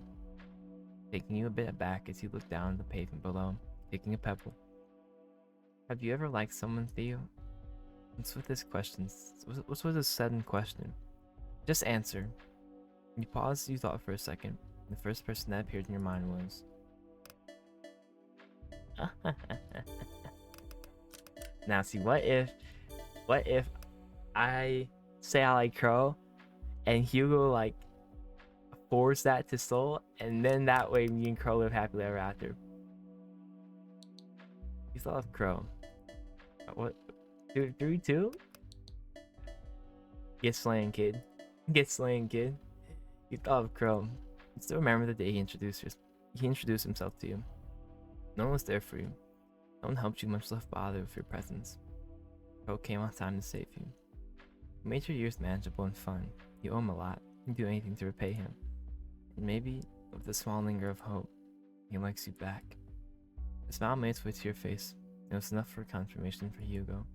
taking you a bit aback as you looked down at the pavement below, kicking a pebble. Have you ever liked someone, Theo? What's with this question? What's with this sudden question? Just answer. You paused, you thought for a second. The first person that appeared in your mind was... Now see, what if What if I say I like Crow and Hugo like force that to Soul, and then that way me and Crow live happily ever after? You thought of Crow. What? 3-2? Get slaying, kid. Get slaying, kid. You thought of Crow. You still remember the day he introduced himself to you. No one was there for you. No one helped you, much less bother with your presence. Crow came on time to save you. You made your years manageable and fun. You owe him a lot. You'd do anything to repay him. And maybe, with a small linger of hope, he likes you back. A smile made its way to your face. It was enough for confirmation for Hugo.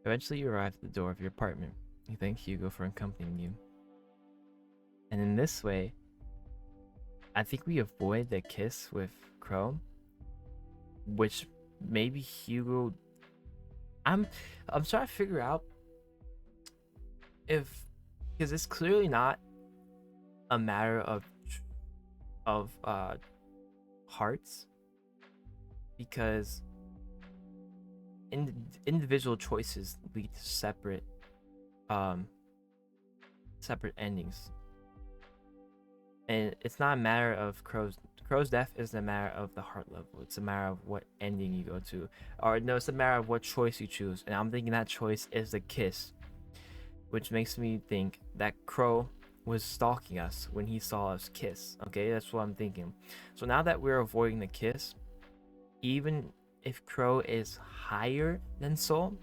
Eventually, you arrived at the door of your apartment. You thanked Hugo for accompanying you. And in this way, I think we avoid the kiss with Crow, which maybe Hugo. I'm trying to figure out if, because it's clearly not a matter of hearts, because individual choices lead to separate endings, and it's not a matter of Crow's death isn't a matter of the heart level. It's a matter of what ending you go to, or no, it's a matter of what choice you choose. And I'm thinking that choice is the kiss, which makes me think that Crow was stalking us when he saw us kiss. Okay, that's what I'm thinking. So now that we're avoiding the kiss, even if Crow is higher than Soul,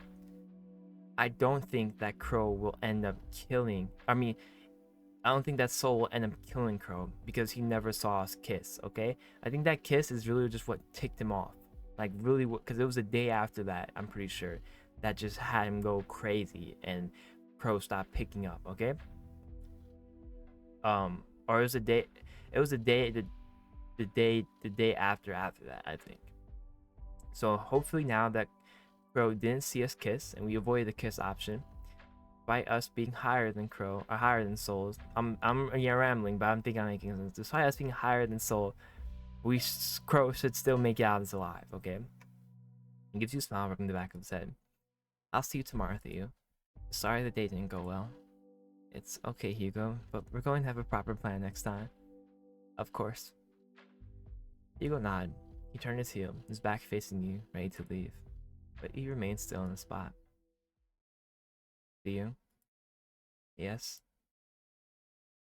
I don't think that Crow will end up killing. I don't think that Soul will end up killing Crow because he never saw us kiss, okay? I think that kiss is really just what ticked him off. Like, really, because it was a day after that, I'm pretty sure, that just had him go crazy and Crow stopped picking up, okay? Or it was a day, the day after that, I think. So hopefully now that Crow didn't see us kiss and we avoided the kiss option, by us being higher than Crow or higher than Souls, I'm rambling, but I'm thinking I'm making sense. Despite us being higher than Soul, Crow should still make it out as alive, okay? He gives you a smile rubbing the back of his head. I'll see you tomorrow, Theo. Sorry the day didn't go well. It's okay, Hugo, but we're going to have a proper plan next time. Of course. Hugo nodded. He turned his heel, his back facing you, ready to leave. But he remained still in the spot. Theo? Yes?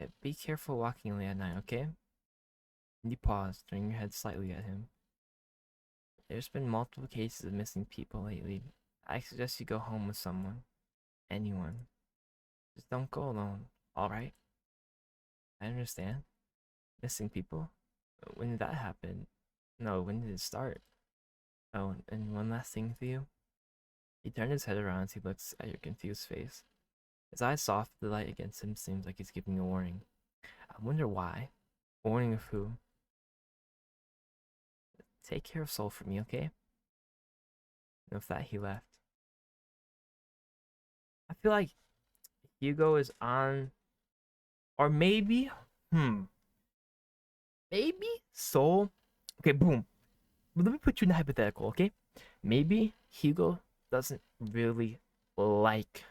Yeah, be careful walking late at night, okay? And you paused, turning your head slightly at him. There's been multiple cases of missing people lately. I suggest you go home with someone. Anyone. Just don't go alone, alright? I understand. Missing people? When did that happen? No, when did it start? Oh, and one last thing for you. He turned his head around as he looks at your confused face. His eyes soft, the light against him seems like he's giving a warning. I wonder why. A warning of who? Take care of Soul for me, okay? And with that, he left. I feel like Hugo is on, or maybe, maybe Soul. Okay, boom. Let me put you in a hypothetical, okay? Maybe Hugo doesn't really like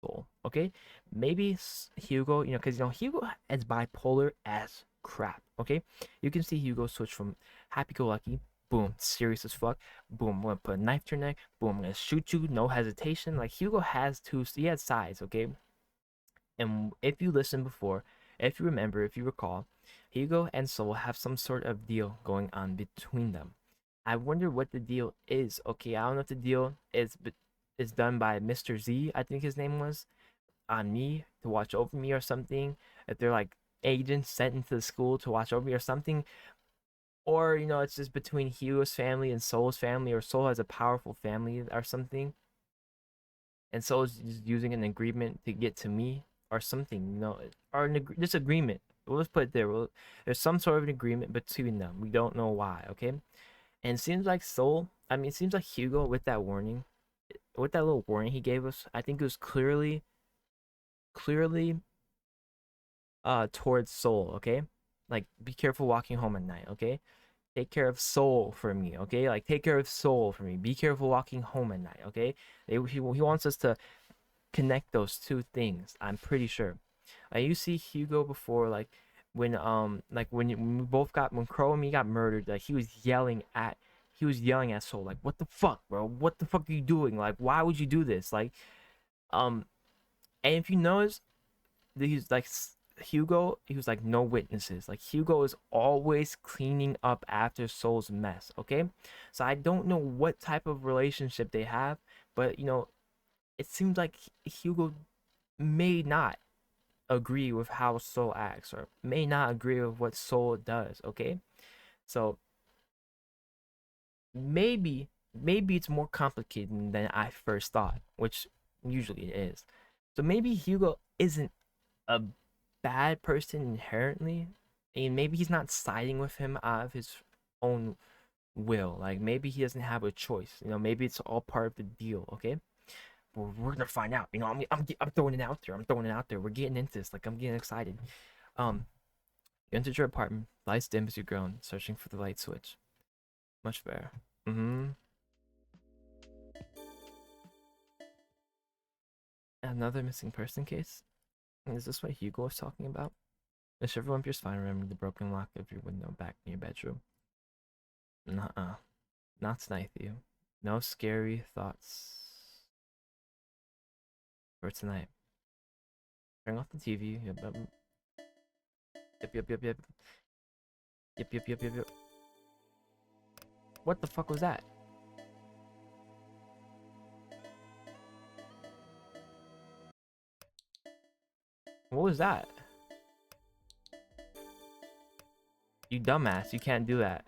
Soul, okay? Maybe Hugo, because Hugo is bipolar as crap, okay? You can see Hugo switch from happy-go-lucky, boom, serious as fuck, boom, I'm gonna put a knife to your neck, boom, I'm gonna shoot you, no hesitation. Like, Hugo has he has sides, okay? And if you listened before, if you remember, if you recall, Hugo and Soul have some sort of deal going on between them. I wonder what the deal is. Okay, I don't know if the deal is done by Mr. Z, I think his name was, on me to watch over me or something. If they're like agents sent into the school to watch over me or something. Or, it's just between Hugo's family and Soul's family, or Soul has a powerful family or something. And Soul's just using an agreement to get to me or something, or this agreement. We'll just put it there. There's some sort of an agreement between them. We don't know why, okay? And it seems like it seems like Hugo, with that little warning he gave us, I think it was clearly towards Soul, okay? Like, be careful walking home at night, okay? Take care of Soul for me, okay? Like, take care of Soul for me. Be careful walking home at night, okay? He wants us to connect those two things. I'm pretty sure. You see Hugo before, like when we both got when Crow and me got murdered, like he was yelling at Soul, like, what the fuck, bro? What the fuck are you doing? Like, why would you do this? Like, um, and if you notice, he's like Hugo, he was like no witnesses. Like Hugo is always cleaning up after Soul's mess. Okay, so I don't know what type of relationship they have, but it seems like Hugo may not agree with how Soul acts or may not agree with what Soul does. Okay, so maybe it's more complicated than I first thought, which usually it is. So maybe Hugo isn't a bad person inherently, and maybe he's not siding with him out of his own will. Like maybe he doesn't have a choice. Maybe it's all part of the deal. Okay, we're gonna find out. I'm throwing it out there. I'm throwing it out there. We're getting into this. Like I'm getting excited. Um, you entered your apartment. Lights dim as you groan, searching for the light switch. Much better. Mm-hmm. Another missing person case. Is this what Hugo was talking about? The shiver went up your spine, remembering the broken lock of your window back in your bedroom. Nuh-uh. Not tonight, Theo. No scary thoughts for tonight. Turn off the TV. Yep, yep. Yep, yep, yep, yep. Yep, yep, yep, yep, yep. What the fuck was that? What was that? You dumbass, you can't do that.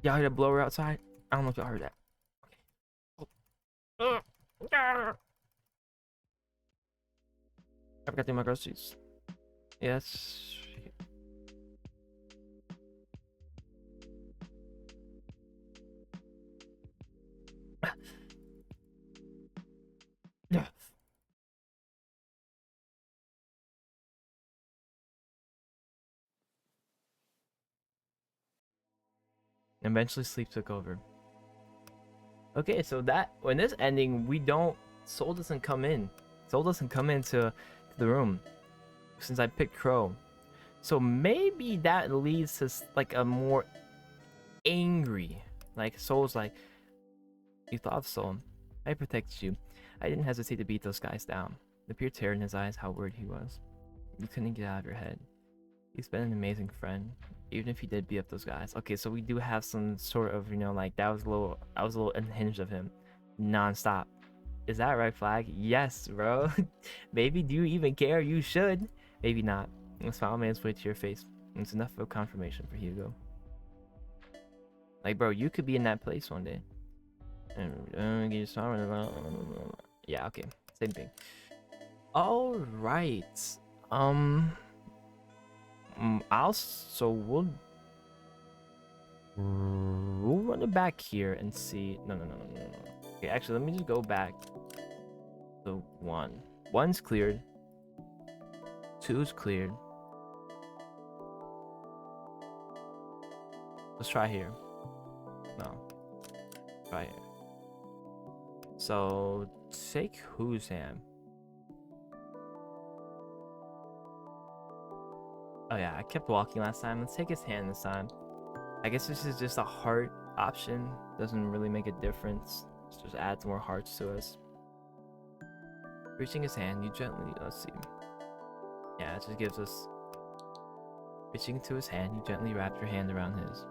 Y'all heard a blower outside? I don't know if y'all heard that. Okay. I forgot to do my groceries. Yes. Yeah. Eventually sleep took over. Okay, so that when this ending, we don't Soul doesn't come in. Soul doesn't come into the room since I picked Crow. So maybe that leads to like a more angry, like Soul's like, you thought of Soul. I protected you. I didn't hesitate to beat those guys down. The pure terror in his eyes, how worried he was. You couldn't get out of your head. He's been an amazing friend, even if he did beat up those guys. Okay, so we do have some sort of, like that was a little unhinged of him, non-stop. Is that a red flag? Yes, bro. Maybe do you even care? You should. Maybe not. A smile made its way to your face. It's enough of a confirmation for Hugo. Like, bro, you could be in that place one day. Yeah, okay. Same thing. All right. We'll run it back here and see. No. Okay, actually, let me just go back. So one's cleared. Two's cleared. Let's try here. No. Try here. So take whose hand? Oh yeah, I kept walking last time. Let's take his hand this time. I guess this is just a heart option. Doesn't really make a difference. It just adds more hearts to us. Reaching his hand, you gently, let's see. Yeah, it just gives us. Reaching into his hand, you gently wrap your hand around his.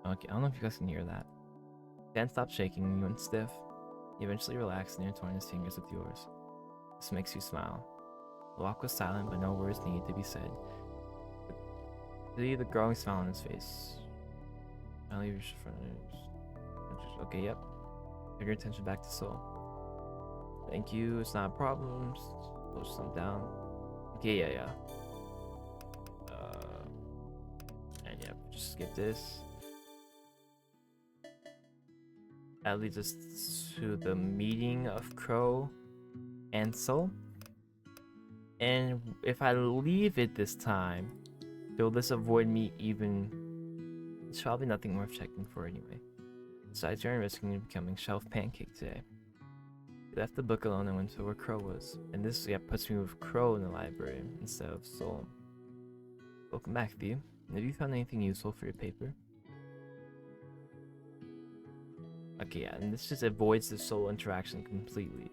Okay, I don't know if you guys can hear that. His hand stopped shaking, you went stiff. You eventually relaxed and intertwined his fingers with yours. This makes you smile. The walk was silent, but no words needed to be said. See the growing smile on his face. Finally reached for it. Okay, yep. Turn your attention back to Soul. Thank you, it's not a problem. Push some down. Okay, yeah. And yeah, just skip this. That leads us to the meeting of Crow Ansel. And if I leave it this time, will this avoid me even... It's probably nothing worth checking for anyway. Besides, you're risking becoming shelf pancake today. He left the book alone and went to where Crow was. And this puts me with Crow in the library instead of Soul. Welcome back, Theo. Have you found anything useful for your paper? Okay, yeah, and this just avoids the Soul interaction completely.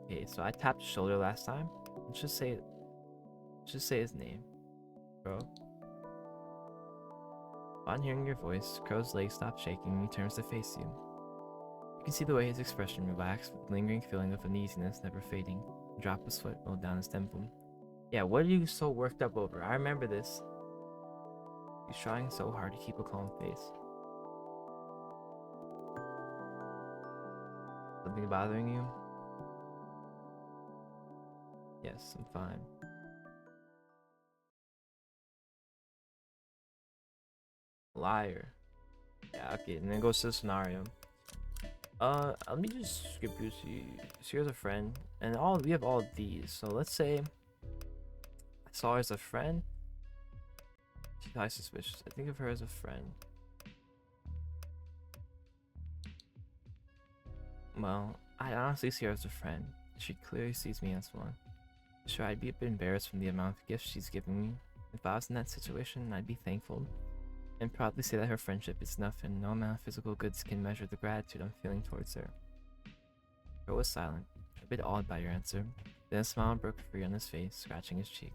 Okay, so I tapped his shoulder last time. Let's just say his name. Crow. Upon hearing your voice, Crow's legs stop shaking and he turns to face you. You can see the way his expression relaxed, with the lingering feeling of uneasiness never fading. A drop of sweat rolled down his temple. Yeah, what are you so worked up over? I remember this. He's trying so hard to keep a calm face. Something bothering you? Yes, I'm fine. Liar. Yeah, okay, and then goes to the scenario. Let me just skip you. See, here's a friend, and we have all of these. So let's say I saw her as a friend. She's highly suspicious. I think of her as a friend. Well, I honestly see her as a friend. She clearly sees me as one. Sure, I'd be a bit embarrassed from the amount of gifts she's giving me. If I was in that situation, I'd be thankful and proudly say that her friendship is enough and no amount of physical goods can measure the gratitude I'm feeling towards her. Crow was silent, a bit awed by your answer. Then a smile broke free on his face, scratching his cheek.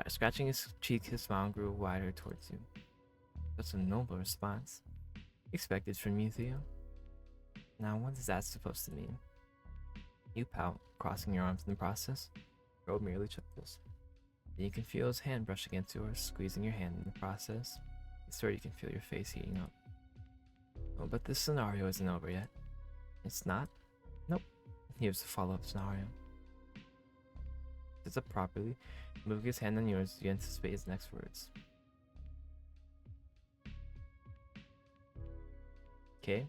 Scratching his cheek, his smile grew wider towards you. Such a noble response. Expected from you, Theo. Now, what is that supposed to mean? You pout, crossing your arms in the process. Crow merely chuckles. Then you can feel his hand brush against yours, squeezing your hand in the process. I swear you can feel your face heating up. Oh, but this scenario isn't over yet. It's not? Nope. Here's the follow-up scenario. Sits up properly, moving his hand on yours, you anticipate his next words. Okay.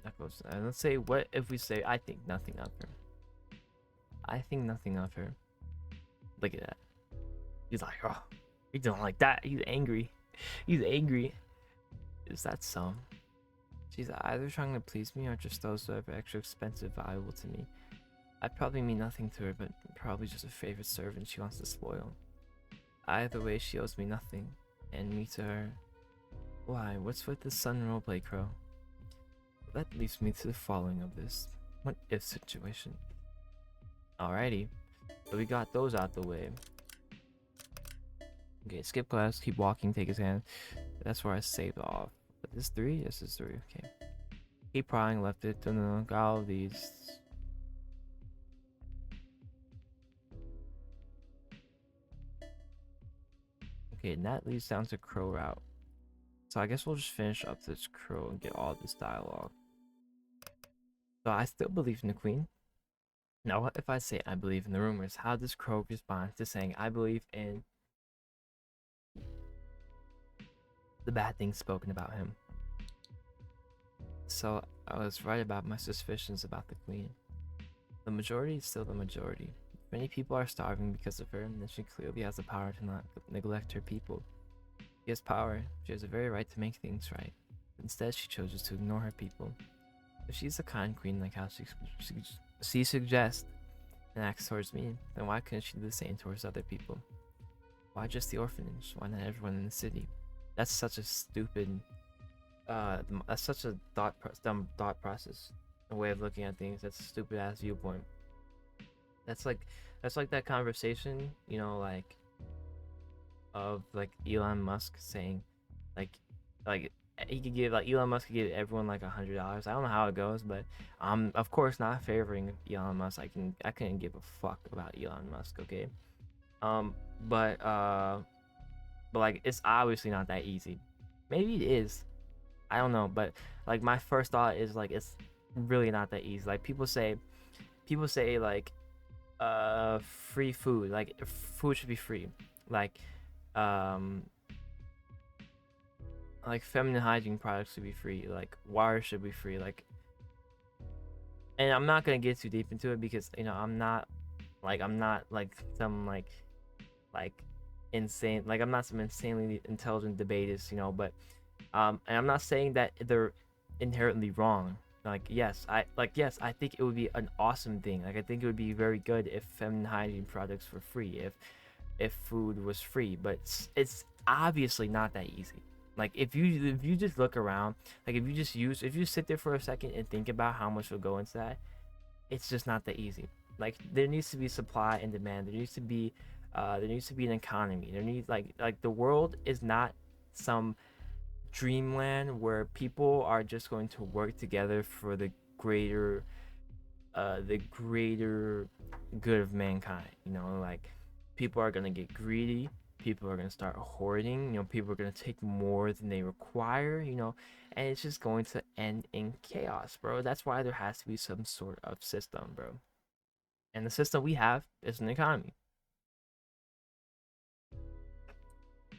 That goes. Let's say, what if we say, I think nothing of her? I think nothing of her. Look at that. He's like, oh, he don't like that. He's angry. He's angry. Is that so? She's either trying to please me or just those who are extra expensive valuable to me. I probably mean nothing to her, but probably just a favorite servant she wants to spoil. Either way, she owes me nothing, and me to her. Why, what's with the sun roleplay, Crow? That leads me to the following of this what if situation. Alrighty, so we got those out the way. Okay, skip class, keep walking, take his hand. That's where I saved off. But this 3? Yes, this 3, okay. Keep prying, left it, got all of these. Okay, and that leads down to Crow route. So I guess we'll just finish up this Crow and get all this dialogue. So I still believe in the Queen. Now what if I say I believe in the rumors? How does Crow respond to saying I believe in the bad things spoken about him? So I was right about my suspicions about the Queen. The majority is still the majority. Many people are starving because of her, and then she clearly has the power to not neglect her people. She has power, she has a very right to make things right. Instead, she chooses to ignore her people. If she's a kind queen like how she suggests and acts towards me, then why couldn't she do the same towards other people? Why just the orphanage? Why not everyone in the city? That's such a stupid, that's such a dumb thought process, a way of looking at things. That's a stupid ass viewpoint. That's like that conversation, you know, like of like Elon Musk saying, like he could give Elon Musk could give everyone like $100. I don't know how it goes, but I'm of course not favoring Elon Musk. I couldn't give a fuck about Elon Musk, okay? But like it's obviously not that easy. Maybe it is. I don't know, but like my first thought is like it's really not that easy. Like people say like free food, like food should be free, like feminine hygiene products should be free, like water should be free, like And I'm not gonna get too deep into it because I'm not like some like insane, like I'm not some insanely intelligent debatist, but and I'm not saying that they're inherently wrong. Yes, I think it would be an awesome thing. Like I think it would be very good if feminine hygiene products were free, if food was free, but it's obviously not that easy. Like if you just look around, like if you sit there for a second and think about how much will go into that, it's just not that easy. Like there needs to be supply and demand. There needs to be an economy. There needs like the world is not some dreamland where people are just going to work together for the greater good of mankind. Like people are gonna get greedy. People are gonna start hoarding. People are gonna take more than they require. And it's just going to end in chaos, bro. That's why there has to be some sort of system, bro. And the system we have is an economy.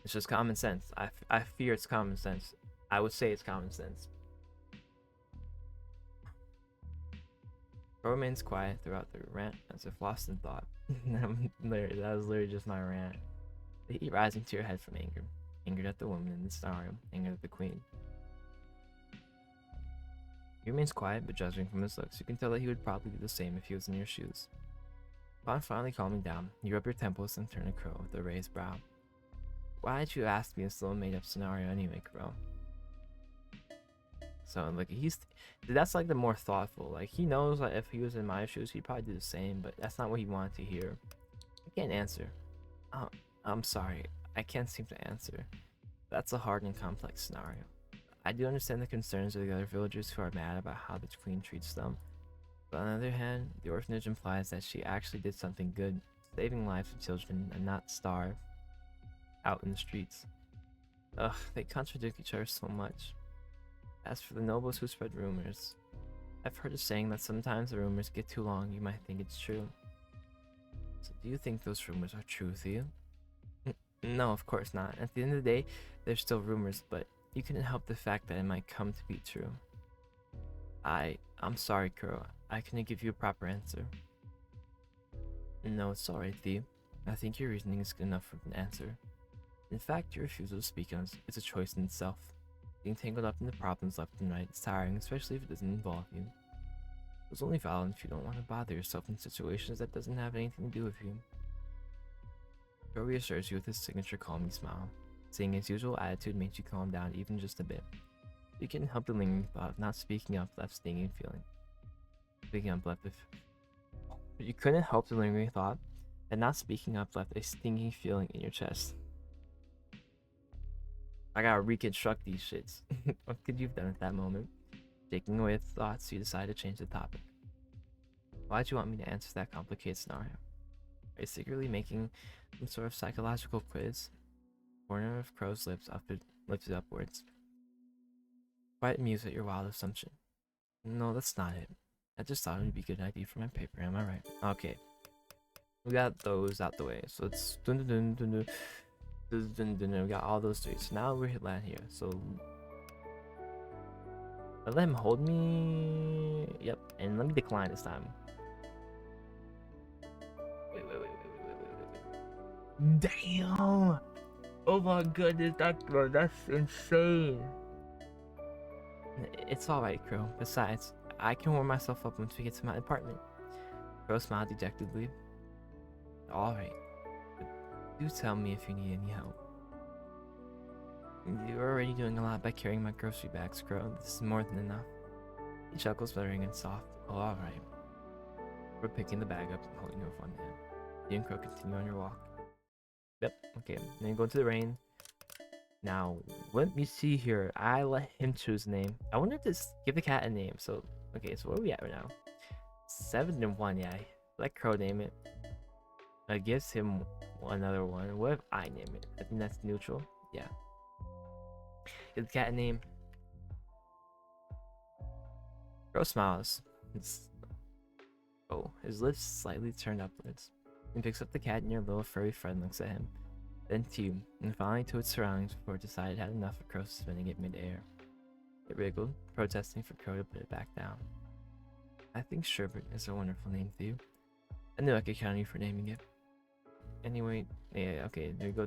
It's just common sense. I fear it's common sense. I would say it's common sense. Bro remains quiet throughout the rant as if lost in thought. That was literally just my rant. The heat rising to your head from anger. Angered at the woman in the scenario, angered at the queen. He remains quiet, but judging from his looks, you can tell that he would probably do the same if he was in your shoes. Upon finally calming down, you rub your temples and turn to Crow with a raised brow. Why did you ask me this little made-up scenario anyway, Crow? So, like, that's, like, the more thoughtful. Like, he knows that if he was in my shoes, he'd probably do the same, but that's not what he wanted to hear. I can't answer. Oh, I'm sorry. I can't seem to answer. That's a hard and complex scenario. I do understand the concerns of the other villagers who are mad about how the queen treats them. But on the other hand, the orphanage implies that she actually did something good, saving lives of children and not starve out in the streets. Ugh, they contradict each other so much. As for the nobles who spread rumors, I've heard a saying that sometimes the rumors get too long, you might think it's true. So do you think those rumors are true, Theo? No, of course not. At the end of the day, they're still rumors, but you couldn't help the fact that it might come to be true. I'm sorry, Kuro. I couldn't give you a proper answer. No, it's alright, Theo. I think your reasoning is good enough for an answer. In fact, your refusal to speak on is a choice in itself. Being tangled up in the problems left and right is tiring, especially if it doesn't involve you. It's only valid if you don't want to bother yourself in situations that doesn't have anything to do with you. Joe reassures you with his signature calming smile. Seeing his usual attitude makes you calm down even just a bit. You can't help the lingering thought of not speaking up left stinging feeling. Speaking up left you couldn't help the lingering thought that not speaking up left a stinging feeling in your chest. I gotta reconstruct these shits. What could you have done at that moment? Taking away the thoughts, you decide to change the topic. Why'd you want me to answer that complicated scenario? Are you secretly making some sort of psychological quiz? Corner of Crow's lips lifted upwards. Quite amused at your wild assumption. No, that's not it. I just thought it would be a good idea for my paper, am I right? Okay. We got those out the way. So it's we got all those three. So now we're land here. So let him hold me. Yep. And let me decline this time. Wait. Damn. Oh my goodness, that's insane. It's alright, Crow. Besides, I can warm myself up once we get to my apartment. Crow smiled dejectedly. Alright. Do tell me if you need any help. You're already doing a lot by carrying my grocery bags, Crow. This is more than enough. He chuckles, muttering and soft. Oh, alright. We're picking the bag up and holding it with one hand. You and Crow continue on your walk. Yep, okay. Then you go into the rain. Now, let me see here. I let him choose a name. I wanted to give the cat a name. So, okay, so where are we at right now? 7-1, yeah. Let Crow name it. It gives him another one. What if I name it? I think that's neutral. Yeah. Give the cat a name. Crow smiles. His lips slightly turned upwards. He picks up the cat and your little furry friend looks at him. Then to you, and finally to its surroundings before it decided it had enough of Crow spinning it mid-air. It wriggled, protesting for Crow to put it back down. I think Sherbet is a wonderful name for you. I knew I could count on you for naming it. Anyway, yeah, okay, there you go.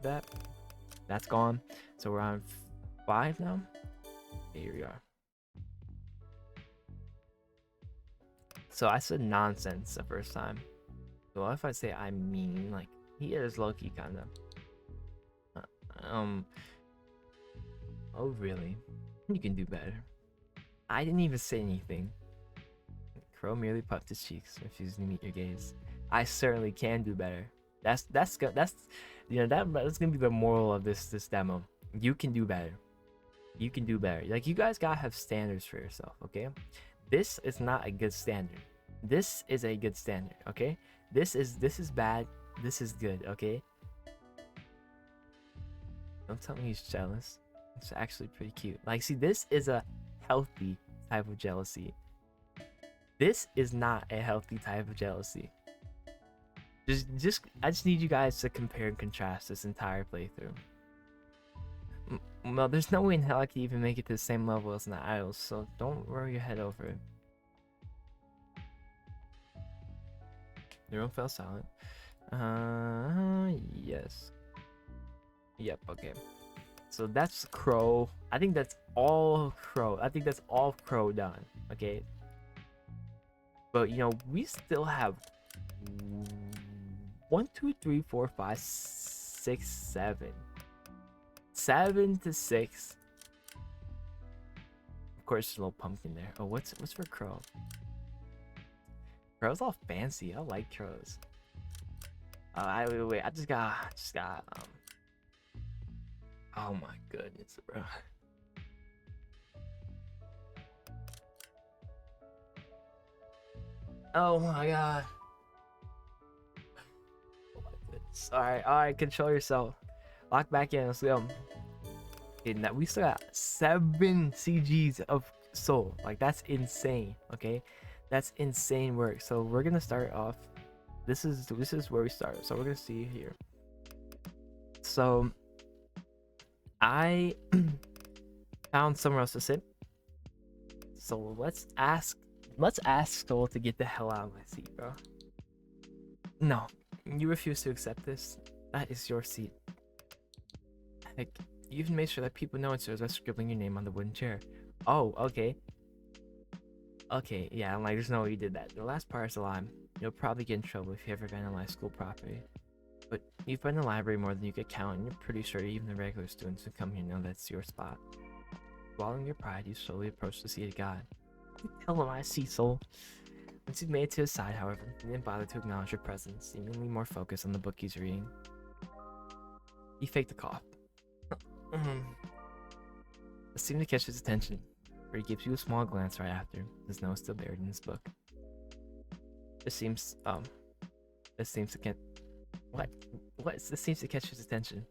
That's gone. So we're on 5 now. Okay, here we are. So I said nonsense the first time. So what if I say I mean? Like, he is low-key kind of. Oh really? You can do better. I didn't even say anything. Crow merely puffed his cheeks, refusing to meet your gaze. I certainly can do better. That's you know, that's gonna be the moral of this demo. You can do better. You can do better. Like, you guys gotta have standards for yourself, okay? This is not a good standard. This is a good standard, okay? This is bad. This is good, okay? Don't tell me he's jealous. It's actually pretty cute. Like, see, this is a healthy type of jealousy. This is not a healthy type of jealousy. I just need you guys to compare and contrast this entire playthrough. Well, there's no way in hell I can even make it to the same level as an idol, so don't worry your head over it. Everyone fell silent. Yes. Yep, okay. So that's Crow. I think that's all Crow. I think that's all Crow done, okay? But, you know, we still have 1, 2, 3, 4, 5, 6, 7. 7 to 6. Of course, there's a little pumpkin there. Oh, what's for Crow? Crow's all fancy. I like crows. Wait. I just got. Oh my goodness, bro. Oh my god. Oh my goodness. All right. Control yourself. Lock back in. Let's go. Okay, now we still got 7 CGs of soul. Like, that's insane. Okay, that's insane work. So we're gonna start off. This is where we start. So we're gonna see here. So I found somewhere else to sit. So let's ask Soul to get the hell out of my seat, bro. No, you refuse to accept this. That is your seat. Heck, you even made sure that people know it's yours by scribbling your name on the wooden chair. Oh, okay. Okay, yeah, I'm like, there's no way you did that. The last part is a lie. You'll probably get in trouble if you ever vandalize school property. But you've been in the library more than you could count, and you're pretty sure even the regular students who come here know that's your spot. Swallowing your pride, you slowly approach the seat of God. Tell him I see, Soul. Once you've made it to his side, however, he didn't bother to acknowledge your presence, seemingly more focused on the book he's reading. He faked a cough. It seemed to catch his attention, for he gives you a small glance right after, his nose still buried in his book. This seems to get... What? This seems to catch his attention.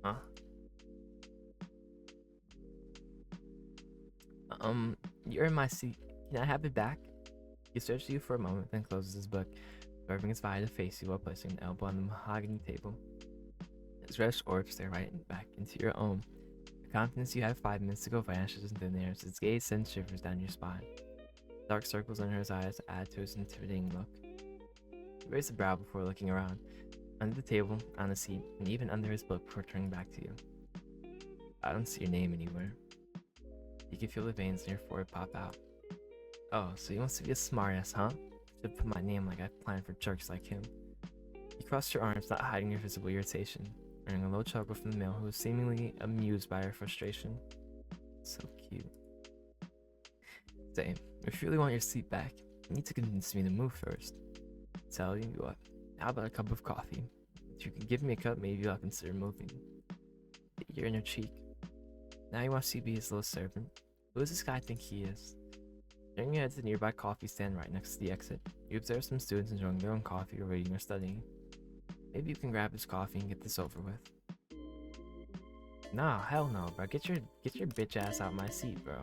Huh? You're in my seat. Can I have it back? He stares at you for a moment, then closes his book, swerving his eye to face you while placing an elbow on the mahogany table. His reddish orbs stare right back into your own. The confidence you had 5 minutes ago vanishes in thin air as his gaze sends shivers down your spine. Dark circles under his eyes add to his intimidating look. He raised a brow before looking around, under the table, on the seat, and even under his book before turning back to you. I don't see your name anywhere. You can feel the veins in your forehead pop out. Oh, so he wants to be a smartass, huh? Should put my name like I planned for jerks like him. You crossed your arms, not hiding your visible irritation, earning a low chuckle from the male who was seemingly amused by her frustration. So cute. Same. If you really want your seat back, you need to convince me to move first. Tell you what, how about a cup of coffee? If you can give me a cup, maybe I'll consider moving. Hit your inner cheek. Now you want to be his little servant. Who does this guy think he is? Turning your head to the nearby coffee stand right next to the exit, you observe some students enjoying their own coffee or reading or studying. Maybe you can grab his coffee and get this over with. Nah, hell no, bro. Get your bitch ass out my seat, bro.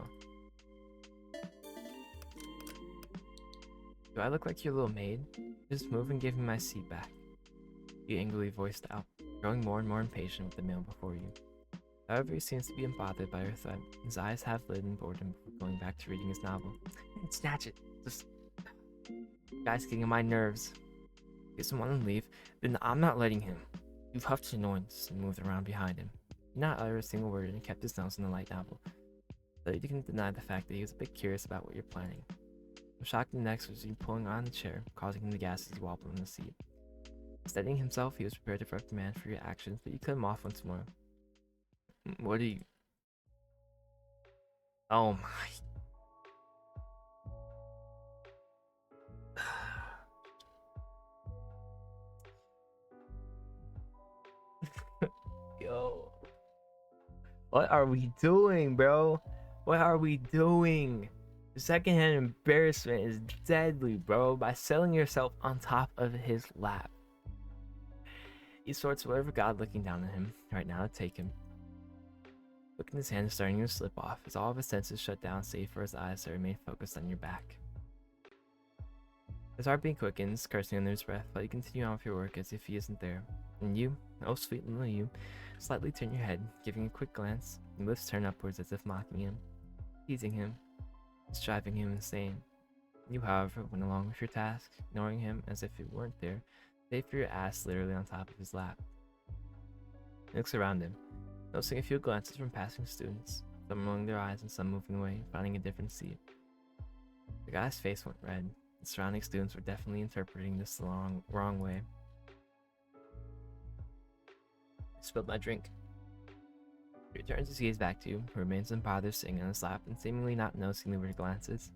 Do I look like your little maid? Just move and give me my seat back. You angrily voiced out, growing more and more impatient with the meal before you. However, he seems to be unbothered by her threat. His eyes half lit in boredom before going back to reading his novel. Snatch it! This guy's getting on my nerves. He doesn't want to leave, then I'm not letting him. You've huffed annoyance and moved around behind him. He did not utter a single word and kept his nose in the light novel. But he didn't deny the fact that he was a bit curious about what you're planning. The shock next was you pulling on the chair, causing him to gasp as he wobbled in the seat. Steadying himself, he was prepared to reprimand for your actions, but you cut him off once more. What are you... Oh my... Yo. What are we doing, bro? What are we doing? The secondhand embarrassment is deadly, bro. By selling yourself on top of his lap. He sorts whatever God looking down at him right now to take him. Look in his hand is starting to slip off as all of his senses shut down save for his eyes that remain focused on your back. His heartbeat quickens, cursing under his breath, but you continue on with your work as if he isn't there. And you, oh sweet little you, slightly turn your head, giving a quick glance, and lips turn upwards as if mocking him, teasing him, driving him insane. You, however, went along with your task, ignoring him as if he weren't there, save for your ass literally on top of his lap. He looks around him, noticing a few glances from passing students, some rolling their eyes and some moving away, finding a different seat. The guy's face went red. The surrounding students were definitely interpreting this the wrong way. I spilled my drink. He returns his gaze back to you, who remains unbothered sitting on his lap and seemingly not noticing the weird glances.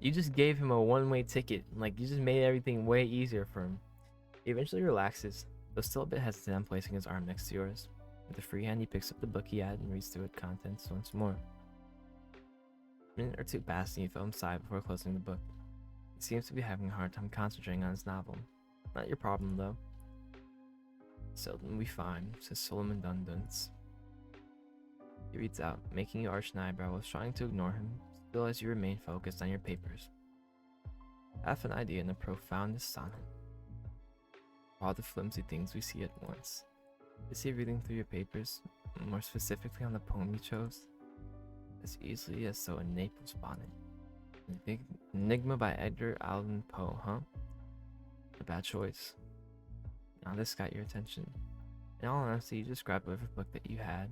You just gave him a one-way ticket. Like, you just made everything way easier for him. He eventually relaxes, though still a bit hesitant on placing his arm next to yours. With a free hand, he picks up the book he had and reads through its contents once more. A minute or two pass and you feel him sigh before closing the book. He seems to be having a hard time concentrating on his novel. Not your problem, though. Seldom we find, says Solomon Dunduns. He reads out, making you arch an eyebrow while trying to ignore him, still as you remain focused on your papers. Half an idea in a profoundest sonnet. All the flimsy things we see at once. Is he reading through your papers, more specifically on the poem you chose? As easily as so in Naples Bonnet. Enigma by Edgar Allan Poe, huh? A bad choice. Now this got your attention. In all honesty, you just grabbed whatever book that you had,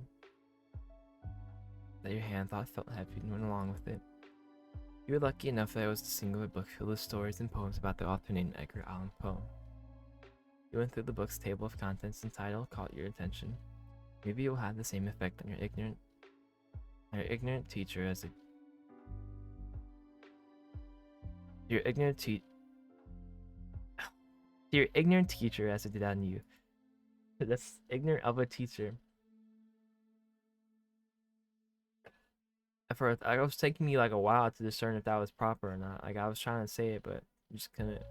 that your hand thought felt heavy and went along with it. You were lucky enough that it was a singular book filled with stories and poems about the author named Edgar Allan Poe. You went through the book's table of contents and title caught your attention. Maybe it will have the same effect on your ignorant teacher as it your ignorant teacher as it did on you. That's ignorant of a teacher. At first, it was taking me like a while to discern if that was proper or not. Like, I was trying to say it, but you just couldn't.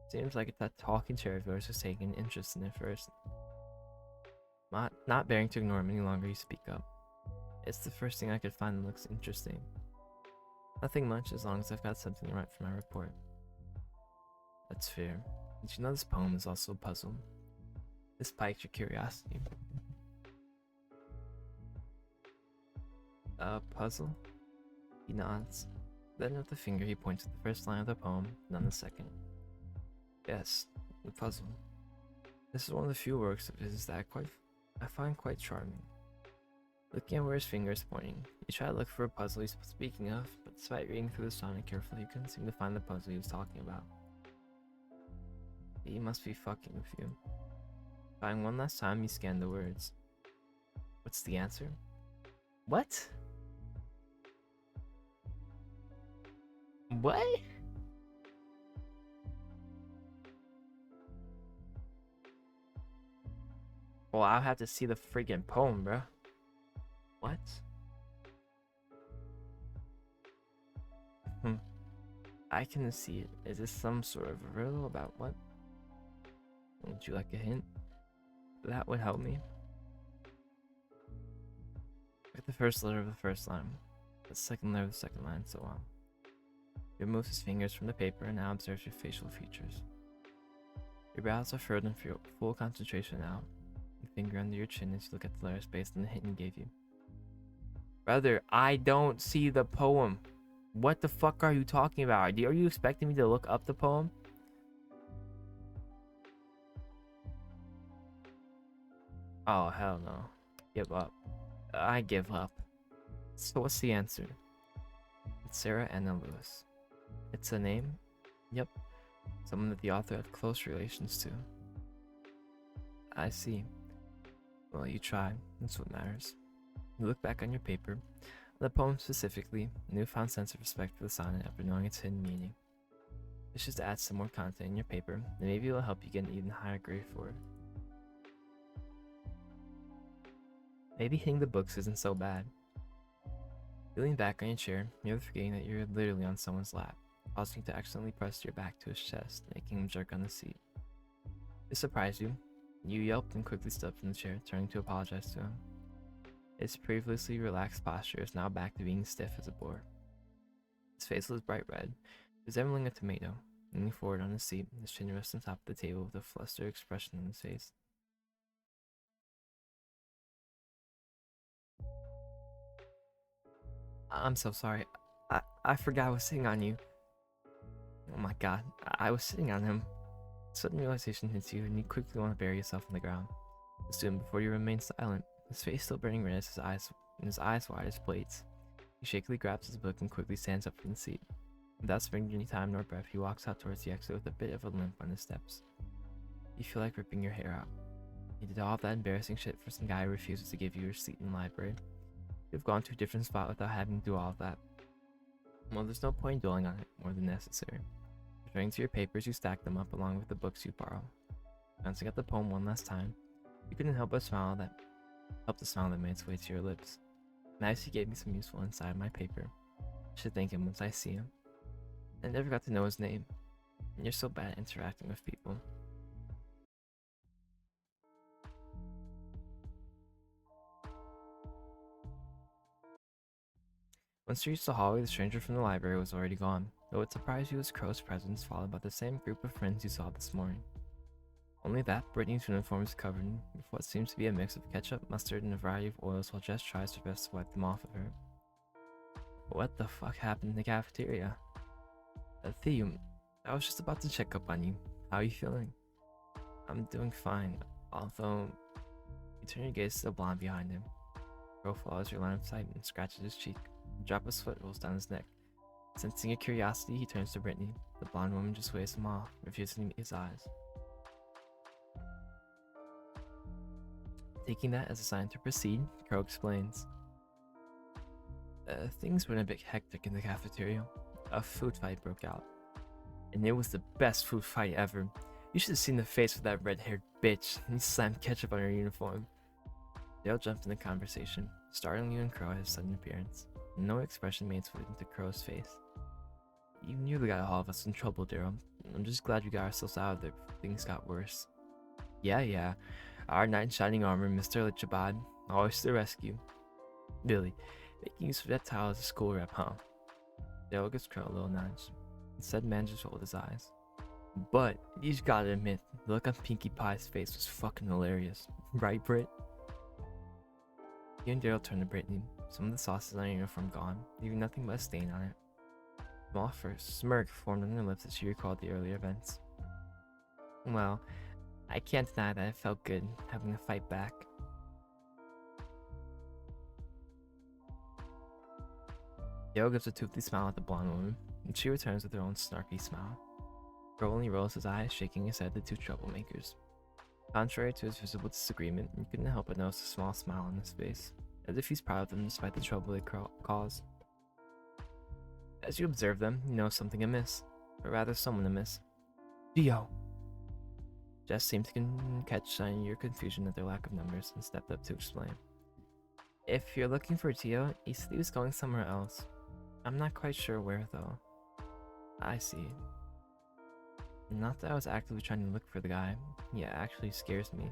Seems like that talking chair of yours was taking an interest in it first. Not bearing to ignore him any longer, you speak up. It's the first thing I could find that looks interesting. Nothing much, as long as I've got something to write for my report. That's fair. Did you know this poem is also a puzzle? This piqued your curiosity. A puzzle? He nods. Then with the finger he points at the first line of the poem, and then the second. Yes, the puzzle. This is one of the few works of his that I find quite charming. Looking at where his finger is pointing, you try to look for a puzzle he's speaking of, but despite reading through the sonnet carefully, you couldn't seem to find the puzzle he was talking about. He must be fucking with you. Trying one last time, you scan the words. What's the answer? What? What? Well, I'll have to see the freaking poem, bro. What? I can see it. Is this some sort of riddle about what? Would you like a hint? That would help me. Get the first letter of the first line, the second letter of the second line, and so on. He removes his fingers from the paper and now observes your facial features. Your brows are furrowed in full concentration now, and finger under your chin as you look at the letters based on the hint he gave you. Brother, I don't see the poem. What the fuck are you talking about? Are you expecting me to look up the poem? Oh, hell no. Give up. I give up. So what's the answer? It's Sarah Anna Lewis. It's a name? Yep. Someone that the author had close relations to. I see. Well, you tried. That's what matters. You look back on your paper, the poem specifically, a newfound sense of respect for the sonnet after knowing its hidden meaning. It's just to add some more content in your paper, and maybe it'll help you get an even higher grade for it. Maybe hitting the books isn't so bad. You lean back on your chair, nearly forgetting that you're literally on someone's lap, causing you to accidentally press your back to his chest, making him jerk on the seat. This surprised you. You yelped and quickly stood up from the chair, turning to apologize to him. His previously relaxed posture is now back to being stiff as a board. His face was bright red, resembling a tomato, leaning forward on his seat, his chin rests on top of the table with a flustered expression on his face. I'm so sorry. I forgot I was sitting on you. Oh my god, I was sitting on him. Sudden realization hits you, and you quickly want to bury yourself on the ground. But soon, before you remain silent, his face still burning red as his eyes wide as plates. He shakily grabs his book and quickly stands up from the seat. Without sparing any time nor breath, he walks out towards the exit with a bit of a limp on his steps. You feel like ripping your hair out. You did all of that embarrassing shit for some guy who refuses to give you your seat in the library. You've gone to a different spot without having to do all of that. Well, there's no point dwelling on it more than necessary. Returning to your papers, you stack them up along with the books you borrow. Glancing at the poem one last time, you couldn't help the smile that made its way to your lips. Nice, he gave me some useful insight of my paper. I should thank him once I see him. I never got to know his name. And you're so bad at interacting with people. Once you reached the hallway, the stranger from the library was already gone, though it surprised you as Crow's presence followed by the same group of friends you saw this morning. Only that Brittany's uniform is covered with what seems to be a mix of ketchup, mustard, and a variety of oils while Jess tries her best to wipe them off of her. What the fuck happened in the cafeteria? Theo, I was just about to check up on you. How are you feeling? I'm doing fine, although... You turn your gaze to the blonde behind him. Crow follows your line of sight and scratches his cheek. A drop of sweat rolls down his neck. Sensing your curiosity, he turns to Brittany. The blonde woman just waves him off, refusing to meet his eyes. Taking that as a sign to proceed, Crow explains. Things went a bit hectic in the cafeteria. A food fight broke out. And it was the best food fight ever. You should have seen the face of that red-haired bitch. He slammed ketchup on her uniform. Dale jumped in the conversation, startling you and Crow at his sudden appearance. No expression made its way into Crow's face. You nearly got all of us in trouble, Daryl. I'm just glad you got ourselves out of there before things got worse. Yeah. Our knight in shining armor, Mr. Lichabad, always to the rescue. Billy, making use of that tile as a school rep, huh? Daryl gives Crow a little nudge. Instead, manages to hold his eyes. But, you just gotta admit, the look on Pinkie Pie's face was fucking hilarious. Right, Britt? You and Daryl turn to Brittany. Some of the sauces on her uniform gone, leaving nothing but a stain on it. A small first smirk formed on her lips as she recalled the earlier events. Well, I can't deny that it felt good having to fight back. Daryl gives a toothy smile at the blonde woman, and she returns with her own snarky smile. Crow only rolls his eyes, shaking his head at the two troublemakers. Contrary to his visible disagreement, you couldn't help but notice a small smile on his face, as if he's proud of them despite the trouble they caused. As you observe them, you know something amiss, or rather someone amiss. Dio! Jess seemed to catch on your confusion at their lack of numbers and stepped up to explain. If you're looking for Tio, he said he was going somewhere else. I'm not quite sure where though. I see. Not that I was actively trying to look for the guy. Yeah, actually scares me.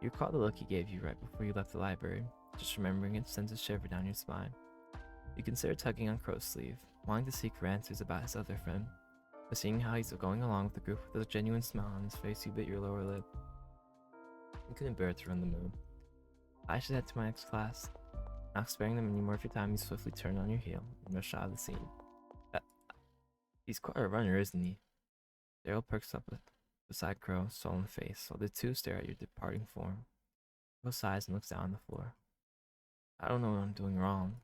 You recall the look he gave you right before you left the library. Just remembering it sends a shiver down your spine. You consider tugging on Crow's sleeve, wanting to seek for answers about his other friend. But seeing how he's going along with the group with a genuine smile on his face, you bit your lower lip. You couldn't bear to run the moon. I should head to my next class. Not sparing them any more of your time, you swiftly turn on your heel and rush out of the scene. He's quite a runner, isn't he? Daryl perks up beside Crow, sullen face, while the two stare at your departing form. Crow sighs and looks down on the floor. I don't know what I'm doing wrong.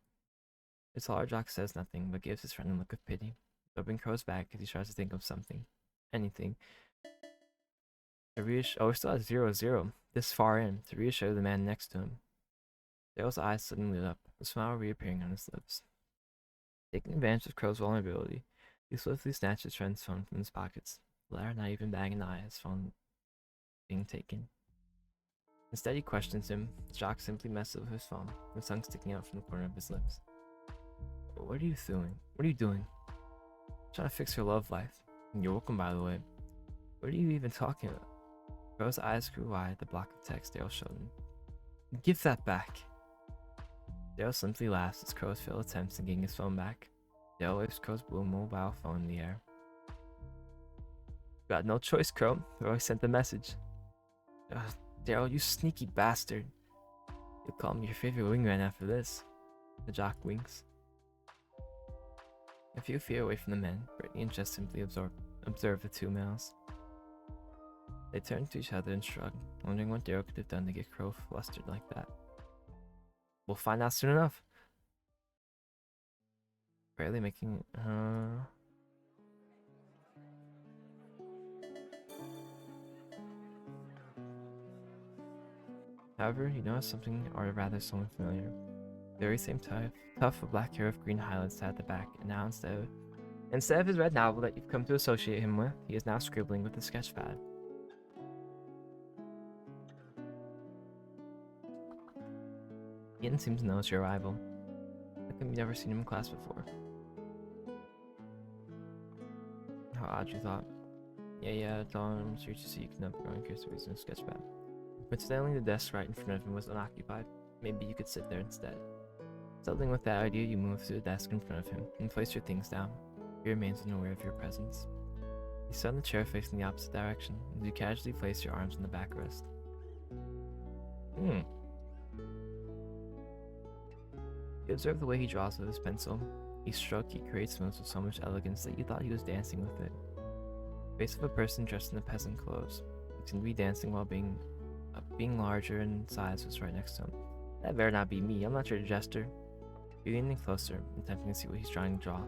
The taller jock says nothing, but gives his friend a look of pity, rubbing Crow's back as he tries to think of something. Anything. Oh, we're still at 0-0, this far in, to reassure the man next to him. Daryl's eyes suddenly lit up, a smile reappearing on his lips. Taking advantage of Crow's vulnerability, he swiftly snatched his friend's phone from his pockets, the latter not even batting an eye at his phone being taken. Instead, he questions him. The jock simply messes with his phone, his tongue sticking out from the corner of his lips. What are you doing? What are you doing? Trying to fix your love life. And you're welcome, by the way. What are you even talking about? Crow's eyes grew wide at the block of text Daryl showed him. Give that back. Daryl simply laughs as Crow fails attempts at getting his phone back. Daryl waves Crow's blue mobile phone in the air. Got no choice, Crow. I always sent the message. Daryl, you sneaky bastard. You'll call me your favorite wingman after this. The jock winks. A few feet away from the men, Brittany and Jess simply observe the two males. They turn to each other and shrug, wondering what Daryl could have done to get Crow flustered like that. We'll find out soon enough. Barely making However, you notice something, or rather someone familiar. The very same tuft of black hair with green highlights at the back, and now instead of his red novel that you've come to associate him with, he is now scribbling with a sketch pad. He didn't seem to notice your arrival. How come you've never seen him in class before? How odd, you thought. Yeah, I'm sure to see you can up growing curious using a sketch pad. But incidentally, the desk right in front of him was unoccupied. Maybe you could sit there instead. Settling with that idea, you move to the desk in front of him and place your things down. He remains unaware of your presence. You sit on the chair facing the opposite direction, and you casually place your arms on the backrest. You observe the way he draws with his pencil. Each stroke he creates moves with so much elegance that you thought he was dancing with it. The face of a person dressed in the peasant clothes. He seemed to be dancing while being larger in size was right next to him. That better not be me, I'm not your jester. You lean in closer, attempting to see what he's trying to draw.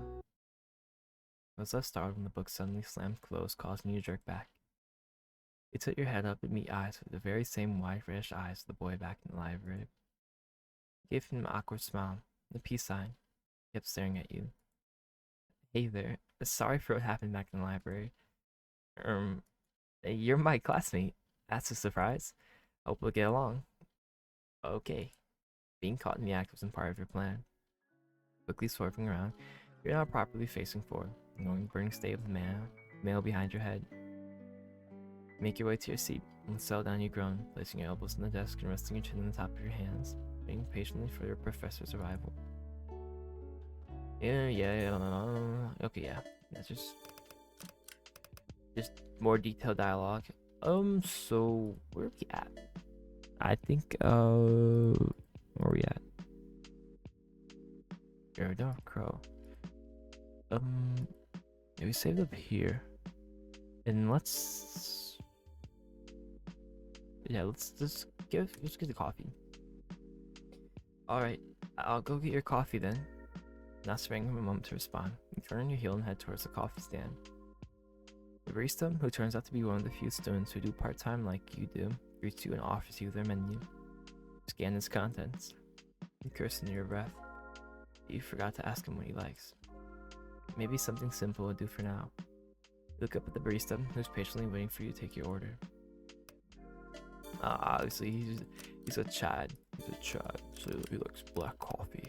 I was left startled when the book suddenly slammed closed, causing you to jerk back. You tilt your head up and meet eyes with the very same wide reddish eyes of the boy back in the library. You gave him an awkward smile, the peace sign. He kept staring at you. Hey there, sorry for what happened back in the library. You're my classmate. That's a surprise. Hope we'll get along. Okay. Being caught in the act wasn't part of your plan. Quickly swerving around, you're now properly facing forward, ignoring the burning state of the male behind your head. Make your way to your seat and settle down you groan, placing your elbows on the desk and resting your chin on the top of your hands, waiting patiently for your professor's arrival. Okay, yeah. That's just more detailed dialogue. So where are we at? I think where are we at? Here we go, Crow. Yeah, we saved up here. And let's just get the coffee. Alright, I'll go get your coffee then. Not sparing him a moment to respond, you turn on your heel and head towards the coffee stand. The barista, who turns out to be one of the few students who do part-time like you do, greets you and offers you their menu. Scan its contents. You curse under your breath. You forgot to ask him what he likes. Maybe something simple would do for now. You look up at the barista, who's patiently waiting for you to take your order. Obviously, he's a Chad. He's a Chad, so he likes black coffee.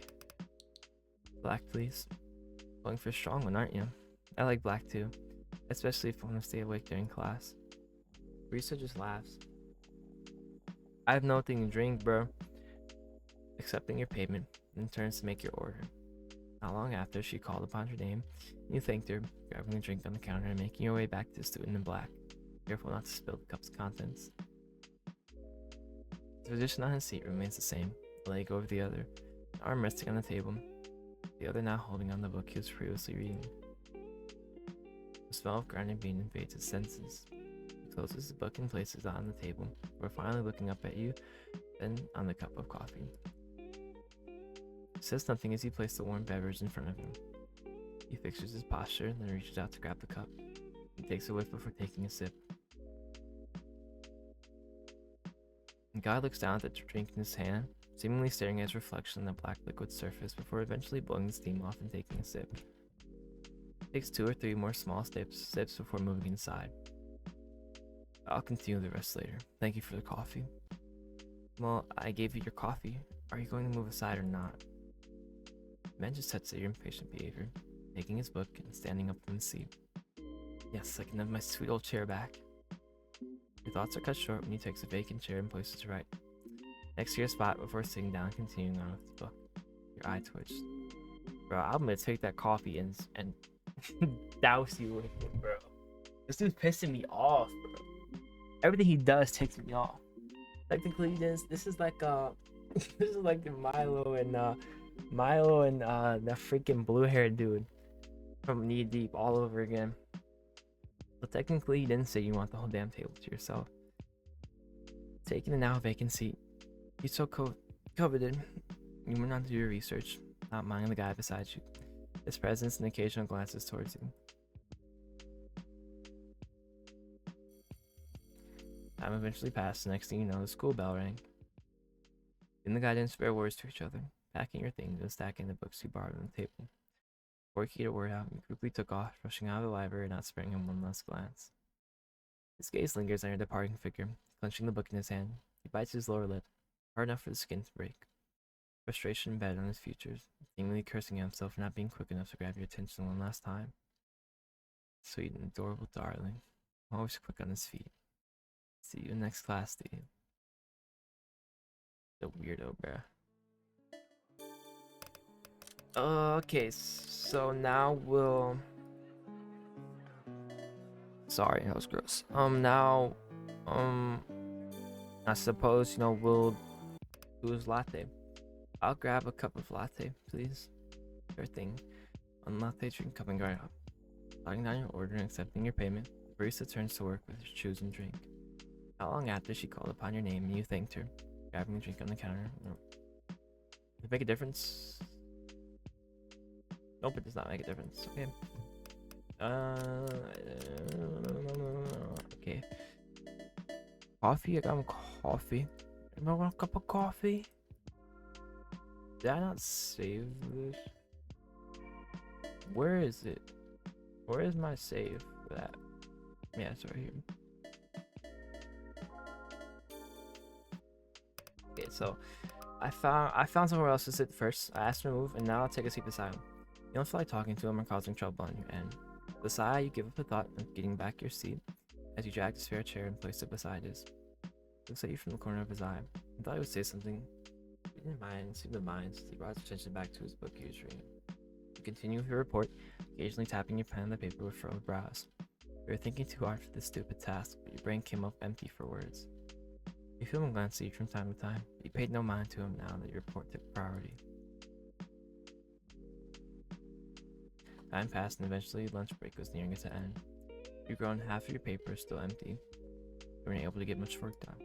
Black, please. Going for a strong one, aren't you? I like black too, especially if I want to stay awake during class. Barista just laughs. I have nothing to drink, bro. Accepting your payment, then turns to make your order. Not long after, she called upon your name, and you thanked her, grabbing a drink on the counter and making your way back to the student in black, careful not to spill the cup's contents. The position on his seat remains the same, a leg over the other, an arm resting on the table, the other now holding on the book he was previously reading. The smell of grinding bean invades his senses. He closes the book and places it on the table, before finally looking up at you, then on the cup of coffee. He says nothing as he places the warm beverage in front of him. He fixes his posture, then reaches out to grab the cup. He takes a whiff before taking a sip. The guy looks down at the drink in his hand, seemingly staring at his reflection on the black liquid surface before eventually blowing the steam off and taking a sip. He takes 2 or 3 more small sips before moving inside. I'll continue the rest later. Thank you for the coffee. Well, I gave you your coffee. Are you going to move aside or not? The man just touched at your impatient behavior, taking his book and standing up from the seat. Yes, I can have my sweet old chair back. Your thoughts are cut short when he takes a vacant chair and places it right next to your spot before sitting down and continuing on with the book. Your eye twitched. Bro, I'm gonna take that coffee and douse you with it, bro. This dude's pissing me off, bro. Everything he does takes me off. Technically, this is like this is like the Milo and the freaking blue-haired dude from Knee Deep all over again. But technically, you didn't say you want the whole damn table to yourself. Taking a now vacant seat, you so coveted. You went on to do your research, not minding the guy beside you, his presence and occasional glances towards you. Time eventually passed. The next thing you know, the school bell rang. You and the guy didn't spare words to each other, packing your things and stacking the books you borrowed on the table. Before you could get a word out, you quickly took off, rushing out of the library, not sparing him one last glance. His gaze lingers on your departing figure, clenching the book in his hand. He bites his lower lip, hard enough for the skin to break. Frustration embedded on his features, seemingly cursing at himself for not being quick enough to grab your attention one last time. Sweet and adorable darling, always quick on his feet. See you next class, dude. The weirdo, bruh. Okay, so now we'll... Sorry, that was gross. Now, I suppose, we'll do his latte. I'll grab a cup of latte, please. Sure thing. One latte drink coming right up. Jotting down your order and accepting your payment, the barista turns to work with your chosen drink. Not long after, she called upon your name and you thanked her, grabbing the drink on the counter. Does it make a difference? Nope, it does not make a difference. Okay. Okay. Coffee? I got him coffee. Anybody want a cup of coffee? Did I not save this? Where is it? Where is my save for that? Yeah, it's right here. Okay, so I found somewhere else to sit first. I asked him to move, and now I'll take a seat beside him. You don't feel like talking to him or causing trouble on your end. With a sigh, you give up the thought of getting back your seat as you drag the spare chair and place it beside his. Looks at you from the corner of his eye. He thought he would say something. He didn't mind, seemed to mind, so he brought his attention back to his book he was reading. You continue with your report, occasionally tapping your pen on the paper with furrowed brows. You were thinking too hard for this stupid task, but your brain came up empty for words. You feel him glance at you from time to time, but you paid no mind to him now that your report took priority. Time passed, and eventually lunch break was nearing its end. You've grown half of your paper is still empty. You weren't able to get much work done.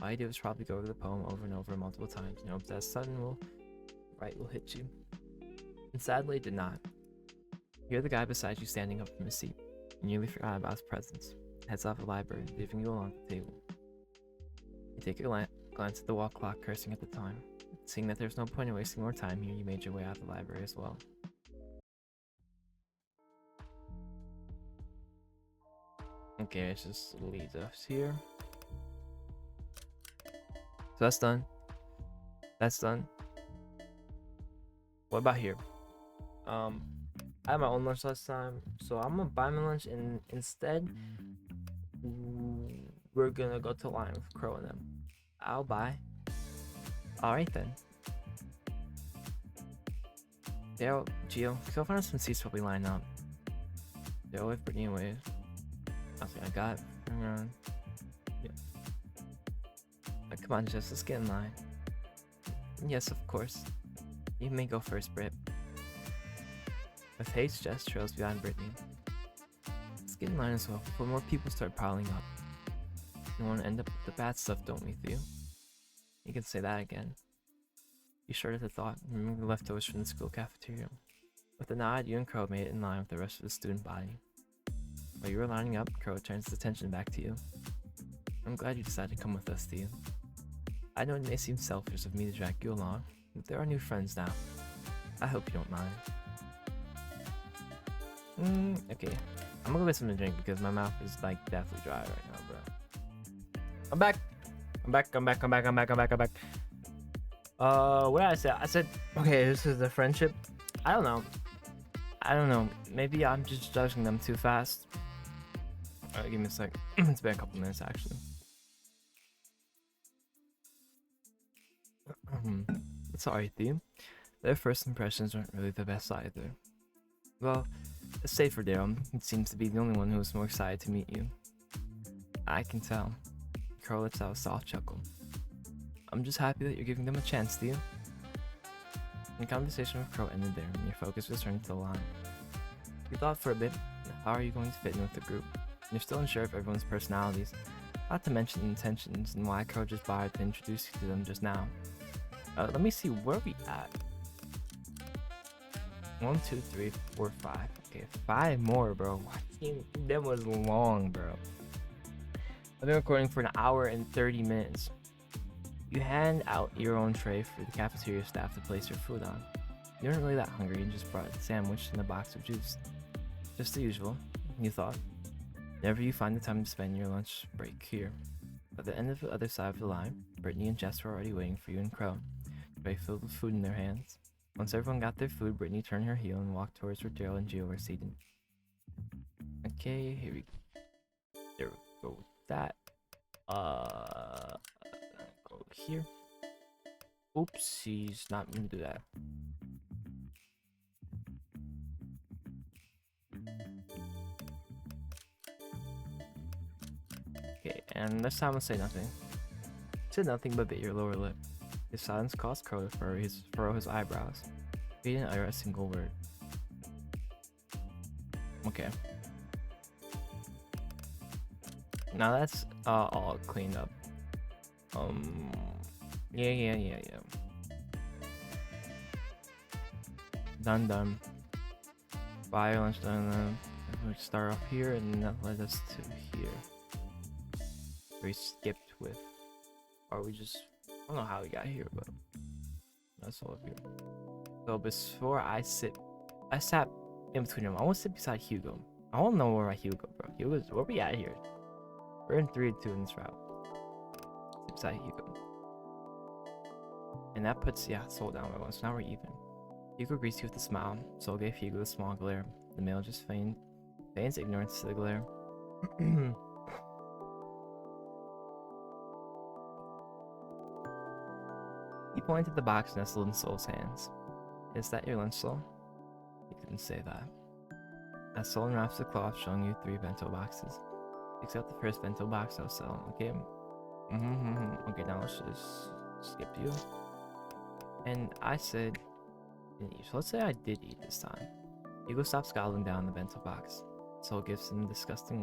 All you did was probably go over the poem over and over multiple times and hope that sudden will hit you. And sadly, it did not. You hear the guy beside you standing up from his seat. You nearly forgot about his presence. Heads off the library, leaving you alone at the table. You take a glance at the wall clock, cursing at the time. Seeing that there's no point in wasting more time here, you made your way out of the library as well. Okay, it just leads us here. So that's done. That's done. What about here? I had my own lunch last time, so I'm gonna buy my lunch, and instead we're gonna go to Lion with Crow and them. I'll buy. Alright then. Yo, Gio, go find some seats while we line up. Yo, with Brittany and Wave. I got. Yeah. Like, Come on, Jess, let's get in line. Yes, of course. You may go first, Britt. With haste, Jess trails behind Brittany. Let's get in line as well before more people start piling up. We want to end up with the bad stuff, don't we, Theo? You can say that again. You shuddered at the thought, remembering the leftovers from the school cafeteria. With a nod, you and Crow made it in line with the rest of the student body. While you were lining up, Crow turns his attention back to you. I'm glad you decided to come with us, Theo. I know it may seem selfish of me to drag you along, but there are new friends now. I hope you don't mind. Okay. I'm gonna go get something to drink because my mouth is like deathly dry right now, bro. I'm back. What did I say? I said, okay, this is the friendship. I don't know. Maybe I'm just judging them too fast. Alright, give me a sec. It's been a couple minutes actually. Sorry, Theo. Their first impressions weren't really the best either. Well, save for Daryl. He seems to be the only one who was more excited to meet you. I can tell. Crow lets out a soft chuckle. I'm just happy that you're giving them a chance, Theo. The conversation with Crow ended there, and your focus was turned to the line. You thought for a bit, how are you going to fit in with the group? You're still unsure of everyone's personalities, not to mention intentions and why Crow just bothered to introduce you to them just now. Let me see where we at. 1, 2, 3, 4, 5. Okay, 5 more, bro. That was long, bro. I've been recording for 1 hour and 30 minutes. You hand out your own tray for the cafeteria staff to place your food on. You weren't really that hungry and just brought a sandwich and a box of juice. Just the usual, you thought. Whenever you find the time to spend your lunch break here. At the end of the other side of the line, Brittany and Jess were already waiting for you and Crow, tray filled with food in their hands. Once everyone got their food, Brittany turned her heel and walked towards where Daryl and Gio were seated. Okay, here we go with that. Go here. Oopsies, not gonna do that. Okay, and this time I'll say nothing. Said nothing but bit your lower lip. His silence caused Crow to furrow his eyebrows. He didn't utter a single word. Okay. Now that's all cleaned up. Yeah. Done. Buy your lunch done. We start off here and that led us to here. We skipped with, or we just, I don't know how we got here, but that's all up here. So before I sat in between them. I want to sit beside Hugo. I want to know where my Hugo, bro. Hugo's, where we at here? We're in 3-2 in this route. Sit beside Hugo. And that puts, yeah, Soul down by 1, so now we're even. Hugo greets you with a smile. Soul gave Hugo a small glare. The male just feigns ignorance to the glare. He pointed to the box nestled in Soul's hands. Is that your lunch, Soul? He didn't say that. As Soul unwraps the cloth, showing you 3 bento boxes. Picks out the first bento box I'll sell. Okay. Okay, now let's just skip you. And I said, so let's say I did eat this time. Hugo stops gobbling down the bento box. Soul gives him a disgusted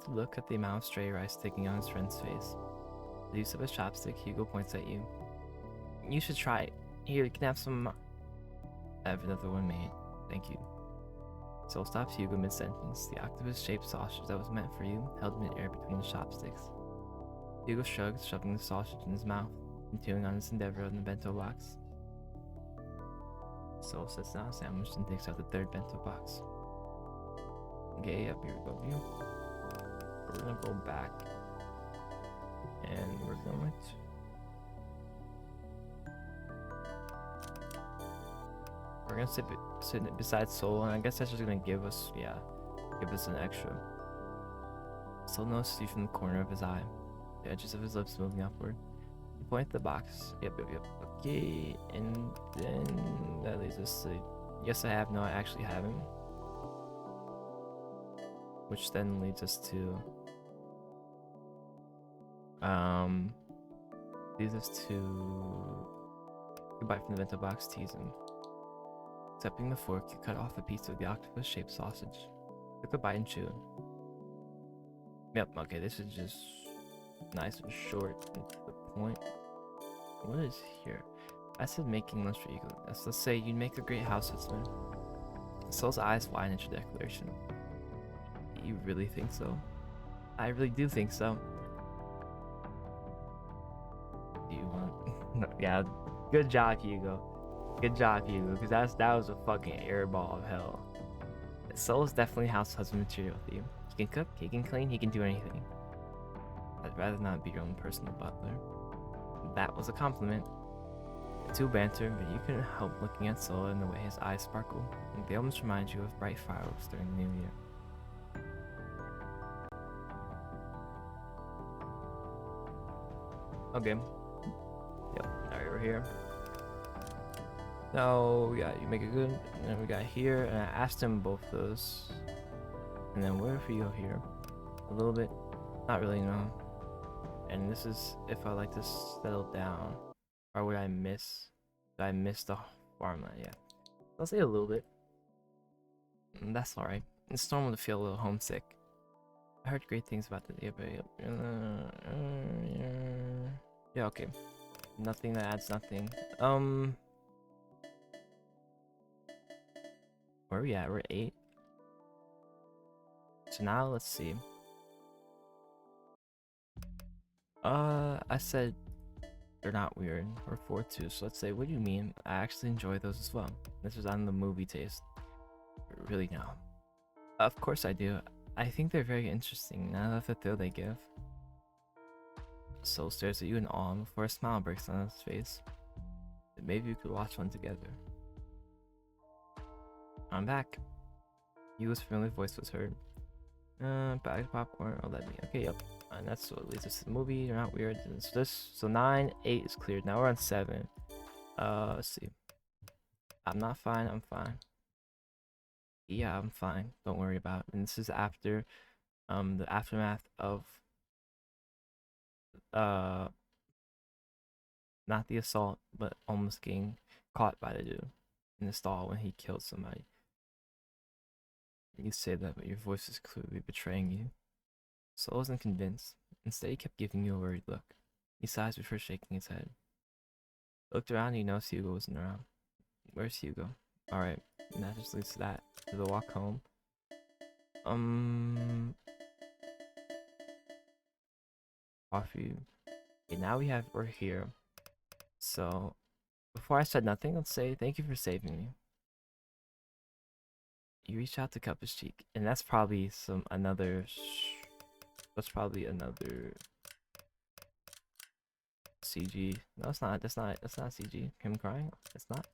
look at the amount of stray rice taking on his friend's face. With the use of his chopstick, Hugo points at you. You should try it. Here, you can have some. I have another one made. Thank you. Soul stops Hugo mid-sentence. The octopus-shaped sausage that was meant for you held mid-air between his chopsticks. Hugo shrugs, shoving the sausage in his mouth, continuing on his endeavor in the bento box. Soul sets down a sandwich and takes out the 3rd bento box. Okay, yep, here we go. We're gonna go back. And we're going to... We're gonna sit beside Soul, and I guess that's just gonna give us an extra. Soul notices you from the corner of his eye, the edges of his lips moving upward. You point at the box. Yep. Okay, and then that leads us to yes, I have. No, I actually haven't. Which then leads us to Leaves us to goodbye from the bento box, tease him. Accepting the fork, you cut off a piece of the octopus-shaped sausage. Took a bite and chewed. Yep, okay, this is just nice and short and to the point. What is here? I said making lunch for Eagle. Let's say you'd make a great house husband. Soul's eyes widen at your declaration. You really think so? I really do think so. Do you want? Yeah, good job, Hugo. Good job, Hugo, because that was a fucking airball of hell. Soul's definitely house husband material with you. He can cook, he can clean, he can do anything. I'd rather not be your own personal butler. That was a compliment. The two banter, but you couldn't help looking at Soul and the way his eyes sparkle. And they almost remind you of bright fireworks during the new year. Okay. Yep, alright, we're here. Now, yeah, you make it good. And then we got here, and I asked him both those. And then where if we go here? A little bit. Not really, no. And this is if I like to settle down. Or would I miss? Did I miss the farmland? Yeah. I'll say a little bit. And that's alright. It's normal to feel a little homesick. I heard great things about the yeah, okay. Nothing that adds nothing. Where are we at? We're 8. So now let's see. I said they're not weird. We're 4 too. So let's say, what do you mean? I actually enjoy those as well. This was on the movie taste. Really now. Of course I do. I think they're very interesting. Now that the thrill they give. Soul stares at you in awe before a smile breaks on his face. Maybe we could watch one together. I'm back. Yu's familiar voice was heard. Bag of popcorn. Oh, let me. Okay, yep. And that's what leads us to the movie. They're not weird. So 9, 8 is cleared. Now we're on 7. Let's see. I'm not fine. I'm fine. Yeah, I'm fine. Don't worry about it. And this is after, the aftermath of, not the assault, but almost getting caught by the dude in the stall when he killed somebody. You say that, but your voice is clearly betraying you. Soul wasn't convinced. Instead, he kept giving you a worried look. He sighs before shaking his head. Looked around and he noticed Hugo wasn't around. Where's Hugo? Alright, and that just leads to that. To the walk home. Coffee. Okay, now we're here. So, before I said nothing, let's say thank you for saving me. You reach out to cup his cheek, and that's probably another CG. No, it's not. That's not CG. Him crying. It's not.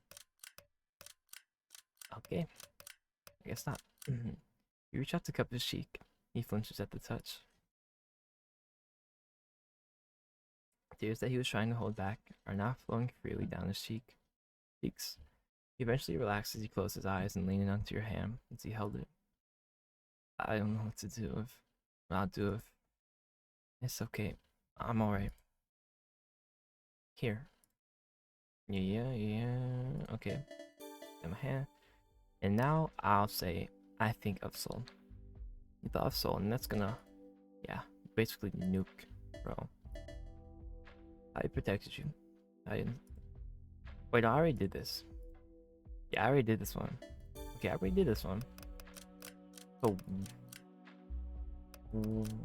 Okay. I guess not. You reach out to cup his cheek. He flinches at the touch. Tears that he was trying to hold back are now flowing freely down his cheeks. He eventually relaxed as he closed his eyes and leaned onto your hand as he held it. I don't know what to do with. What I'll do with. It's okay. I'm alright. Here. Yeah. Okay. In my hand. And now I'll say, I think of Soul. You thought of Soul, and that's gonna, yeah, basically nuke, bro. I protected you. I didn't. Wait, no, I already did this. Yeah, I already did this one. Okay, I already did this one. So,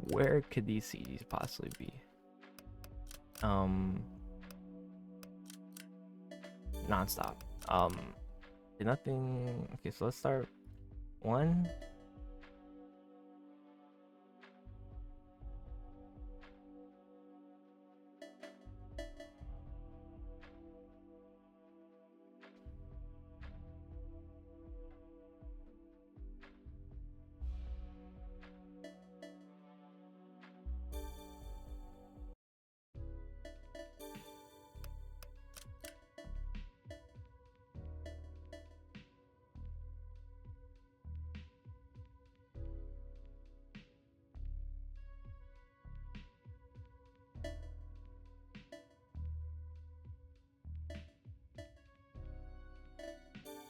where could these CDs possibly be? Non-stop. Nothing. Okay, so let's start. 1.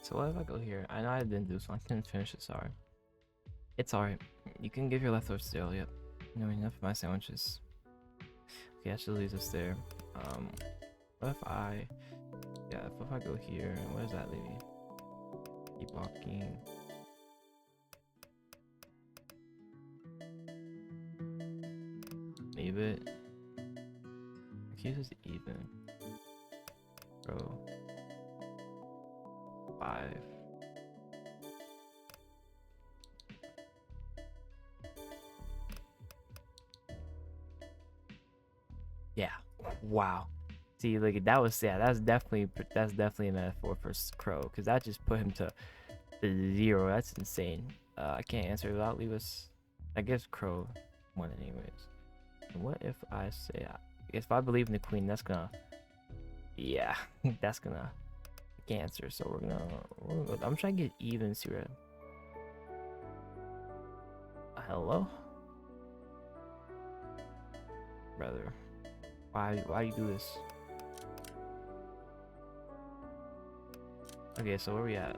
So what if I go here? I know I didn't do this one. I couldn't finish it. Sorry. It's alright. You can give your leftovers to Dale. Yep. No, enough of my sandwiches. Okay, I should leave this there. What if I... Yeah, what if I go here? Where does that leave me? Keep walking. Leave it. Keep this even. Bro. 5. Yeah. Wow. See, like that was that's definitely a metaphor for Crow, because that just put him to 0. That's insane. I can't answer without Lewis. I guess Crow won anyways. And what if I say if I believe in the queen, that's gonna that's gonna I can't answer. So we're gonna I'm trying to get even here. Hello, brother. Why you do this? Okay, so where we at?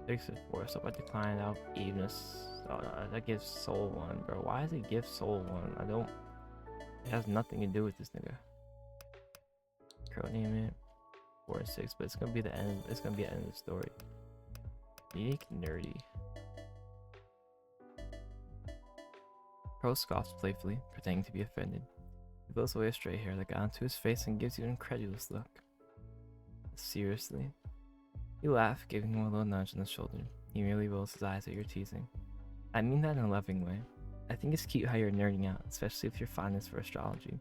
6 and 4. So if I decline out evenness. Oh no, that gives soul 1, bro. Why does it give soul 1? I don't. It has nothing to do with this nigga. Crow name it 4 and 6, but it's gonna be the end. It's gonna be the end of the story. Unique nerdy. Crow scoffs playfully, pretending to be offended. He blows away a stray hair that got onto his face and gives you an incredulous look. Seriously? You laugh, giving him a little nudge on the shoulder. He merely rolls his eyes at your teasing. I mean that in a loving way. I think it's cute how you're nerding out, especially with your fondness for astrology.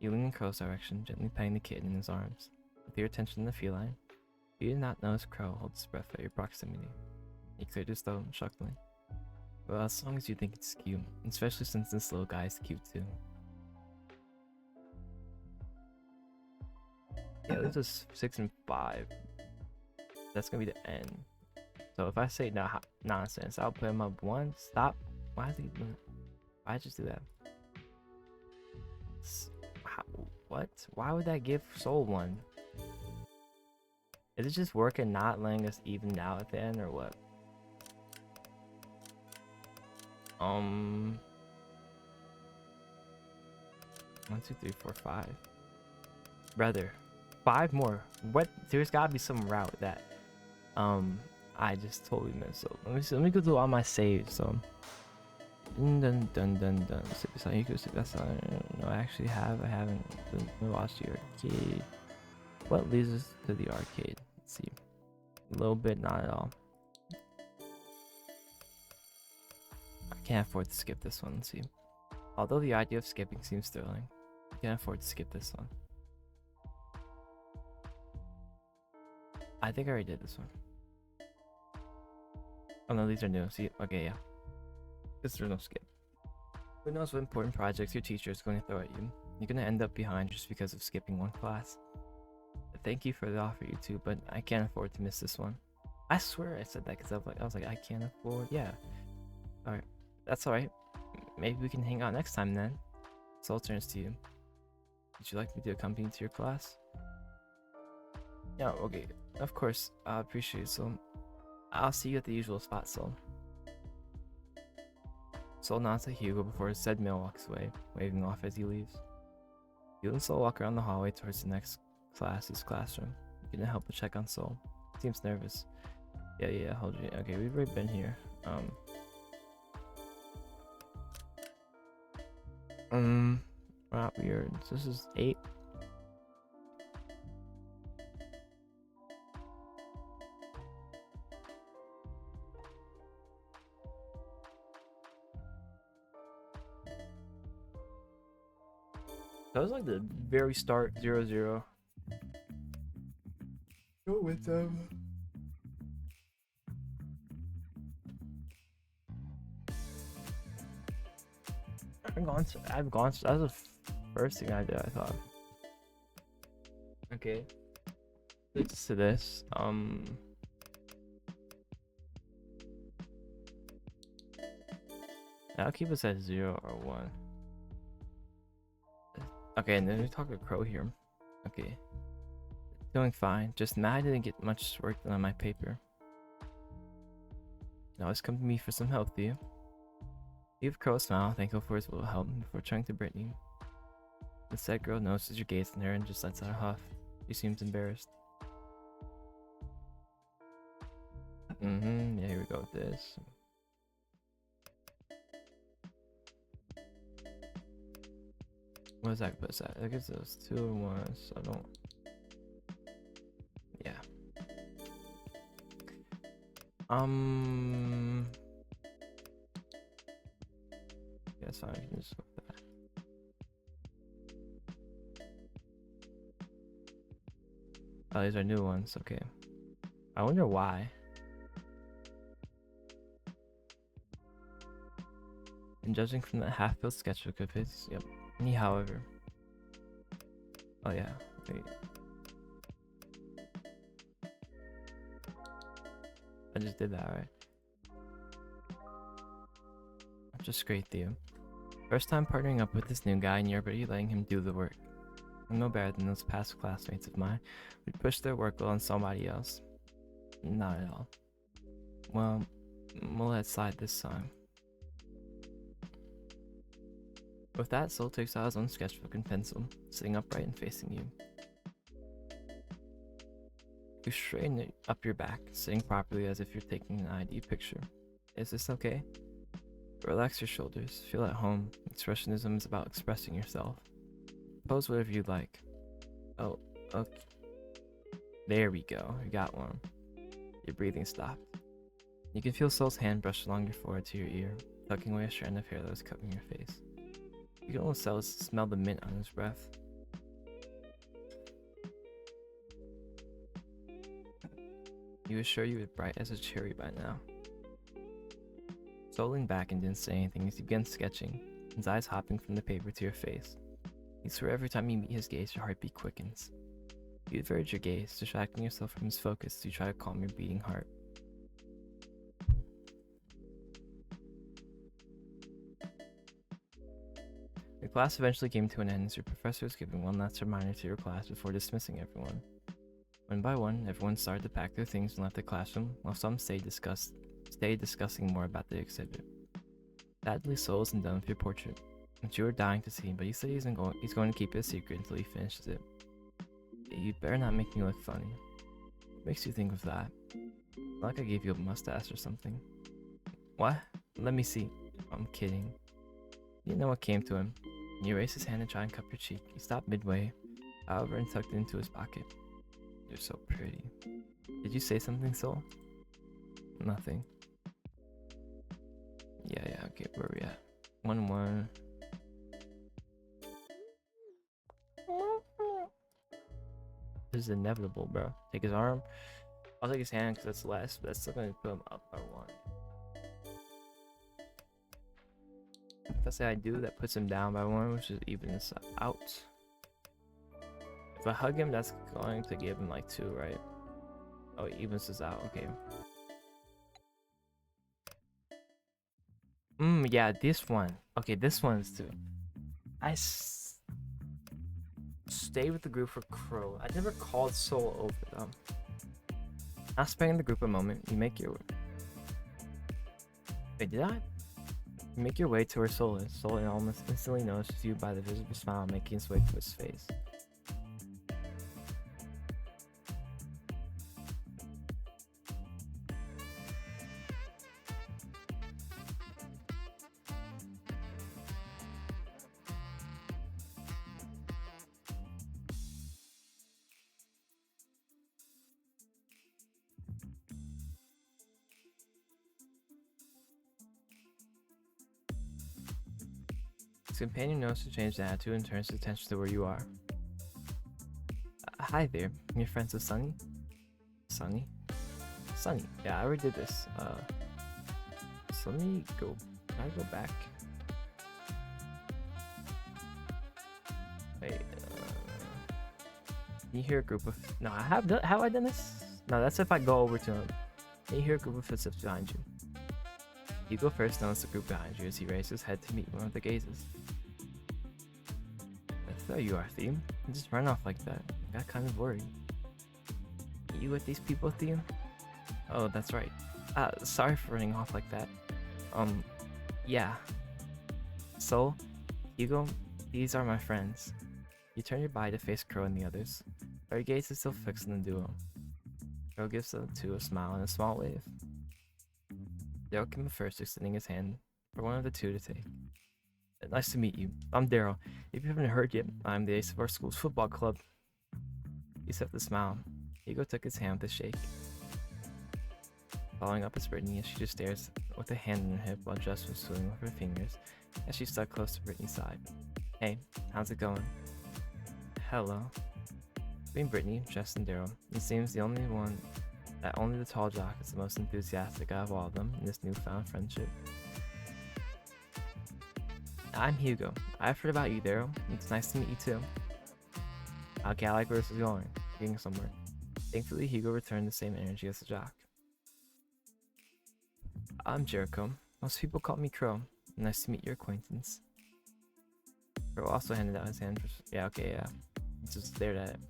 You lean in Crow's direction, gently petting the kitten in his arms. With your attention to the feline, you did not notice Crow holds his breath at your proximity. He cleared his throat, chuckling. Well, as long as you think it's cute, especially since this little guy is cute too. Yeah, this is 6 and 5. That's gonna be the end. So if I say nonsense, I'll put him up 1. Stop. Why is he? Why just do that? What? Why would that give soul 1? Is it just working, not letting us even out at the end, or what? 1, 2, 3, 4, 5. Brother, 5 more. What? There's gotta be some route that I just totally missed. So let me go through all my saves. So dun dun dun dun. No, I actually haven't watched the arcade. What leads us to the arcade? Let's see. A little bit, not at all. I can't afford to skip this one. Let's see. Although the idea of skipping seems thrilling, I can't afford to skip this one. I think I already did this one. Oh no, these are new. See, okay, yeah. There's no skip. Who knows what important projects your teacher is going to throw at you? You're going to end up behind just because of skipping 1 class. Thank you for the offer, you two, but I can't afford to miss this one. I swear I said that because I was like, I can't afford. Yeah. Alright. That's alright. Maybe we can hang out next time then. Soul turns to you. Would you like me to accompany you to your class? Yeah, okay. Of course. I appreciate it, so I'll see you at the usual spot, Soul. Soul nods to Hugo before said male walks away, waving off as he leaves. You and Soul walk around the hallway towards the next class's classroom. You couldn't help but check on Soul. Seems nervous. Yeah, hold you. Okay, we've already been here. Not weird. So this is 8. That was like the very start 0-0. Go with them. I've gone. That was the first thing I did. I thought. Okay. Leads to this. I'll keep us at 0 or 1. Okay, and then we talk to Crow here. Okay. Doing fine, just mad I didn't get much work done on my paper. You can always come to me for some help, Theo. Give Crow a smile, thankful for his little help before turning to Brittany. The sad girl notices your gaze on her and just lets out a huff. She seems embarrassed. Yeah, here we go with this. What is that? What's that? I guess those 2 and 1, so I don't. Yeah. Yeah, it's fine. I can just look at that. Oh, these are new ones. Okay. I wonder why. And judging from that half-built sketchbook of his, yep. Me, however. Oh yeah. Wait. I just did that, right? Just great, Theo. First time partnering up with this new guy and you're already letting him do the work. I'm no better than those past classmates of mine who'd push their workload on somebody else. Not at all. Well, we'll let slide this time. With that, Soul takes out his own sketchbook and pencil, sitting upright and facing you. You straighten it up your back, sitting properly as if you're taking an ID picture. Is this okay? Relax your shoulders, feel at home. Expressionism is about expressing yourself. Pose whatever you like. Oh, okay. There we go, you got one. Your breathing stopped. You can feel Soul's hand brush along your forehead to your ear, tucking away a strand of hair that was covering your face. You can almost smell the mint on his breath. He was sure you were bright as a cherry by now. Soul leaned back and didn't say anything as he began sketching, his eyes hopping from the paper to your face. He swear every time you meet his gaze, your heartbeat quickens. You avert your gaze, distracting yourself from his focus to try to calm your beating heart. The class eventually came to an end as your professor was giving one last reminder to your class before dismissing everyone. One by one, everyone started to pack their things and left the classroom, while some stayed discussing more about the exhibit. Sadly, Soul isn't done with your portrait, which you were dying to see, but he said he's going to keep it a secret until he finishes it. You'd better not make me look funny. What makes you think of that? Like I gave you a mustache or something. What? Let me see. I'm kidding. You didn't know what came to him. He raised his hand to try and cup your cheek. He stopped midway, however, and tucked it into his pocket. You're so pretty. Did you say something, Soul? Nothing. Yeah, okay, where are we at? 1-1. This is inevitable, bro. Take his arm. I'll take his hand because that's less, but that's still going to put him up by 1. If I say I do, that puts him down by 1, which is evens out. If I hug him, that's going to give him like 2, right? Oh, it evens us out. Okay. Yeah, this one. Okay, this one is 2. Stay with the group for Crow. I never called Soul over them. Not sparing the group a moment, you make your way. Wait, did I? You make your way to where Soul is. Soul almost instantly notices you by the visible smile making its way to his face. His companion notices a change in attitude and turns his attention to where you are. Hi there, you're friends with Sunny? Sunny? Sunny, yeah, I already did this. So let me go. Can I go back? Wait, you hear a group of. No, have I done this? No, that's if I go over to him. You hear a group of footsteps behind you. You go first, notice the group behind you as he raises his head to meet one of the gazes. There you are, Theme. You just ran off like that. I got kind of worried. You with these people, Theo? Oh, that's right. Sorry for running off like that. Yeah. So, Hugo, these are my friends. You turn your body to face Crow and the others. Our gaze is still fixed on the duo. Crow gives the two a smile and a small wave. Daryl came first, extending his hand for one of the two to take. Nice to meet you. I'm Daryl. If you haven't heard yet, I'm the ace of our school's football club. He set the smile. Hugo took his hand with a shake. Following up is Brittany as she just stares with a hand on her hip while Jess was twiddling with her fingers as she stuck close to Brittany's side. Hey, how's it going? Hello. Between Brittany, Jess, and Daryl, it seems the only one that only the tall jock is the most enthusiastic out of all of them in this newfound friendship. I'm Hugo. I've heard about you, Daryl. It's nice to meet you too. How Gallagher is going? Getting somewhere. Thankfully, Hugo returned the same energy as the jock. I'm Jericho. Most people call me Crow. Nice to meet your acquaintance. Crow also handed out his hand for... Yeah, just stared at it.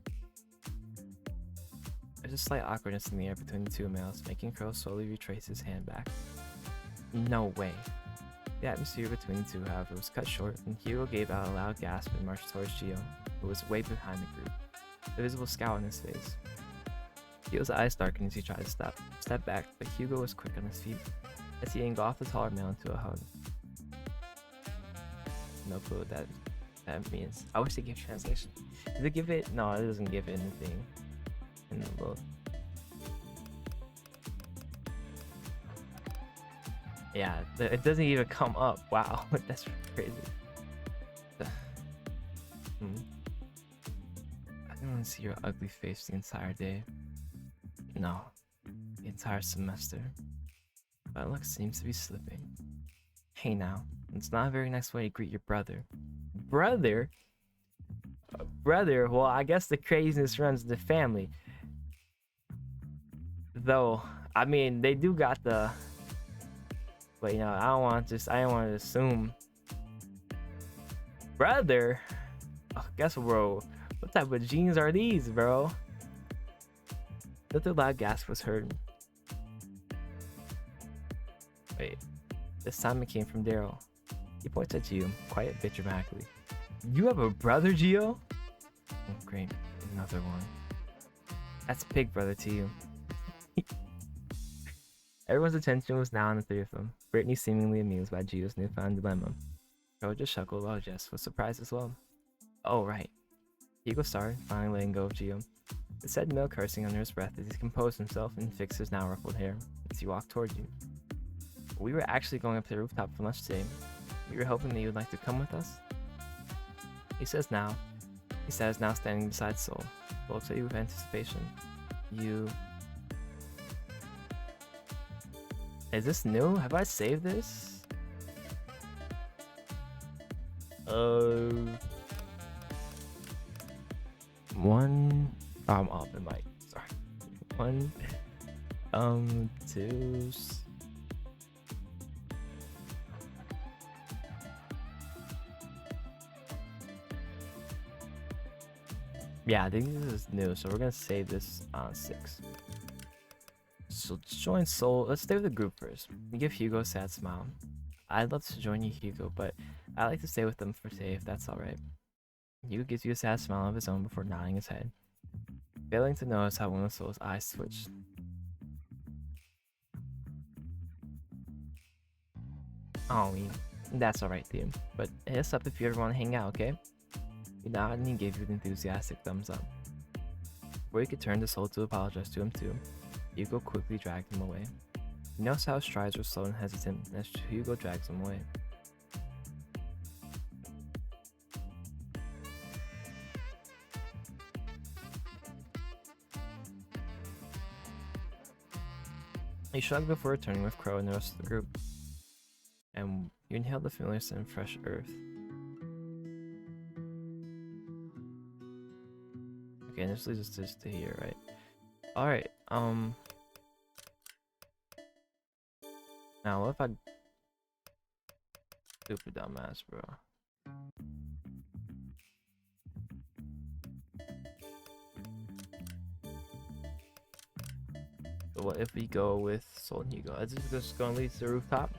There's a slight awkwardness in the air between the two males, making Crow slowly retrace his hand back. No way. The atmosphere between the two, however, was cut short, and Hugo gave out a loud gasp and marched towards Gio, who was way behind the group, a visible scowl on his face. Hugo's eyes darkened as he tried to step back, but Hugo was quick on his feet, as he engulfed the taller male into a hug. No clue what that means. I wish they gave translation. Did it give it? No, it doesn't give it anything. In the book. Yeah, it doesn't even come up. Wow, that's crazy. I didn't want to see your ugly face the entire day. No, the entire semester. But luck seems to be slipping. Hey now, it's not a very nice way to greet your brother. Brother? Brother? Well, I guess the craziness runs in the family. Though, I mean, they do got the... But, you know, I don't want to assume. Brother? Oh, guess, bro. What type of genes are these, bro? Another loud gasp was heard. Wait. This time it came from Daryl. He points at you, quite a bit dramatically. You have a brother, Gio? Oh, great. Another one. That's Big Brother to you. Everyone's attention was now on the three of them. Brittany seemingly amused by Gio's newfound dilemma. Joe just chuckled while Jess was surprised as well. Oh, right. Hugo started, finally letting go of Gio. The said male cursing under his breath as he composed himself and fixed his now ruffled hair as he walked toward you. We were actually going up to the rooftop for lunch today. We were hoping that you would like to come with us. He says now standing beside Soul. Looks at you with anticipation. You... Is this new? Have I saved this? One... Oh, I'm off the mic. Sorry. One... Two... Yeah, I think this is new, so we're gonna save this on 6. So join Soul. Let's stay with the group first. You give Hugo a sad smile. I'd love to join you, Hugo, but I like to stay with them for today if that's alright. Hugo gives you a sad smile of his own before nodding his head, failing to notice how one of Soul's eyes twitched. Oh, that's alright, Theo, but hit us up if you ever want to hang out, okay? He nodded and he gave you an enthusiastic thumbs up. Before you could turn to Soul to apologize to him too, Hugo quickly dragged him away. You notice how his strides were slow and hesitant as Hugo drags him away. He shrugged before returning with Crow and the rest of the group, and you inhaled the familiar scent of fresh earth. Okay, and this leads us to here, right? Alright, now what if I... Super dumbass, bro. What if we go with Soul and Hugo? Is this just gonna lead to the rooftop?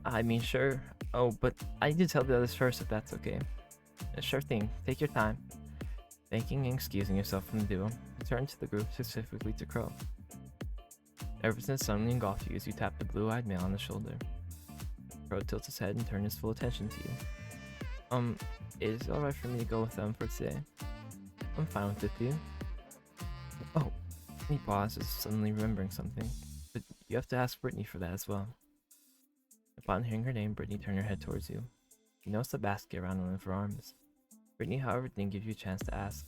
I mean, sure. Oh, but I need to tell the others first if that's okay. Sure thing. Take your time. Thanking and excusing yourself from the duo, return to the group, specifically to Crow. Everton suddenly engulfed you as you tap the blue-eyed male on the shoulder. Crow tilts his head and turns his full attention to you. Is it alright for me to go with them for today? I'm fine with it, dude. Oh, he pauses, suddenly remembering something. But you have to ask Brittany for that as well. Upon hearing her name, Brittany turned her head towards you. You notice the basket around one of her arms. Brittany, however, didn't give you a chance to ask.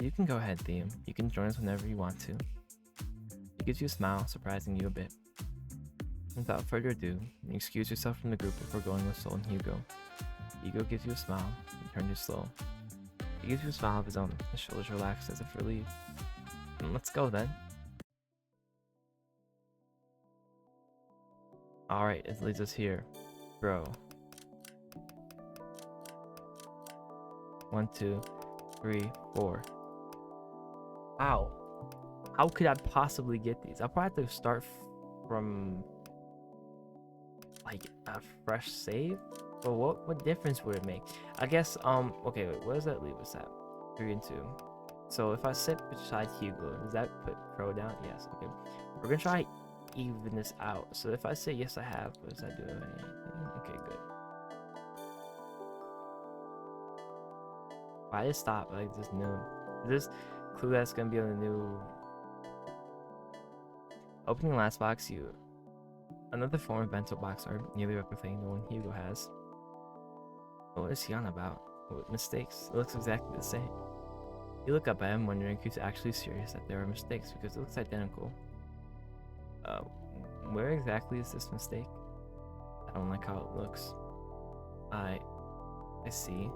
You can go ahead, Liam. You can join us whenever you want to. She gives you a smile, surprising you a bit. Without further ado, you excuse yourself from the group before going with Soul and Hugo. Hugo gives you a smile and turns you slow. He gives you a smile of his own, his shoulders relaxed as if relieved. Let's go then. Alright, it leads us here. Bro. 1, 2, 3, 4. Ow. How could I possibly get these? I'll probably have to start from like a fresh save. But what difference would it make? I guess okay, wait, what does that leave us at? 3 and 2. So if I sit beside Hugo, does that put Crow down? Yes, okay. We're gonna try even this out. So if I say yes I have, what does that do? Anything? Okay, good. Why did it stop? Like this new. Is this clue that's gonna be on the new opening last box you another form of bento box art, nearly replicating the one Hugo has. What is he on about? What mistakes? It looks exactly the same. You look up at him, wondering if he's actually serious that there are mistakes because it looks identical. Where exactly is this mistake? I don't like how it looks. I see.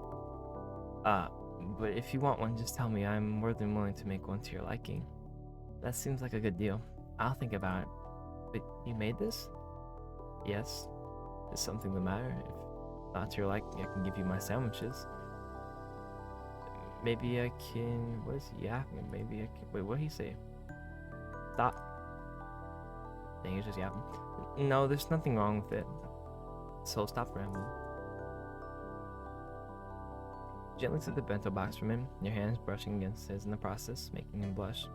But if you want one, just tell me. I'm more than willing to make one to your liking. That seems like a good deal. I'll think about it. But you made this? Yes. Is something the matter? If not to your liking, I can give you my sandwiches. Maybe I can... What is he yapping? Maybe I can... Wait, what did he say? Stop. Dang, he's just yapping. No, there's nothing wrong with it. So stop rambling. Gently took the bento box from him, your hands brushing against his in the process, making him blush.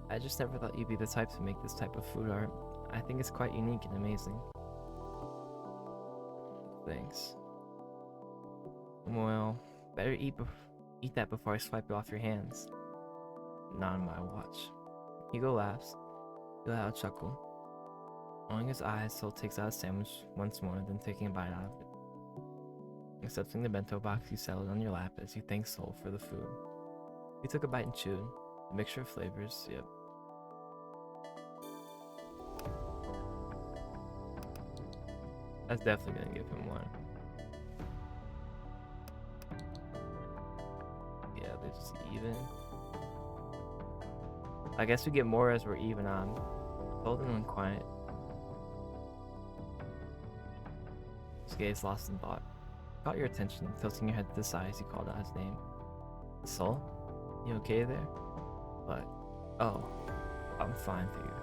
I just never thought you'd be the type to make this type of food art. I think it's quite unique and amazing. Thanks. Well, better eat that before I swipe it off your hands. Not on my watch. Hugo laughs. You let out a chuckle. Rolling his eyes, Soul takes out a sandwich once more, then taking a bite out of it. Accepting the bento box, you settled on your lap as you thanked Soul for the food. You took a bite and chewed. A mixture of flavors, yep. That's definitely gonna give him one. Yeah, they're just even. I guess we get more as we're even on. Golden and quiet. His gaze lost in thought. Caught your attention, tilting your head to the side as he called out his name. Soul? You okay there? But, oh, I'm fine for you.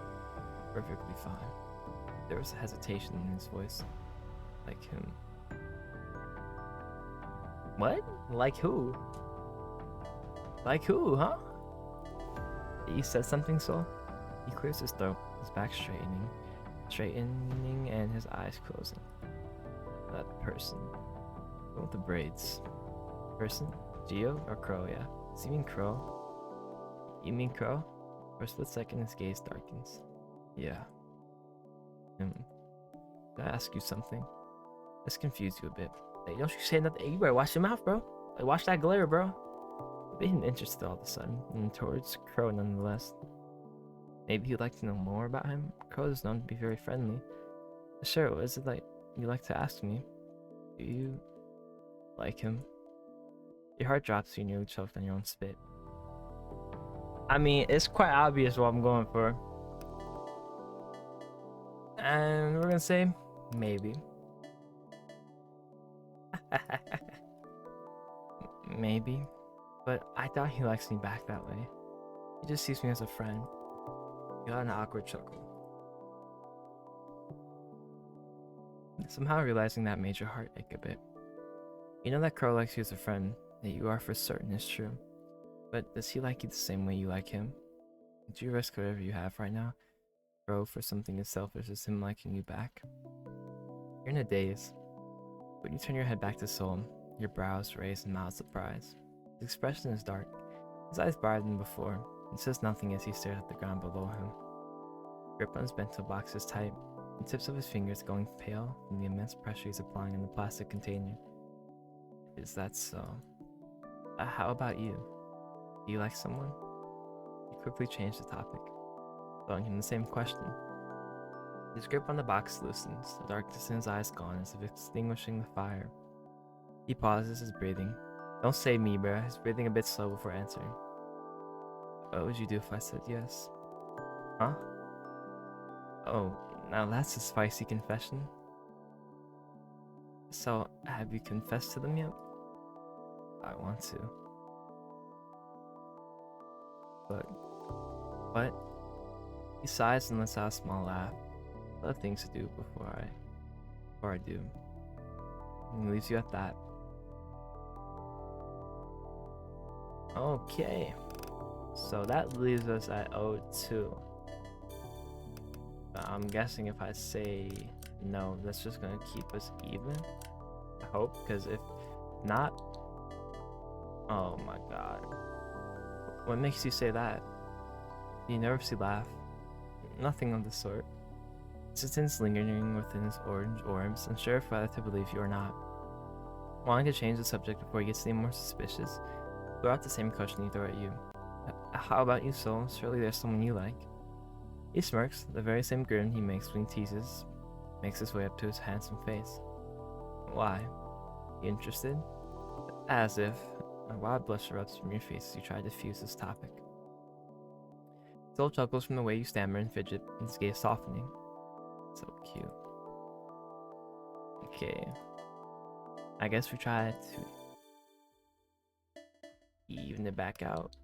Perfectly fine. There was a hesitation in his voice. Like him. What? Like who? Like who, huh? You said something, Soul? He clears his throat, his back straightening and his eyes closing. That person. The one with the braids. Person? Geo or Crow, yeah. Does he mean Crow? You mean Crow? For a split second, his gaze darkens. Yeah. Did I ask you something? This confused you a bit. Hey, don't you say nothing. You better watch your mouth, bro. Like, watch that glare, bro. They didn't interested all of a sudden, and towards Crow nonetheless. Maybe you'd like to know more about him? Crow is known to be very friendly. Sure, what is it like you like to ask me? Do you like him? Your heart drops, you nearly choked on your own spit. I mean, it's quite obvious what I'm going for. And we're gonna say, maybe. Maybe. But I thought he likes me back that way. He just sees me as a friend. You got an awkward chuckle. Somehow realizing that made your heart ache a bit. You know that Crow likes you as a friend, that you are for certain is true. But does he like you the same way you like him? Would you risk whatever you have right now, Crow, for something as selfish as him liking you back? You're in a daze. When you turn your head back to Soul, your brows raise in mild surprise. His expression is dark, his eyes brighter than before, and says nothing as he stares at the ground below him. Grip on his bento box is tight, the tips of his fingers going pale from the immense pressure he's applying on the plastic container. Is that so? How about you? Do you like someone? He quickly changed the topic, throwing him the same question. His grip on the box loosens, the darkness in his eyes gone as if extinguishing the fire. He pauses his breathing. Don't say me, bruh. He's breathing a bit slow before answering. What would you do if I said yes? Huh? Oh, now that's a spicy confession. So, have you confessed to them yet? I want to. But he sighs and lets out a small laugh. A lot of things to do before I do. And he leaves you at that. Okay. So that leaves us at 02. I'm guessing if I say no, that's just gonna keep us even. I hope, because if not, oh my god. What makes you say that? You nervously laugh. Nothing of the sort. Hesitance lingering within his orange orbs, unsure if whether to believe you or not. Wanting to change the subject before he gets any more suspicious, throw out the same question he threw at you. How about you, Soul? Surely there's someone you like. He smirks, the very same grin he makes when he teases, makes his way up to his handsome face. Why? You interested? As if a wild blush erupts from your face as you try to diffuse this topic. Soul chuckles from the way you stammer and fidget, his gaze softening. So cute. Okay. I guess we try to even it back out.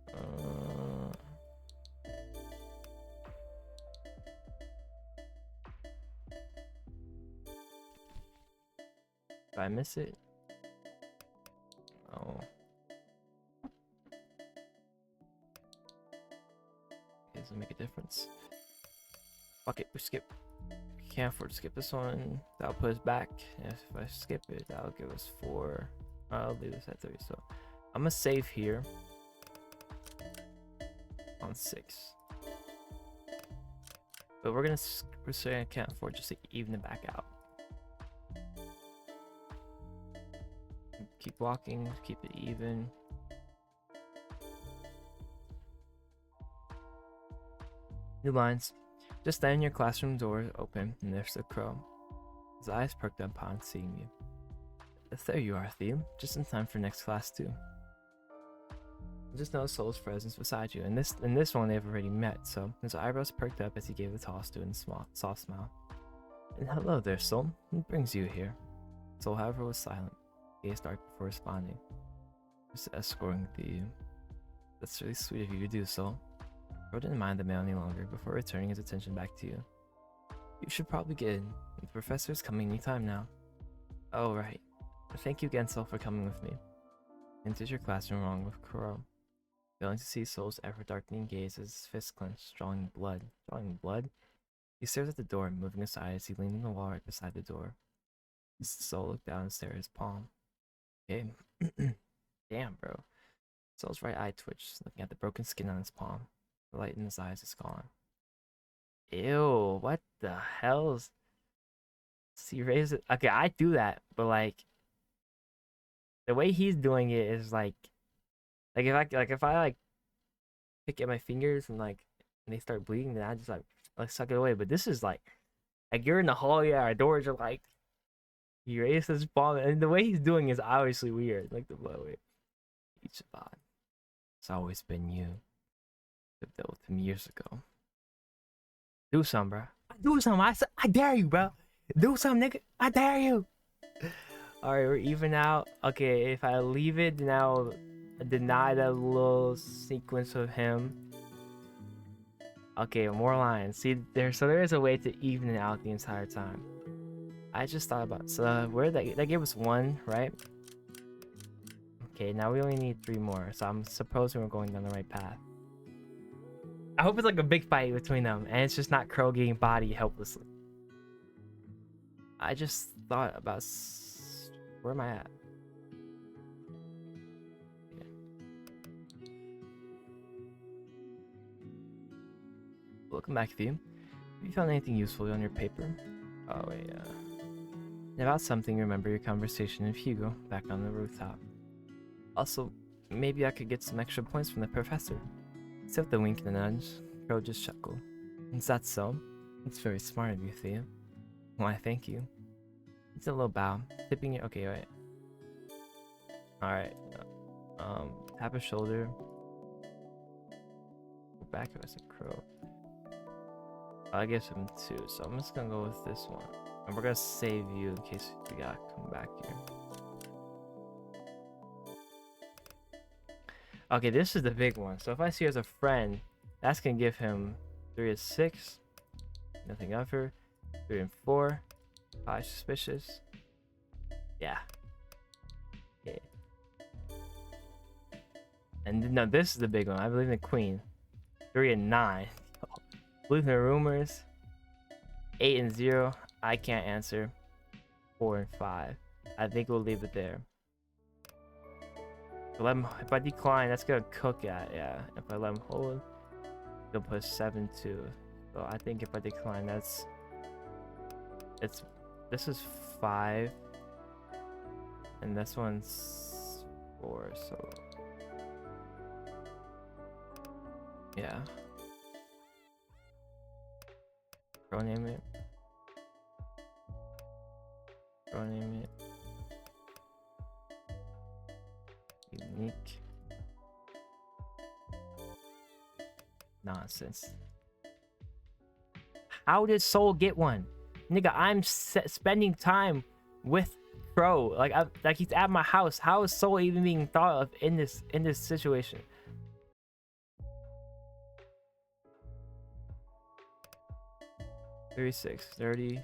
Did I miss it? Oh. Okay, does it make a difference? Fuck it, we skip. Can't afford to skip this one. That'll put us back. If I skip it, that'll give us 4. I'll leave this at 3. So I'm gonna save here on 6. But we're saying I can't afford just to even it back out. Keep walking, keep it even. New lines. Just then your classroom door open and there's the Crow. His eyes perked up upon seeing you. There you are, Theo. Just in time for next class too. You just noticed Soul's presence beside you. In this one they've already met, so his eyebrows perked up as he gave the tall student a soft smile. And hello there, Soul. What brings you here? Soul, however, was silent. Gaze dark before responding. Just escorting Theo. That's really sweet of you to do, Soul. Crow didn't mind the mail any longer before returning his attention back to you. You should probably get in. The professor's coming anytime now. Oh, right. Thank you again, Soul, for coming with me. Enters your classroom along with Crow. Failing to see Soul's ever-darkening gaze as his fist clenched, drawing blood. Drawing blood? He stares at the door, moving aside as he leaned on the wall right beside the door. Soul looked down and stared at his palm. Okay. Damn, bro. Soul's right eye twitched, looking at the broken skin on his palm. The light in his eyes is gone. Ew, what the hell's... See, raise it. Okay, I do that, but like the way he's doing it is like if I pick at my fingers and they start bleeding, then I just like suck it away. But this is like you're in the hallway, our doors are like he raised his palm, and the way he's doing is obviously weird. Like the blow it. Ichiban, it's always been you. I've dealt with him years ago. Do something, bro. Do something. I dare you, bro. Do something, nigga. I dare you. Alright, we're even out. Okay, if I leave it, now deny that little sequence of him. Okay, more lines. See, there is a way to even it out the entire time. I just thought about so where that gave us 1, right? Okay, now we only need 3 more, so I'm supposing we're going down the right path. I hope it's like a big fight between them, and it's just not Crow getting bodied helplessly. I just thought about where am I at? Welcome back, View. Have you found anything useful on your paper? Oh wait, about something, remember your conversation with Hugo back on the rooftop. Also, maybe I could get some extra points from the professor. Except with the wink and a nudge, Crow just chuckled. Is that so? It's very smart of you, Thea. Why, thank you. It's a little bow, tipping your. Okay, wait. Alright. Tap a shoulder. Go back as a Crow. I guess him 2, so I'm just gonna go with this one. And we're gonna save you in case we gotta come back here. Okay, this is the big one. So if I see her as a friend, that's gonna give him 3 of 6. Nothing of her. 3 and 4. 5 suspicious. Yeah. Okay. And no, this is the big one. I believe in the queen. 3 and 9. Believe in the rumors. 8 and 0. I can't answer. 4 and 5. I think we'll leave it there. If I decline, that's gonna cook at, yeah. If I let him hold, he'll put 7 2. So I think if I decline, this is 5, and this one's 4. So yeah. Pro name it. Pro name it. Unique. Nonsense. How did Soul get one? Nigga, I'm spending time with Crow. Like he's at my house. How is Soul even being thought of in this situation? $36, $30.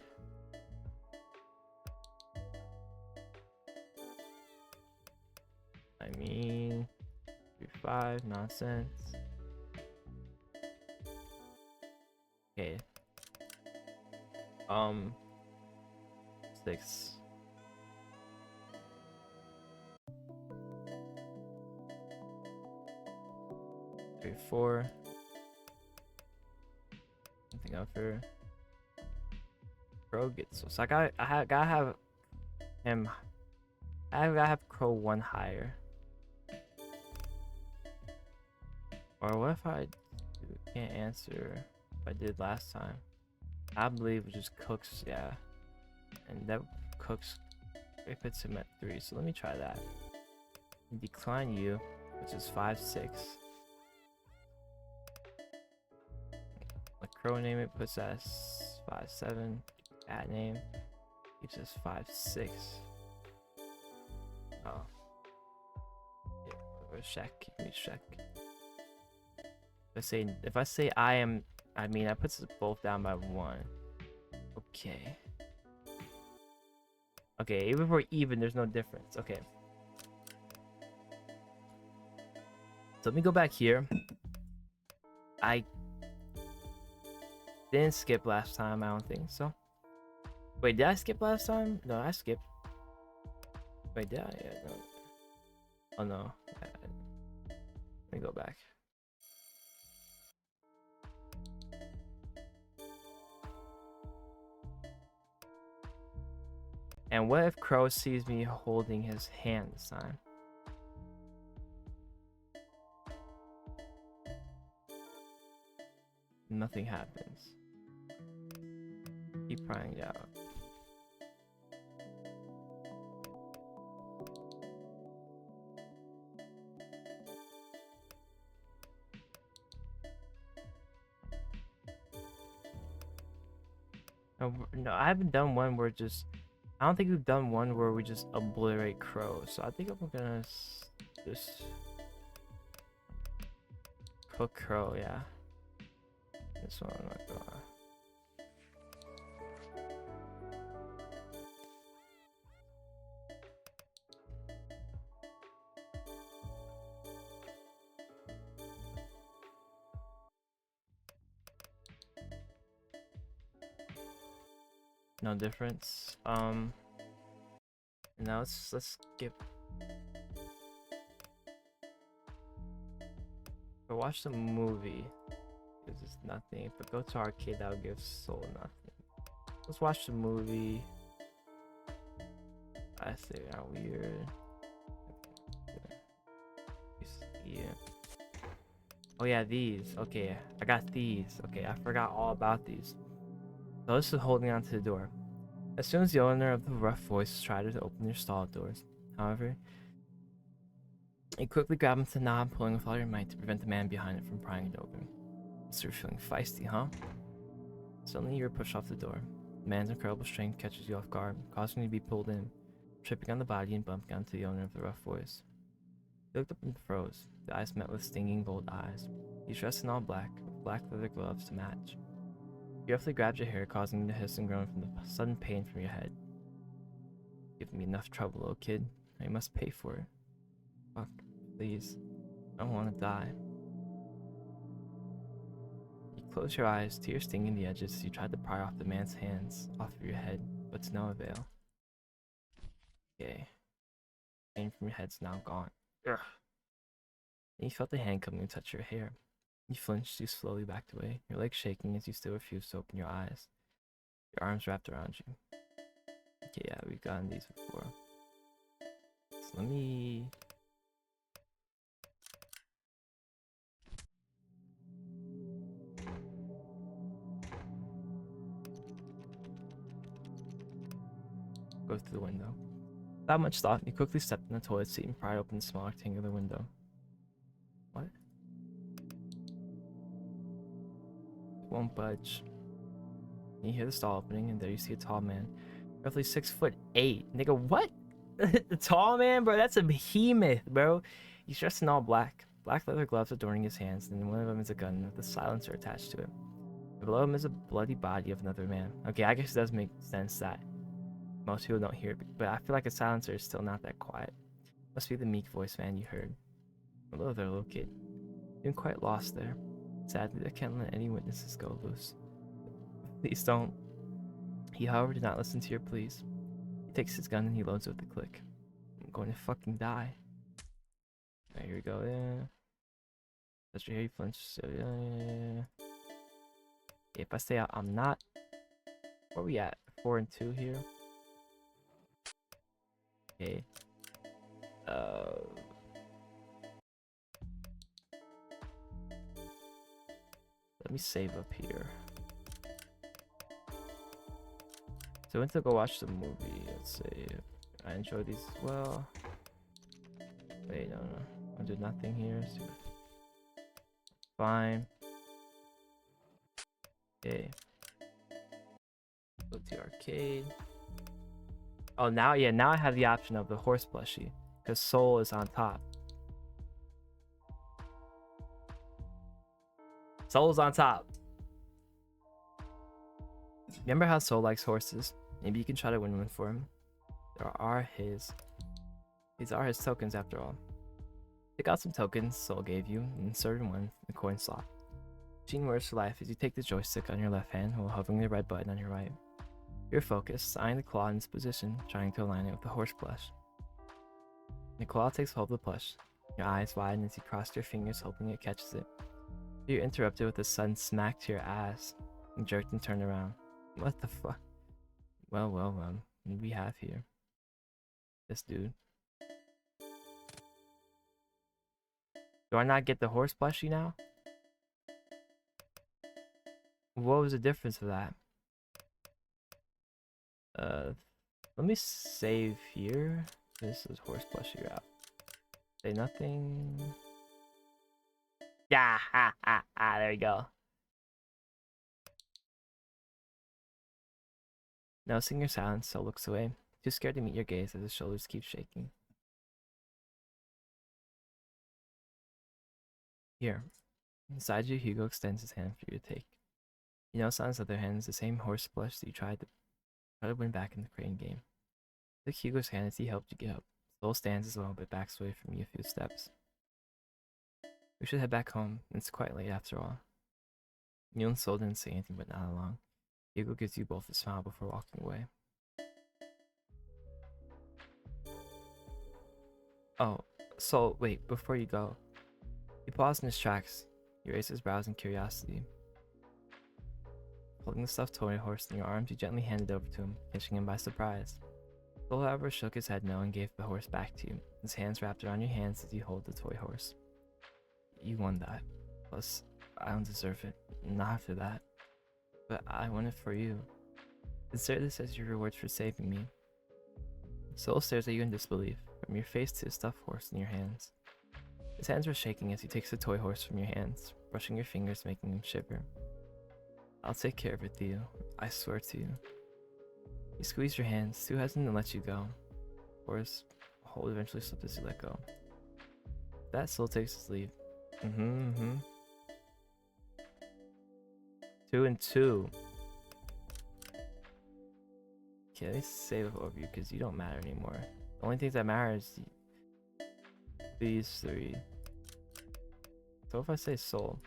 I mean, 35, nonsense. Okay. 6. Three, 4. Something up here. Crow gets so I gotta have him. I gotta have Crow 1 higher. Or what if I can't answer if I did last time? I believe it just cooks, yeah. And that cooks, it puts him at 3. So let me try that. Decline you, which is 5 6. Like Crow name it puts us 5 7. At name keeps us 5 6. Oh. Yeah, check. Keep me check. If I say I mean that puts us both down by 1. Okay. Okay, even if we're even, there's no difference. Okay. So let me go back here. I didn't skip last time, I don't think so. Wait, did I skip last time? No, I skipped. Wait, did I? Yeah, no. Oh no. Let me go back. And what if Crow sees me holding his hand this time? Nothing happens. Keep prying it out. No, I haven't done one where I don't think we've done one where we just obliterate Crow. So I think I'm gonna just cook Crow, yeah. This one I'm not gonna. No difference. Now let's skip. But watch the movie. This is nothing. But go to arcade, that would give Soul nothing. Let's watch the movie. I say they are weird. Yeah. Oh yeah, these. Okay, I got these. Okay, I forgot all about these. So this is holding onto the door. As soon as the owner of the rough voice tried to open their stall doors, however, you quickly grab onto the knob, pulling with all your might to prevent the man behind it from prying it open. So you're feeling feisty, huh? Suddenly you're pushed off the door. The man's incredible strength catches you off guard, causing you to be pulled in, tripping on the body and bumping onto the owner of the rough voice. He looked up and froze, the eyes met with stinging gold eyes. He's dressed in all black, with black leather gloves to match. He roughly grabbed your hair, causing you to hiss and groan from the sudden pain from your head. Giving me enough trouble, little kid. I must pay for it. Fuck, please. I don't want to die. You close your eyes, tears stinging the edges as you tried to pry off the man's hands off of your head, but to no avail. Okay. Pain from your head's now gone. Ugh. And you felt the hand coming to touch your hair. You flinched, you slowly backed away, your legs shaking as you still refused to open your eyes. Your arms wrapped around you. Okay, yeah, we've gotten these before. So let me... go through the window. Without much thought, you quickly stepped in the toilet seat and pried open the small rectangular window. What? It won't budge. You hear the stall opening, and there you see a tall man, roughly 6'8". Nigga, what? The tall man, bro? That's a behemoth, bro. He's dressed in all black. Black leather gloves adorning his hands, and one of them is a gun with a silencer attached to it. And below him is a bloody body of another man. Okay, I guess it does make sense that most people don't hear it, but I feel like a silencer is still not that quiet. Must be the meek voice man you heard. Hello there, little kid. You've been quite lost there. Sadly, I can't let any witnesses go loose. Please don't. He, however, did not listen to your pleas. He takes his gun and he loads it with a click. I'm going to fucking die. Alright, here we go. Yeah. Touch your hair, you flinch. Yeah. If I stay out, I'm not. Where are we at? 4 and 2 here. Okay. Let me save up here. So I went to go watch the movie. Let's see. I enjoyed these as well. Wait, no. I'll do nothing here. So fine. Okay. Go to arcade. Oh, now I have the option of the horse plushie because Soul is on top. Soul's on top. Remember how Soul likes horses? Maybe you can try to win one for him. These are his tokens after all. Pick out some tokens Soul gave you and insert one in the coin slot. Machine works for life as you take the joystick on your left hand while hovering the red button on your right. You're focused, eyeing the claw in this position, trying to align it with the horse plush. The claw takes hold of the plush. Your eyes widen as you cross your fingers, hoping it catches it. You're interrupted with a sudden smack to your ass, and jerked and turned around. What the fuck? Well, what do we have here? This dude. Do I not get the horse plushie now? What was the difference of that? Let me save here. This is horse plushie route. Say nothing. Yeah, there we go. Noticing your silence, Soul looks away, too scared to meet your gaze as his shoulders keep shaking. Here. Inside you, Hugo extends his hand for you to take. You know, on the other hand, is the same horse blush that you tried to win back in the crane game. Took Hugo's hand as he helped you get up. Soul stands as well, but backs away from you a few steps. We should head back home. It's quite late after all. You and Soul didn't say anything, but not long. Hugo gives you both a smile before walking away. Oh, Soul, wait, before you go. He paused in his tracks. He raised his brows in curiosity. Holding the stuffed toy horse in your arms, you gently handed it over to him, catching him by surprise. Soul, however, shook his head no and gave the horse back to you. His hands wrapped around your hands as you hold the toy horse. You won that. Plus, I don't deserve it. Not after that. But I won it for you. Consider this as your reward for saving me. Soul stares at you in disbelief, from your face to the stuffed horse in your hands. His hands were shaking as he takes the toy horse from your hands, brushing your fingers, making them shiver. I'll take care of it, Theo. I swear to you. You squeeze your hands, too hesitant to let you go. Horse hold eventually slipped as you let go. That Soul takes his leave. 2 and 2. Okay, let me save over you because you don't matter anymore. The only things that matter is these 3. So if I say Soul,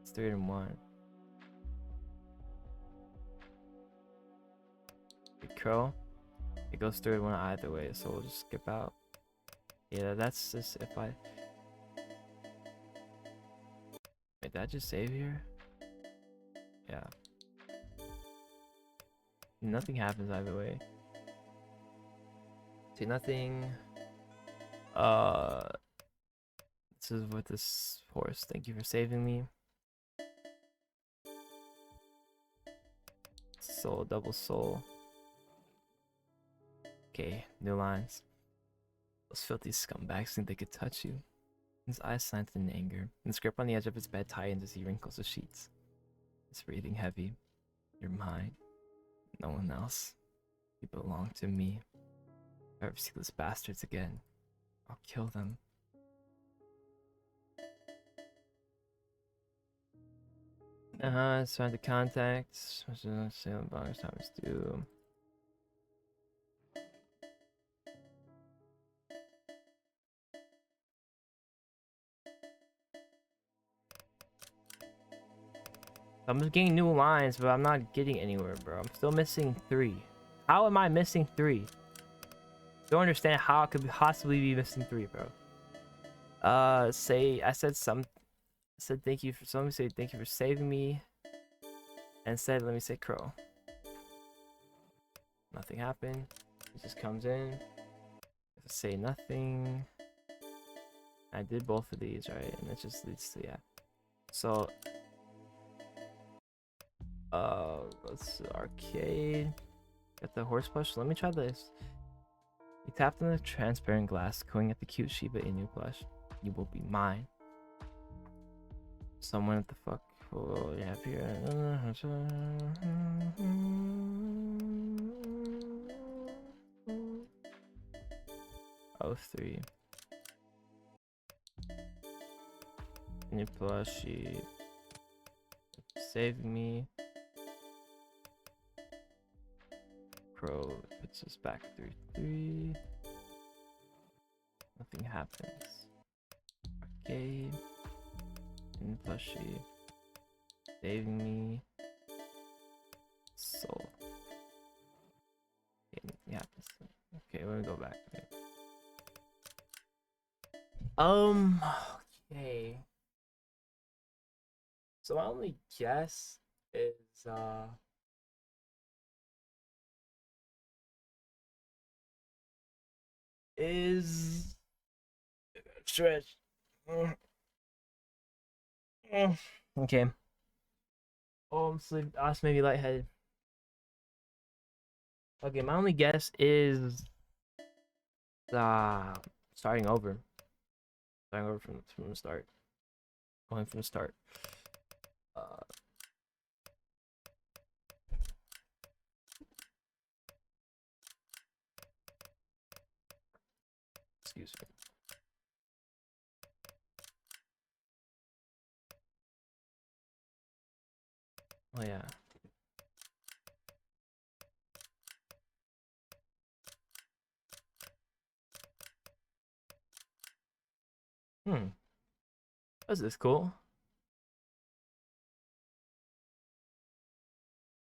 it's 3 and 1. Crow, it goes 3 and 1 either way, so we'll just skip out. Yeah, that's just if I. Wait, did I just save here? Yeah. Nothing happens either way. See, nothing. This is with this horse. Thank you for saving me. Soul, double soul. Okay, new lines. Those filthy scumbags think they could touch you. His eyes slanted in anger, and the grip on the edge of his bed tightens as he wrinkles the sheets. He's breathing heavy. You're mine. No one else. You belong to me. If I ever see those bastards again, I'll kill them. It's time to contact. Salem Bongers times 2. I'm just getting new lines, but I'm not getting anywhere, bro. I'm still missing 3. How am I missing 3? Don't understand how I could possibly be missing 3, bro. I said thank you for. So let me say thank you for saving me. Instead, let me say Crow. Nothing happened. It just comes in. Say nothing. I did both of these, right? And it just leads to, yeah. So let's arcade. Got the horse plush. Let me try this. You tapped on the transparent glass, cooing at the cute Shiba Inu plush. You will be mine. Someone at the fuck. Oh, you have here. Oh, 3. New plushie. Save me. Crow puts us back 3-3. Nothing happens. Arcade. New plushie. Saving me. Soul. Okay, nothing happens. Okay, let me go back. Okay. So my only guess is stretch. Okay. Oh, I'm sleep. I was maybe lightheaded. Okay, my only guess is starting over. Starting over from the start. Going from the start. Excuse me. Oh yeah. This is cool.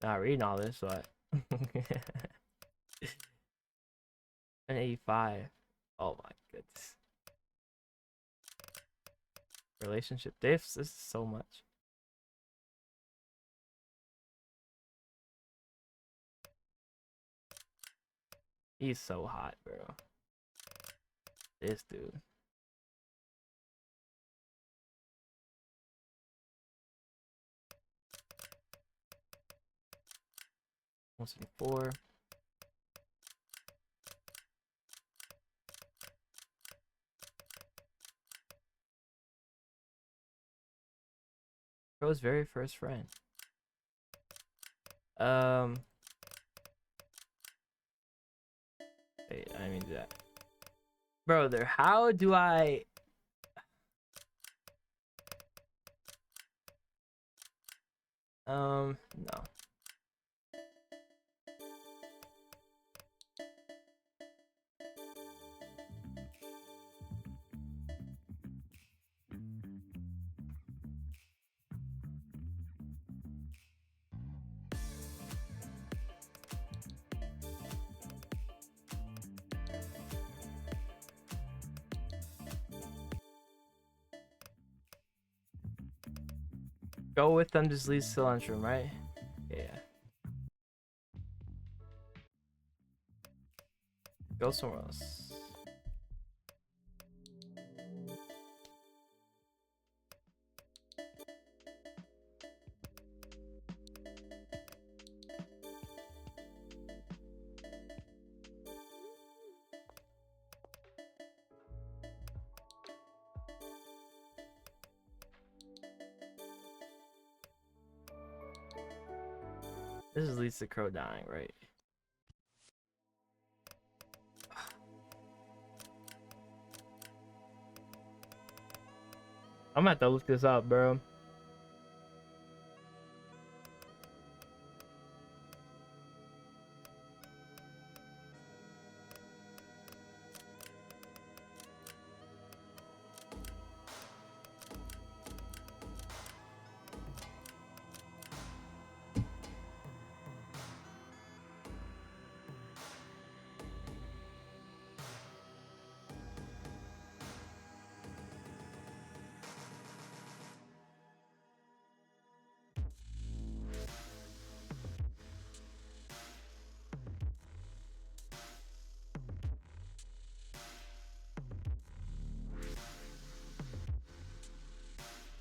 Not reading all this, but 185. Oh my goodness. Relationship diffs. This is so much. He's so hot, bro. This dude. Once in four. Bro's very first friend. Wait, I didn't mean to do that. Brother, how do I... No. Go with them just leads to the lunchroom, right? Yeah. Go somewhere else. This is leads to Crow dying, right? I'm gonna have to look this up, bro.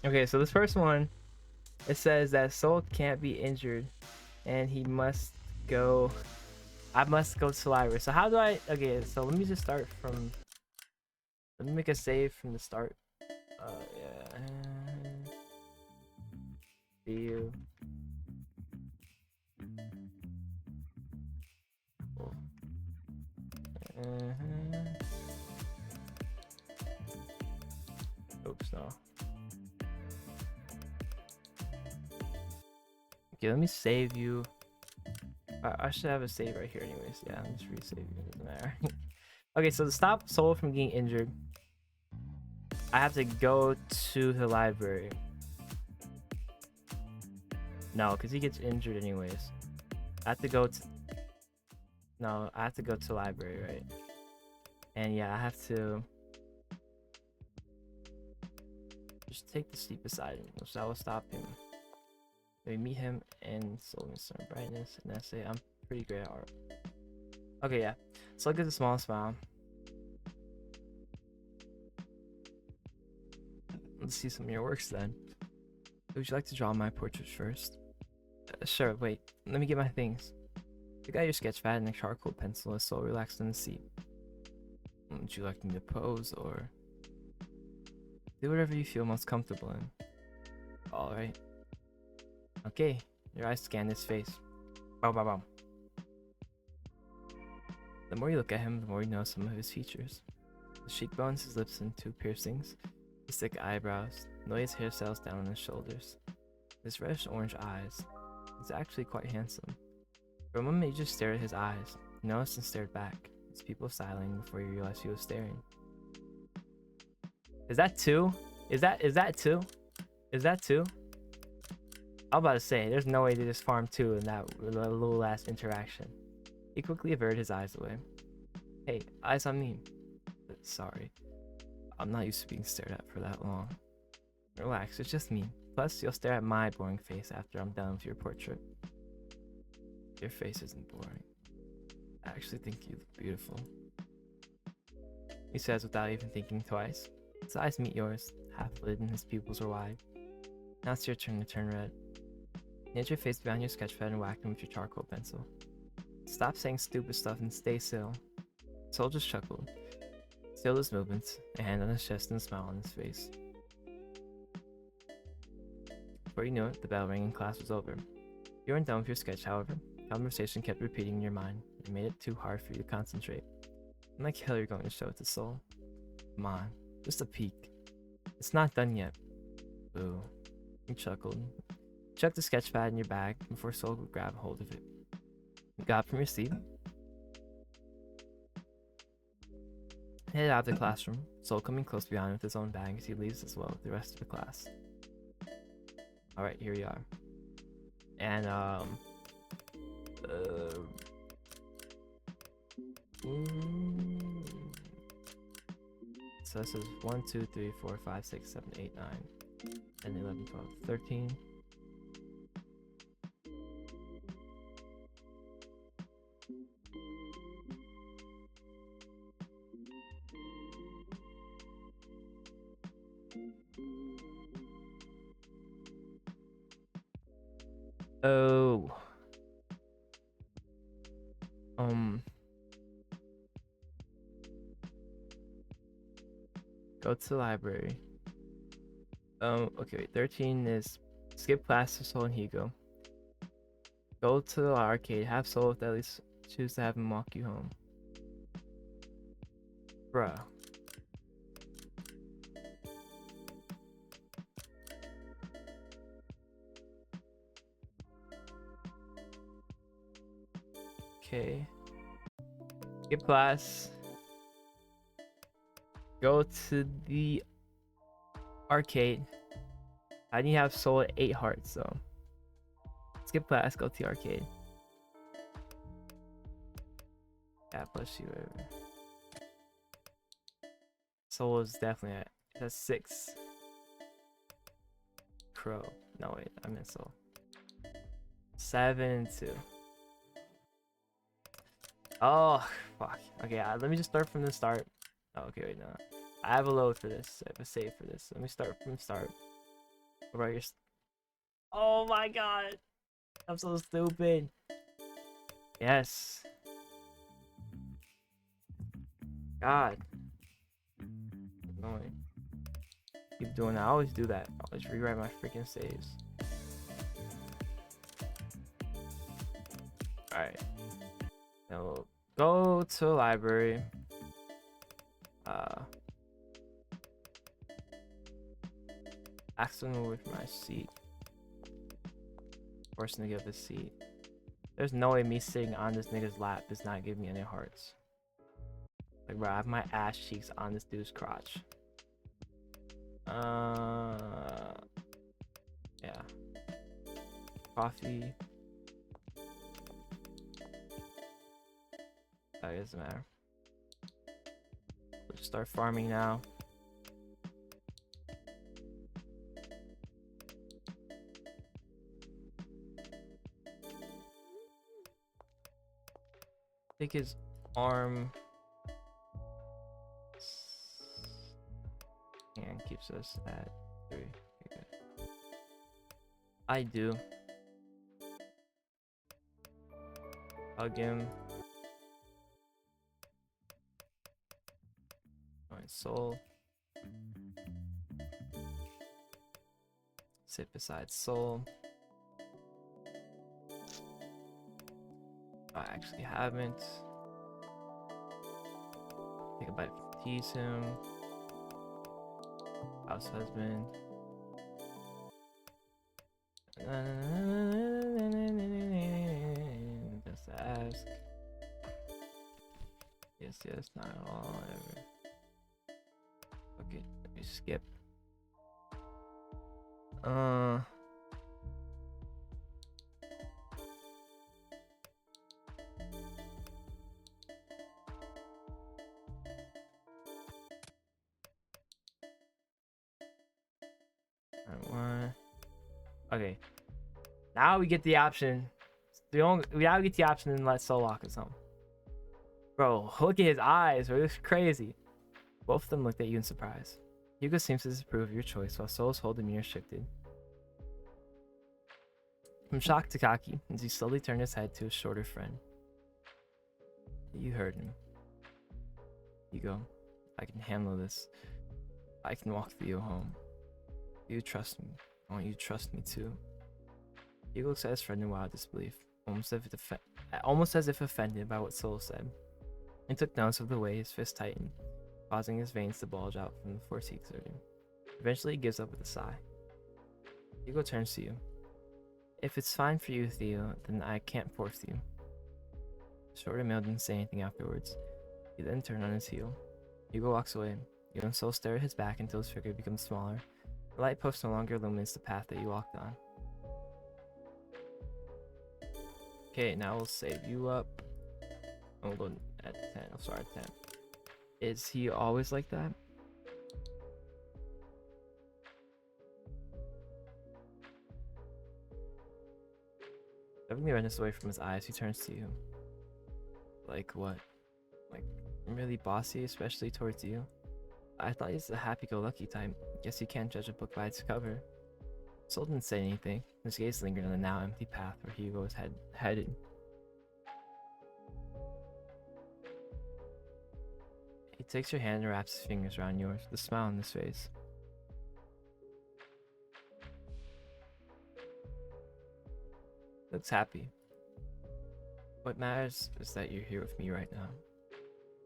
Okay, so this first one, it says that Soul can't be injured, and he must go. I must go to library. So how do I? Okay, so let me just start from. Let me make a save from the start. Yeah. See you. Cool. Oops, no. Okay, let me save you. I should have a save right here anyways. Yeah, I'm just resave you. It doesn't matter. Okay, so to stop Soul from getting injured, I have to go to the library. No, because he gets injured anyways. I have to go to... No, I have to go to the library, right? And yeah, I have to... just take the sleep beside him, so I will stop him. We meet him and Soul Mr. Brightness, and that's it. I'm pretty great at art. Okay, yeah. So look at the small smile. Let's see some of your works then. Would you like to draw my portraits first? Sure, wait. Let me get my things. You got your sketch pad and a charcoal pencil is so relaxed in the seat. Would you like me to pose or... do whatever you feel most comfortable in. Alright. Okay, your eyes scan his face. Bow, bow, bow. The more you look at him, the more you know some of his features. His cheekbones, his lips, and two piercings. His thick eyebrows, noise hairstyles down on his shoulders. His reddish orange eyes. He's actually quite handsome. For a moment, you just stared at his eyes. You noticed and stared back. His pupils dilating before you realized he was staring. Is that two? Is that two? Is that two? I was about to say, there's no way to just farm two in that little last interaction. He quickly averted his eyes away. Hey, eyes on me. Sorry. I'm not used to being stared at for that long. Relax, it's just me. Plus, you'll stare at my boring face after I'm done with your portrait. Your face isn't boring. I actually think you look beautiful. He says without even thinking twice. His eyes meet yours, half lit and his pupils are wide. Now it's your turn to turn red. Knit your face behind your sketchpad and whack him with your charcoal pencil. Stop saying stupid stuff and stay still. Soul just chuckled. Stilled his movements, a hand on his chest and a smile on his face. Before you knew it, the bell rang and class was over. You weren't done with your sketch, however. Conversation kept repeating in your mind. It made it too hard for you to concentrate. I'm like hell you're going to show it to Soul. Come on, just a peek. It's not done yet. Boo. You chuckled. Chucked the sketchpad in your bag before Soul could grab hold of it. You got up from your seat. Headed out of the classroom, Soul coming close behind with his own bag as he leaves as well with the rest of the class. Alright, here we are. And, so this is 1, 2, 3, 4, 5, 6, 7, 8, 9, 10, 11, 12, 13. Oh. Go to the library. Okay, wait, 13 is skip class to Soul and Higo. Go to the arcade, have Soul with at least choose to have him walk you home. Bruh. Okay. Skip class. Go to the arcade. I need to have Soul at 8 hearts, so. Skip class, go to the arcade. Yeah, plus you. Soul is definitely at 6. Crow. No, wait, I meant Soul. 7 and 2. Oh, fuck. Okay, let me just start from the start. Oh, okay, wait, no. I have a load for this. I have a save for this. Let me start from the start. What about your... Oh my god! I'm so stupid. Yes. God. Annoying. Keep doing that. I always do that. I always rewrite my freaking saves. Alright. Now we'll go to the library. Ask them away from my seat. Forcing to give up his seat. There's no way me sitting on this nigga's lap does not give me any hearts. Like, bro, I have my ass cheeks on this dude's crotch. Yeah. Coffee. That doesn't matter. Let's start farming now. Take his arm and keeps us at 3. Okay. I do. Hug him. My Soul. Sit beside Soul. I actually haven't. Take a bite, tease him. House husband. yes, not at all. Ever. Okay, let me skip. One. Okay. Now we get the option. Now we get the option to let Soul lock us home. Bro, look at his eyes, bro. This is crazy. Both of them looked at you in surprise. Hugo seems to disapprove of your choice while Soul's whole demeanor shifted. From shock to cocky, as he slowly turned his head to his shorter friend. You heard him. Hugo, I can handle this. I can walk Theo home. You trust me. I want you to trust me too. Hugo looks at his friend in wild disbelief, almost as if offended by what Soul said. He took notice of the way his fist tightened, causing his veins to bulge out from the force he exerted. Eventually, he gives up with a sigh. Hugo turns to you. If it's fine for you, Theo, then I can't force you. Shorter male didn't say anything afterwards. He then turned on his heel. Hugo walks away. You and Soul stare at his back until his figure becomes smaller. The light post no longer illuminates the path that you walked on. Okay, now we'll save you up. And we'll go at 10. I'll start at 10. Is he always like that? Shoving the redness away from his eyes, he turns to you. Like what? Like, really bossy, especially towards you? I thought he's a happy-go-lucky type. Guess you can't judge a book by its cover. Soul didn't say anything. His gaze lingered on the now empty path where Hugo was headed. He takes your hand and wraps his fingers around yours, with a smile on his face. Looks happy. What matters is that you're here with me right now.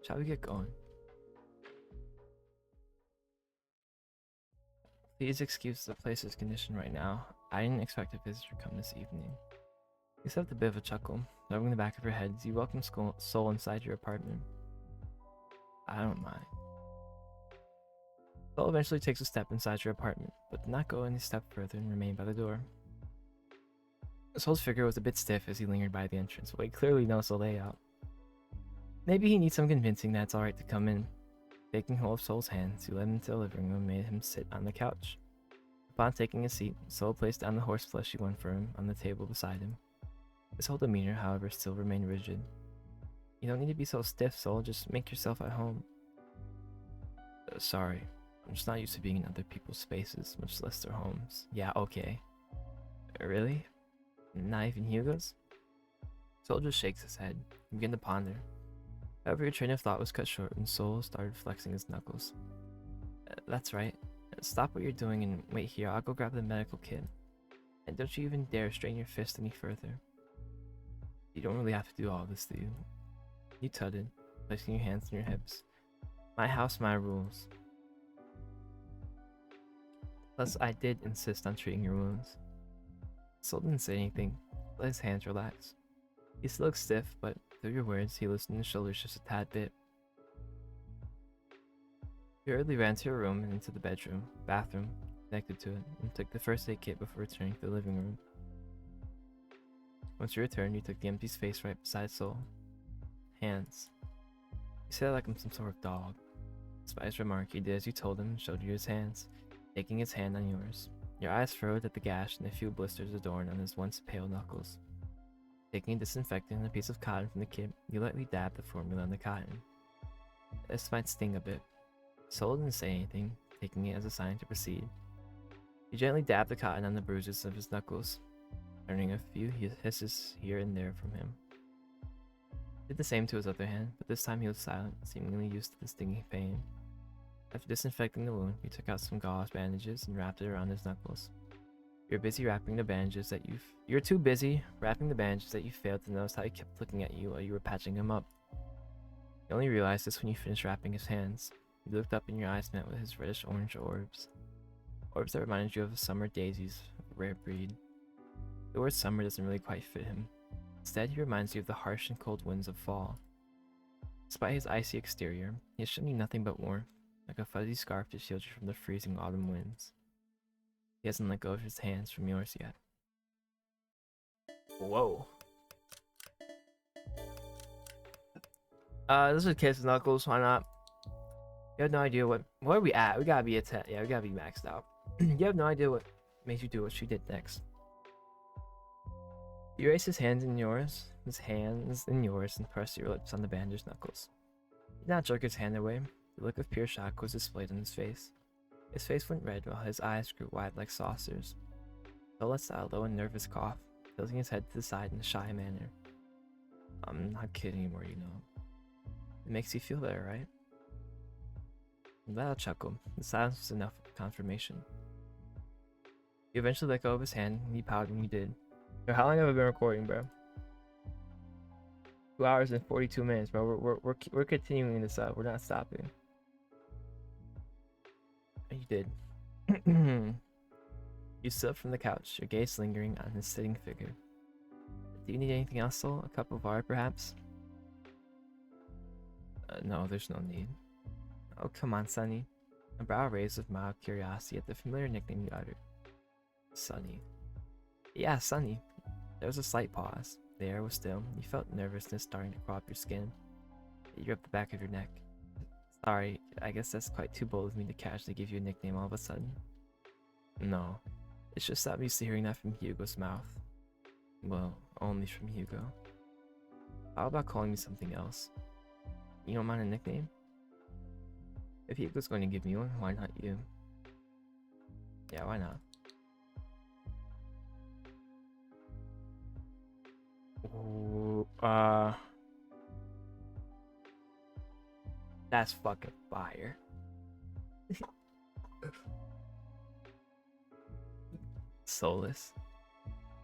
Shall we get going? Please excuse the place's condition right now. I didn't expect a visitor to come this evening. You stepped a bit of a chuckle, rubbing the back of your head as you welcome Soul inside your apartment. I don't mind. Soul eventually takes a step inside your apartment, but did not go any step further and remained by the door. Soul's figure was a bit stiff as he lingered by the entrance, but he clearly knows the layout. Maybe he needs some convincing that it's alright to come in. Taking hold of Soul's hands, he led him into the living room and made him sit on the couch. Upon taking a seat, Soul placed down the horseflesh he won for him on the table beside him. His whole demeanor, however, still remained rigid. You don't need to be so stiff, Soul. Just make yourself at home. Sorry. I'm just not used to being in other people's spaces, much less their homes. Yeah, okay. Really? Not even Hugo's? Soul just shakes his head and begins to ponder. However, your train of thought was cut short when Soul started flexing his knuckles. That's right. Stop what you're doing and wait here. I'll go grab the medical kit. And don't you even dare strain your fist any further. You don't really have to do all this, do you? You tutted, placing your hands on your hips. My house, my rules. Plus, I did insist on treating your wounds. Soul didn't say anything, let his hands relax. He still looked stiff, but through your words, he loosened his shoulders just a tad bit. You hurriedly ran to your room and into the bathroom connected to it, and took the first aid kit before returning to the living room. Once you returned, you took the empty space right beside Soul. Hands. You said like I'm some sort of dog. Despite his remark, you did as you told him and showed you his hands, taking his hand on yours. Your eyes furrowed at the gash and the few blisters adorned on his once pale knuckles. Taking a disinfectant and a piece of cotton from the kit, you lightly dabbed the formula on the cotton. This might sting a bit. Soul didn't say anything, taking it as a sign to proceed. You gently dabbed the cotton on the bruises of his knuckles, turning a few hisses here and there from him. Did the same to his other hand, but this time he was silent, seemingly used to the stinging pain. After disinfecting the wound, you took out some gauze bandages and wrapped it around his knuckles. You're too busy wrapping the bandages that you failed to notice how he kept looking at you while you were patching him up. You only realized this when you finished wrapping his hands. You looked up and your eyes met with his reddish-orange orbs. Orbs that reminded you of summer daisies of a rare breed. The word summer doesn't really quite fit him. Instead, he reminds you of the harsh and cold winds of fall. Despite his icy exterior, he has shown you nothing but warmth, like a fuzzy scarf to shield you from the freezing autumn winds. He hasn't let go of his hands from yours yet. Whoa. This is Kiss Knuckles, why not? You have no idea what are we at? We gotta be at 10. Yeah, we gotta be maxed out. You have no idea what made you do what she did next. You raise his hands in yours, and press your lips on the bandaged knuckles. He did not jerk his hand away. The look of pure shock was displayed on his face. His face went red while his eyes grew wide like saucers. Phil lets out a low and nervous cough, tilting his head to the side in a shy manner. I'm not kidding anymore, you know. It makes you feel better, right? Without a chuckle, the silence was enough confirmation. You eventually let go of his hand, and he pouted when you did. So how long have I been recording, bro? 2 hours and 42 minutes, bro. We're continuing this up. We're not stopping. You did. You stood up from the couch, your gaze lingering on his sitting figure. Do you need anything else, Soul? A cup of water, perhaps? No, there's no need. Oh, come on, Sonny. A brow raised with mild curiosity at the familiar nickname you uttered. Sonny. Yeah, Sonny. There was a slight pause. The air was still. You felt nervousness starting to crawl up your skin. You up the back of your neck. Sorry, I guess that's quite too bold of me to casually give you a nickname all of a sudden. No, it's just that I'm used to hearing that from Hugo's mouth. Well, only from Hugo. How about calling me something else? You don't mind a nickname? If Hugo's going to give me one, why not you? Yeah, why not? Ooh, that's fucking fire. Soulless.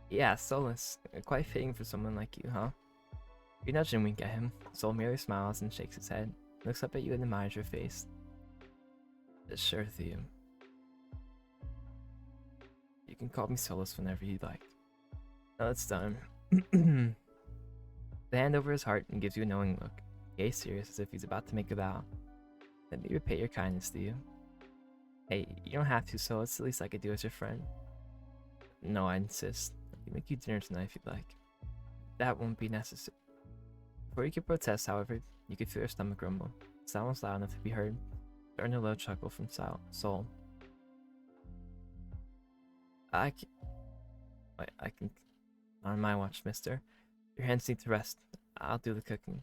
Yeah, soulless. Quite fitting for someone like you, huh? You nudge and wink at him. Soul merely smiles and shakes his head, looks up at you and admires your face. Sure, Theo. You can call me Solus whenever you'd like. Now it's done. The hand over his heart and gives you a knowing look. Gaze serious as if he's about to make a vow. Let me repay your kindness to you. Hey, you don't have to, so it's the least I could do as your friend. No, I insist. I can make you dinner tonight if you'd like. That won't be necessary. Before you could protest, however, you could feel your stomach rumble. The sound was loud enough to be heard. Starting a low chuckle from Soul. I can... On my watch, mister. Your hands need to rest. I'll do the cooking.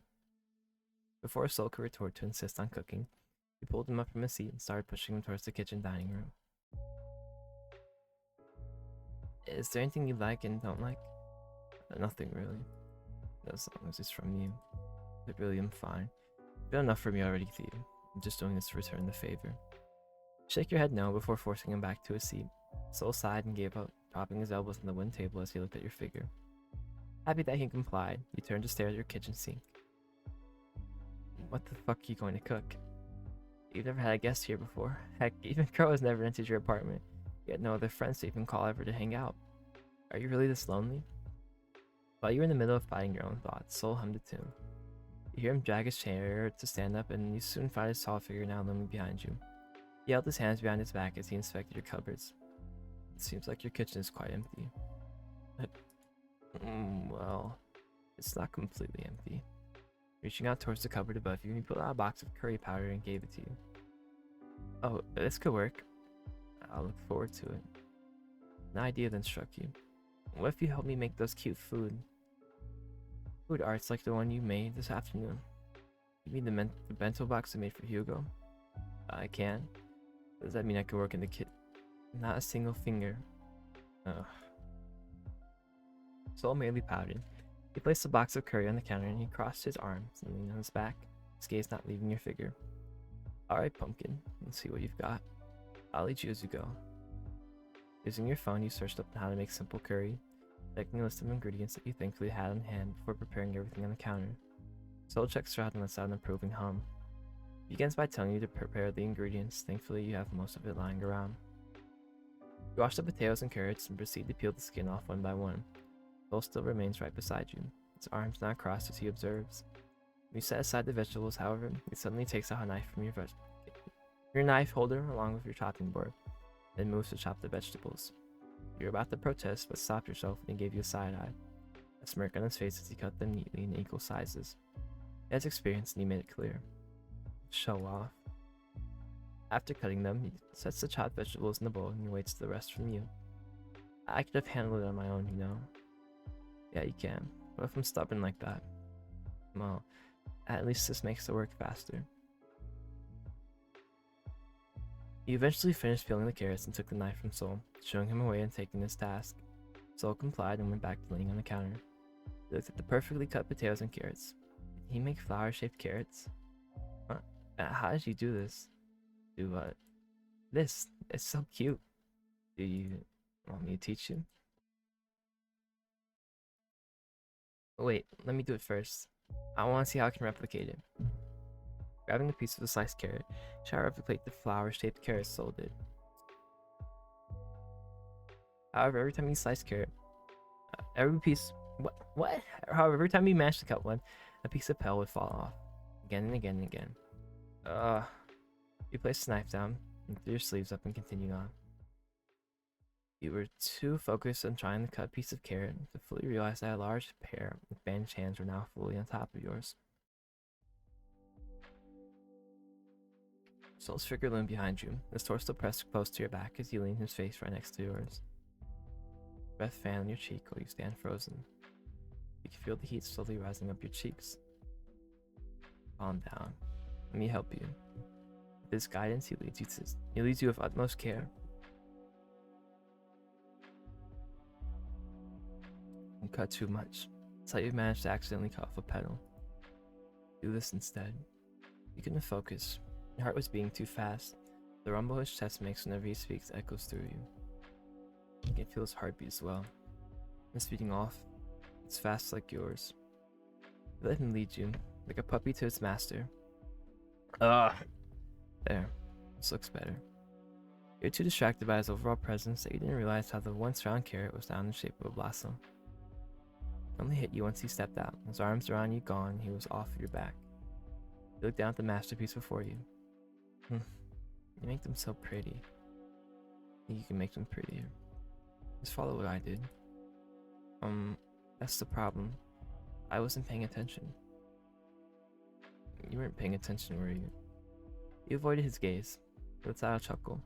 Before Soul could retort to insist on cooking, he pulled him up from his seat and started pushing him towards the kitchen dining room. Is there anything you like and don't like? Nothing really. As long as it's from you. But really, I'm fine. You've done enough for me already, Theo. I'm just doing this to return the favor. Shake your head no before forcing him back to his seat. Soul sighed and gave up, dropping his elbows on the wooden table as he looked at your figure. Happy that he complied, you turned to stare at your kitchen sink. What the fuck are you going to cook? You've never had a guest here before. Heck, even Crow has never entered your apartment. You had no other friends to even call ever to hang out. Are you really this lonely? While you were in the middle of fighting your own thoughts, Soul hummed a tune. You hear him drag his chair to stand up, and you soon find his tall figure now looming behind you. He held his hands behind his back as he inspected your cupboards. It seems like your kitchen is quite empty. Well, it's not completely empty. Reaching out towards the cupboard above you, he pulled out a box of curry powder and gave it to you. Oh, this could work. I'll look forward to it. An idea then struck you. What if you help me make those cute food arts like the one you made this afternoon? You mean the bento box I made for Hugo? I can. Does that mean I could work in the kitchen? Not a single finger. Ugh. Soul merely pouted. He placed the box of curry on the counter and he crossed his arms and leaned on his back, his gaze not leaving your figure. Alright, Pumpkin, let's see what you've got. I'll lead you as you go. Using your phone, you searched up how to make simple curry, checking a list of ingredients that you thankfully had on hand before preparing everything on the counter. Soul checks her out and lets out an approving hum. He begins by telling you to prepare the ingredients. Thankfully, you have most of it lying around. You wash the potatoes and carrots and proceed to peel the skin off one by one. Soul still remains right beside you, his arms now crossed as he observes. You set aside the vegetables, however, he suddenly takes out a knife from your knife holder along with your chopping board, then moves to chop the vegetables. You're about to protest, but stop yourself and he gave you a side eye. A smirk on his face as he cut them neatly in equal sizes. He has experience and he made it clear. Show off. After cutting them, he sets the chopped vegetables in the bowl and he waits the rest from you. I could have handled it on my own, you know. Yeah, you can. But if I'm stubborn like that, well, at least this makes the work faster. You eventually finished peeling the carrots and took the knife from Soul, showing him a way and taking his task. Soul complied and went back to laying on the counter. He looked at the perfectly cut potatoes and carrots. Did he make flower-shaped carrots? How did you do this? This. It's so cute. Do you want me to teach you? Wait, let me do it first. I want to see how I can replicate it. Grabbing a piece of the sliced carrot, try to replicate the flower-shaped carrot Soul did. However, every time you slice carrot, However, every time you managed to cut one, a piece of peel would fall off. Again and again and again. You placed the knife down, and threw your sleeves up and continued on. You were too focused on trying to cut a piece of carrot to fully realize that a large pair of bandaged hands were now fully on top of yours. Soul's figure loomed behind you, his torso pressed close to your back as he leaned his face right next to yours. Breath fan on your cheek while you stand frozen. You can feel the heat slowly rising up your cheeks. Calm down. Let me help you. With his guidance, he leads you with utmost care. Don't cut too much. That's how you managed to accidentally cut off a petal. Do this instead. You couldn't focus. Your heart was beating too fast. The rumble his chest makes whenever he speaks echoes through you. You can feel his heartbeat as well. It's beating off. It's fast like yours. You let him lead you, like a puppy to its master. There. This looks better. You're too distracted by his overall presence that you didn't realize how the once round carrot was now in the shape of a blossom. He only hit you once he stepped out. His arms around you gone, he was off your back. You look down at the masterpiece before you. You make them so pretty. I think you can make them prettier. Just follow what I did. That's the problem. I wasn't paying attention. You weren't paying attention, were you? You avoided his gaze, but without a chuckle.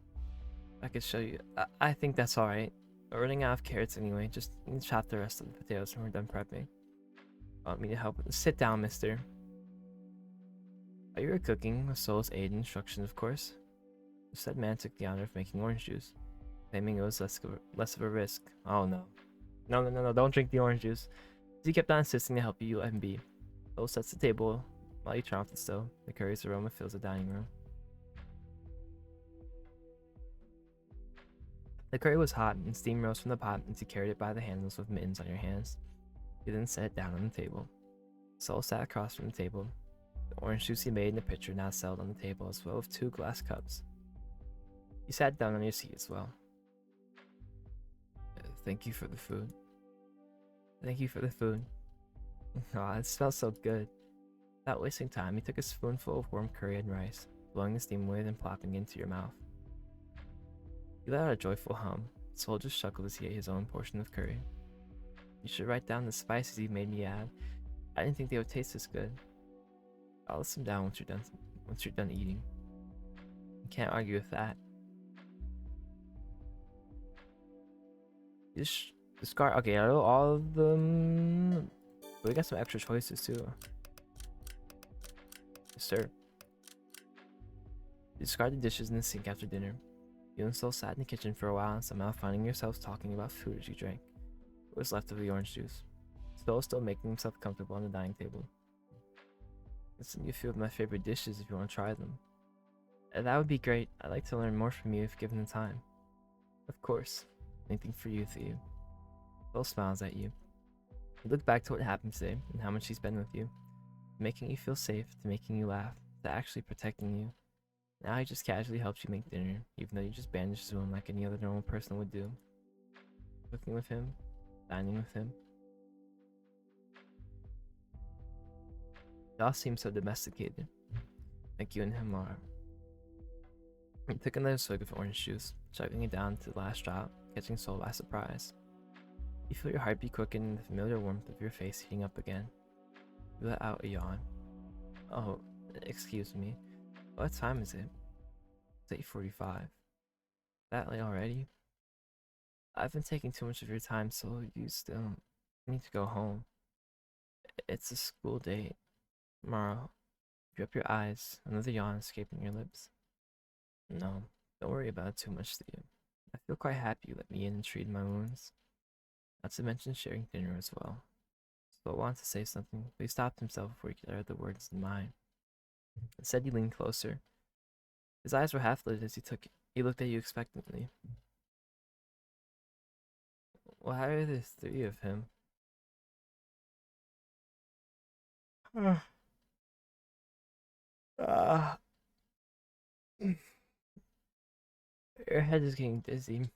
I could show you. I think that's alright. We're running out of carrots anyway. Just need to chop the rest of the potatoes when we're done prepping. Want me to help with this? Sit down, mister. While you were cooking, with Soul's aid and instruction, of course, the said man took the honor of making orange juice, claiming it was less of a risk. Oh no. No, don't drink the orange juice. As he kept on insisting to help you, you let him be. Soul sets the table while you turn off the stove. The curry's aroma fills the dining room. The curry was hot, and steam rose from the pot as you carried it by the handles with mittens on your hands. You then set it down on the table. Soul sat across from the table. The orange juice he made in the pitcher now settled on the table as well with 2 glass cups. You sat down on your seat as well. Thank you for the food. Thank you for the food. Aw, it smells so good. Without wasting time, he took a spoonful of warm curry and rice, blowing the steam away and plopping it into your mouth. He let out a joyful hum. Soul just chuckled as he ate his own portion of curry. You should write down the spices you made me add. I didn't think they would taste this good. I'll list them down once you're done eating. You can't argue with that. You just discard. Okay, all of them. We got some extra choices too. Yes, sir. You discard the dishes in the sink after dinner. You and Soul sat in the kitchen for a while and somehow finding yourselves talking about food as you drank what was left of the orange juice. Soul still making himself comfortable on the dining table. Let's send you a few of my favorite dishes if you want to try them. That would be great. I'd like to learn more from you if given the time. Of course. Anything for you, Theo. Soul smiles at you. You look back to what happened today and how much he's been with you. Making you feel safe, to making you laugh, to actually protecting you. Now he just casually helps you make dinner, even though you just bandaged his wound like any other normal person would do. Cooking with him, dining with him. Y'all seem so domesticated, like you and him are. He took another swig of orange juice, chugging it down to the last drop, catching Soul by surprise. You feel your heartbeat quicken and the familiar warmth of your face heating up again. You let out a yawn. Oh, excuse me. What time is it? It's 8:45. That late already? I've been taking too much of your time, so you still need to go home. It's a school date. Tomorrow. You up your eyes, another yawn escaping your lips. No, don't worry about it too much, Theo. I feel quite happy you let me in and treated my wounds. Not to mention sharing dinner as well. So I wanted to say something, but he stopped himself before he could utter the words in mine. Instead, he leaned closer. His eyes were half lit as he looked at you expectantly. Why are there three of him? Ah, your head is getting dizzy.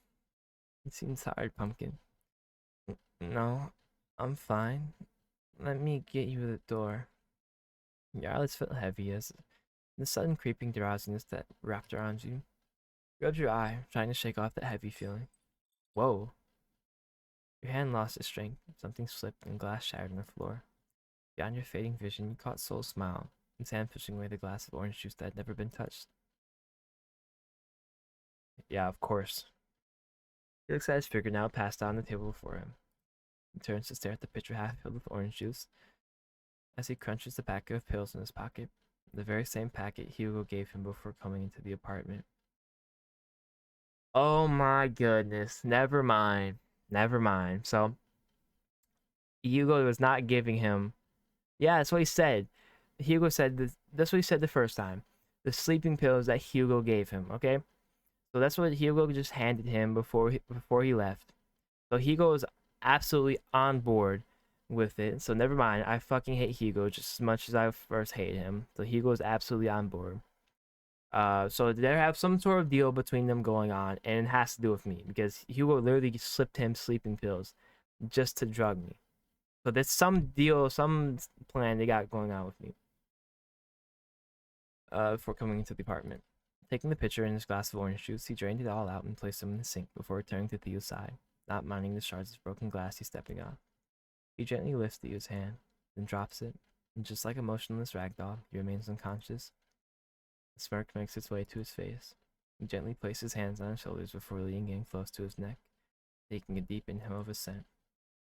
You seem tired, Pumpkin. No, I'm fine. Let me get you the door. Your eyelids felt heavy as the sudden creeping drowsiness that wrapped around you. You rubbed your eye, trying to shake off that heavy feeling. Whoa. Your hand lost its strength. Something slipped and glass shattered on the floor. Beyond your fading vision, you caught Soul's smile, his hand pushing away the glass of orange juice that had never been touched. Yeah, of course. He looks at his figure now passed out on the table before him. He turns to stare at the pitcher half filled with orange juice as he crunches the packet of pills in his pocket, the very same packet Hugo gave him before coming into the apartment. Oh my goodness. Never mind. Never mind. So, Hugo was not giving him. Yeah, that's what he said. Hugo said this. That's what he said the first time. The sleeping pills that Hugo gave him. Okay, so that's what Hugo just handed him before he left. So Hugo is absolutely on board with it. So never mind. I fucking hate Hugo just as much as I first hated him. So Hugo is absolutely on board. So they have some sort of deal between them going on, and it has to do with me because Hugo literally slipped him sleeping pills just to drug me. So there's some deal, some plan they got going on with me. Before coming into the apartment. Taking the pitcher and his glass of orange juice, he drained it all out and placed them in the sink before returning to Theo's side, not minding the shards of broken glass he's stepping on. He gently lifts Theo's hand, then drops it, and just like a motionless ragdoll, he remains unconscious. A smirk makes its way to his face. He gently places his hands on his shoulders before leaning in close to his neck, taking a deep inhale of his scent.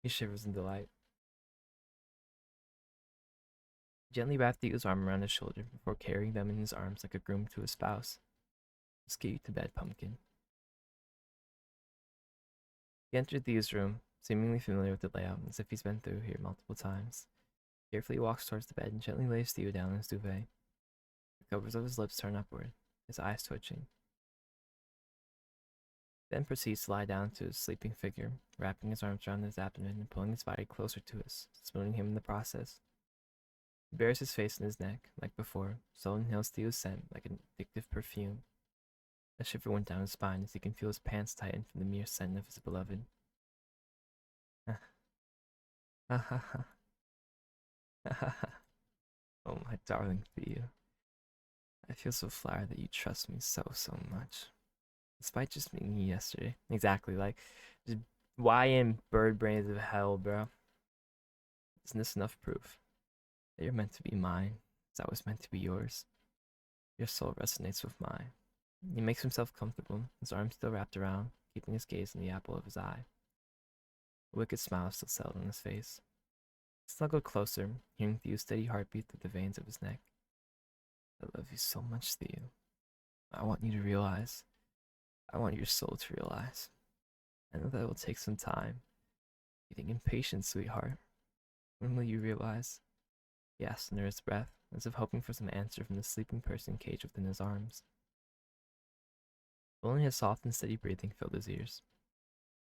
He shivers in delight. Gently wrapped Theo's arm around his shoulder before carrying them in his arms like a groom to his spouse. Let's get you to bed, Pumpkin. He entered Theo's room, seemingly familiar with the layout, as if he's been through here multiple times. Carefully walks towards the bed and gently lays Theo down in his duvet. The covers of his lips turn upward, his eyes twitching. Then proceeds to lie down to his sleeping figure, wrapping his arms around his abdomen and pulling his body closer to his, spooning him in the process. He buries his face in his neck, like before, so inhales Theo's scent like an addictive perfume. A shiver went down his spine as he can feel his pants tighten from the mere scent of his beloved. Oh my darling Theo. I feel so flattered that you trust me so much. Despite just meeting you yesterday. Exactly, like, just YN bird brains of hell, bro. Isn't this enough proof that you're meant to be mine, as I was meant to be yours? Your soul resonates with mine. He makes himself comfortable, his arms still wrapped around, keeping his gaze on the apple of his eye. A wicked smile still settled on his face. He snuggled closer, hearing Theo's steady heartbeat through the veins of his neck. I love you so much, Theo. I want you to realize. I want your soul to realize. I know that it will take some time. Getting impatient, sweetheart. When will you realize? He asked under his breath, as if hoping for some answer from the sleeping person caged within his arms. Only his soft and steady breathing filled his ears.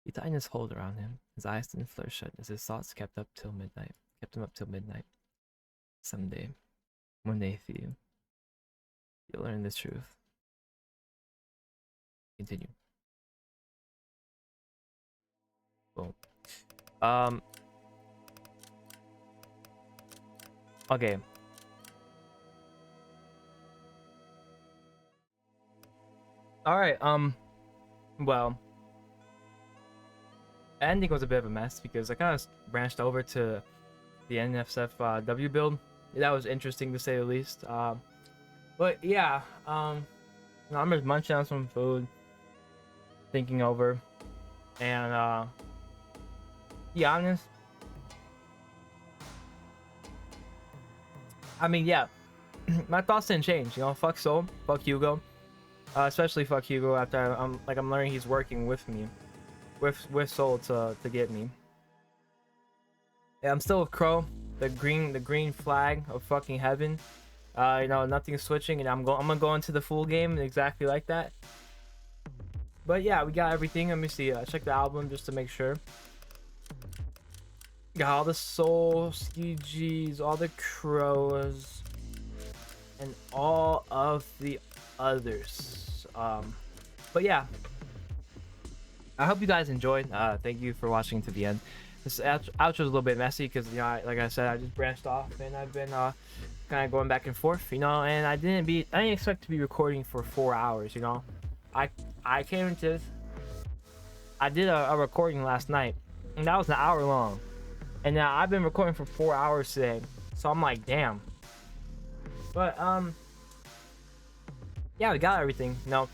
He tightened his hold around him. His eyes didn't flare shut as his thoughts kept him up till midnight. Someday, one day, Theo, you'll learn the truth. Continue. Boom. Okay. All right. Well, ending was a bit of a mess because I kind of branched over to the NSFW build. That was interesting to say the least. But yeah. I'm just munching on some food, thinking over, and be honest. I mean, yeah, my thoughts didn't change. You know, fuck Soul, fuck Hugo, especially fuck Hugo after I'm learning he's working with me, with Soul to get me. Yeah, I'm still with Crow, the green flag of fucking heaven. You know, nothing's switching, and I'm gonna go into the full game exactly like that. But yeah, we got everything. Let me see. Check the album just to make sure. Got all the Soul SKGs, all the Crows, and all of the others. But yeah, I hope you guys enjoyed. Thank you for watching to the end. This outro was a little bit messy because, you know, like I said, I just branched off and I've been kind of going back and forth, you know. And I didn't expect to be recording for 4 hours, you know. I came into this. I did a recording last night, and that was an hour long. And now I've been recording for 4 hours today, so I'm like, damn. But yeah, we got everything. You know,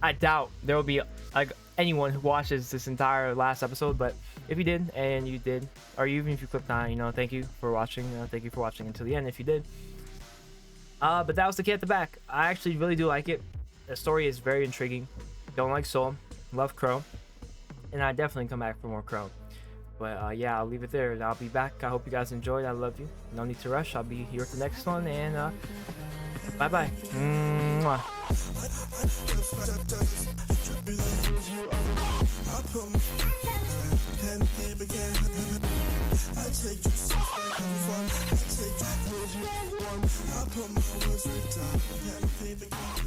I doubt there will be like anyone who watches this entire last episode, but if you did, and you did, or even if you clicked on it, you know, thank you for watching. Thank you for watching until the end if you did. But that was the kid at the back. I actually really do like it. The story is very intriguing. Don't like Soul, love Crow, and I definitely come back for more Crow. But yeah, I'll leave it there. I'll be back. I hope you guys enjoyed. I love you. No need to rush. I'll be here with the next one, and bye bye. Mwah. I take you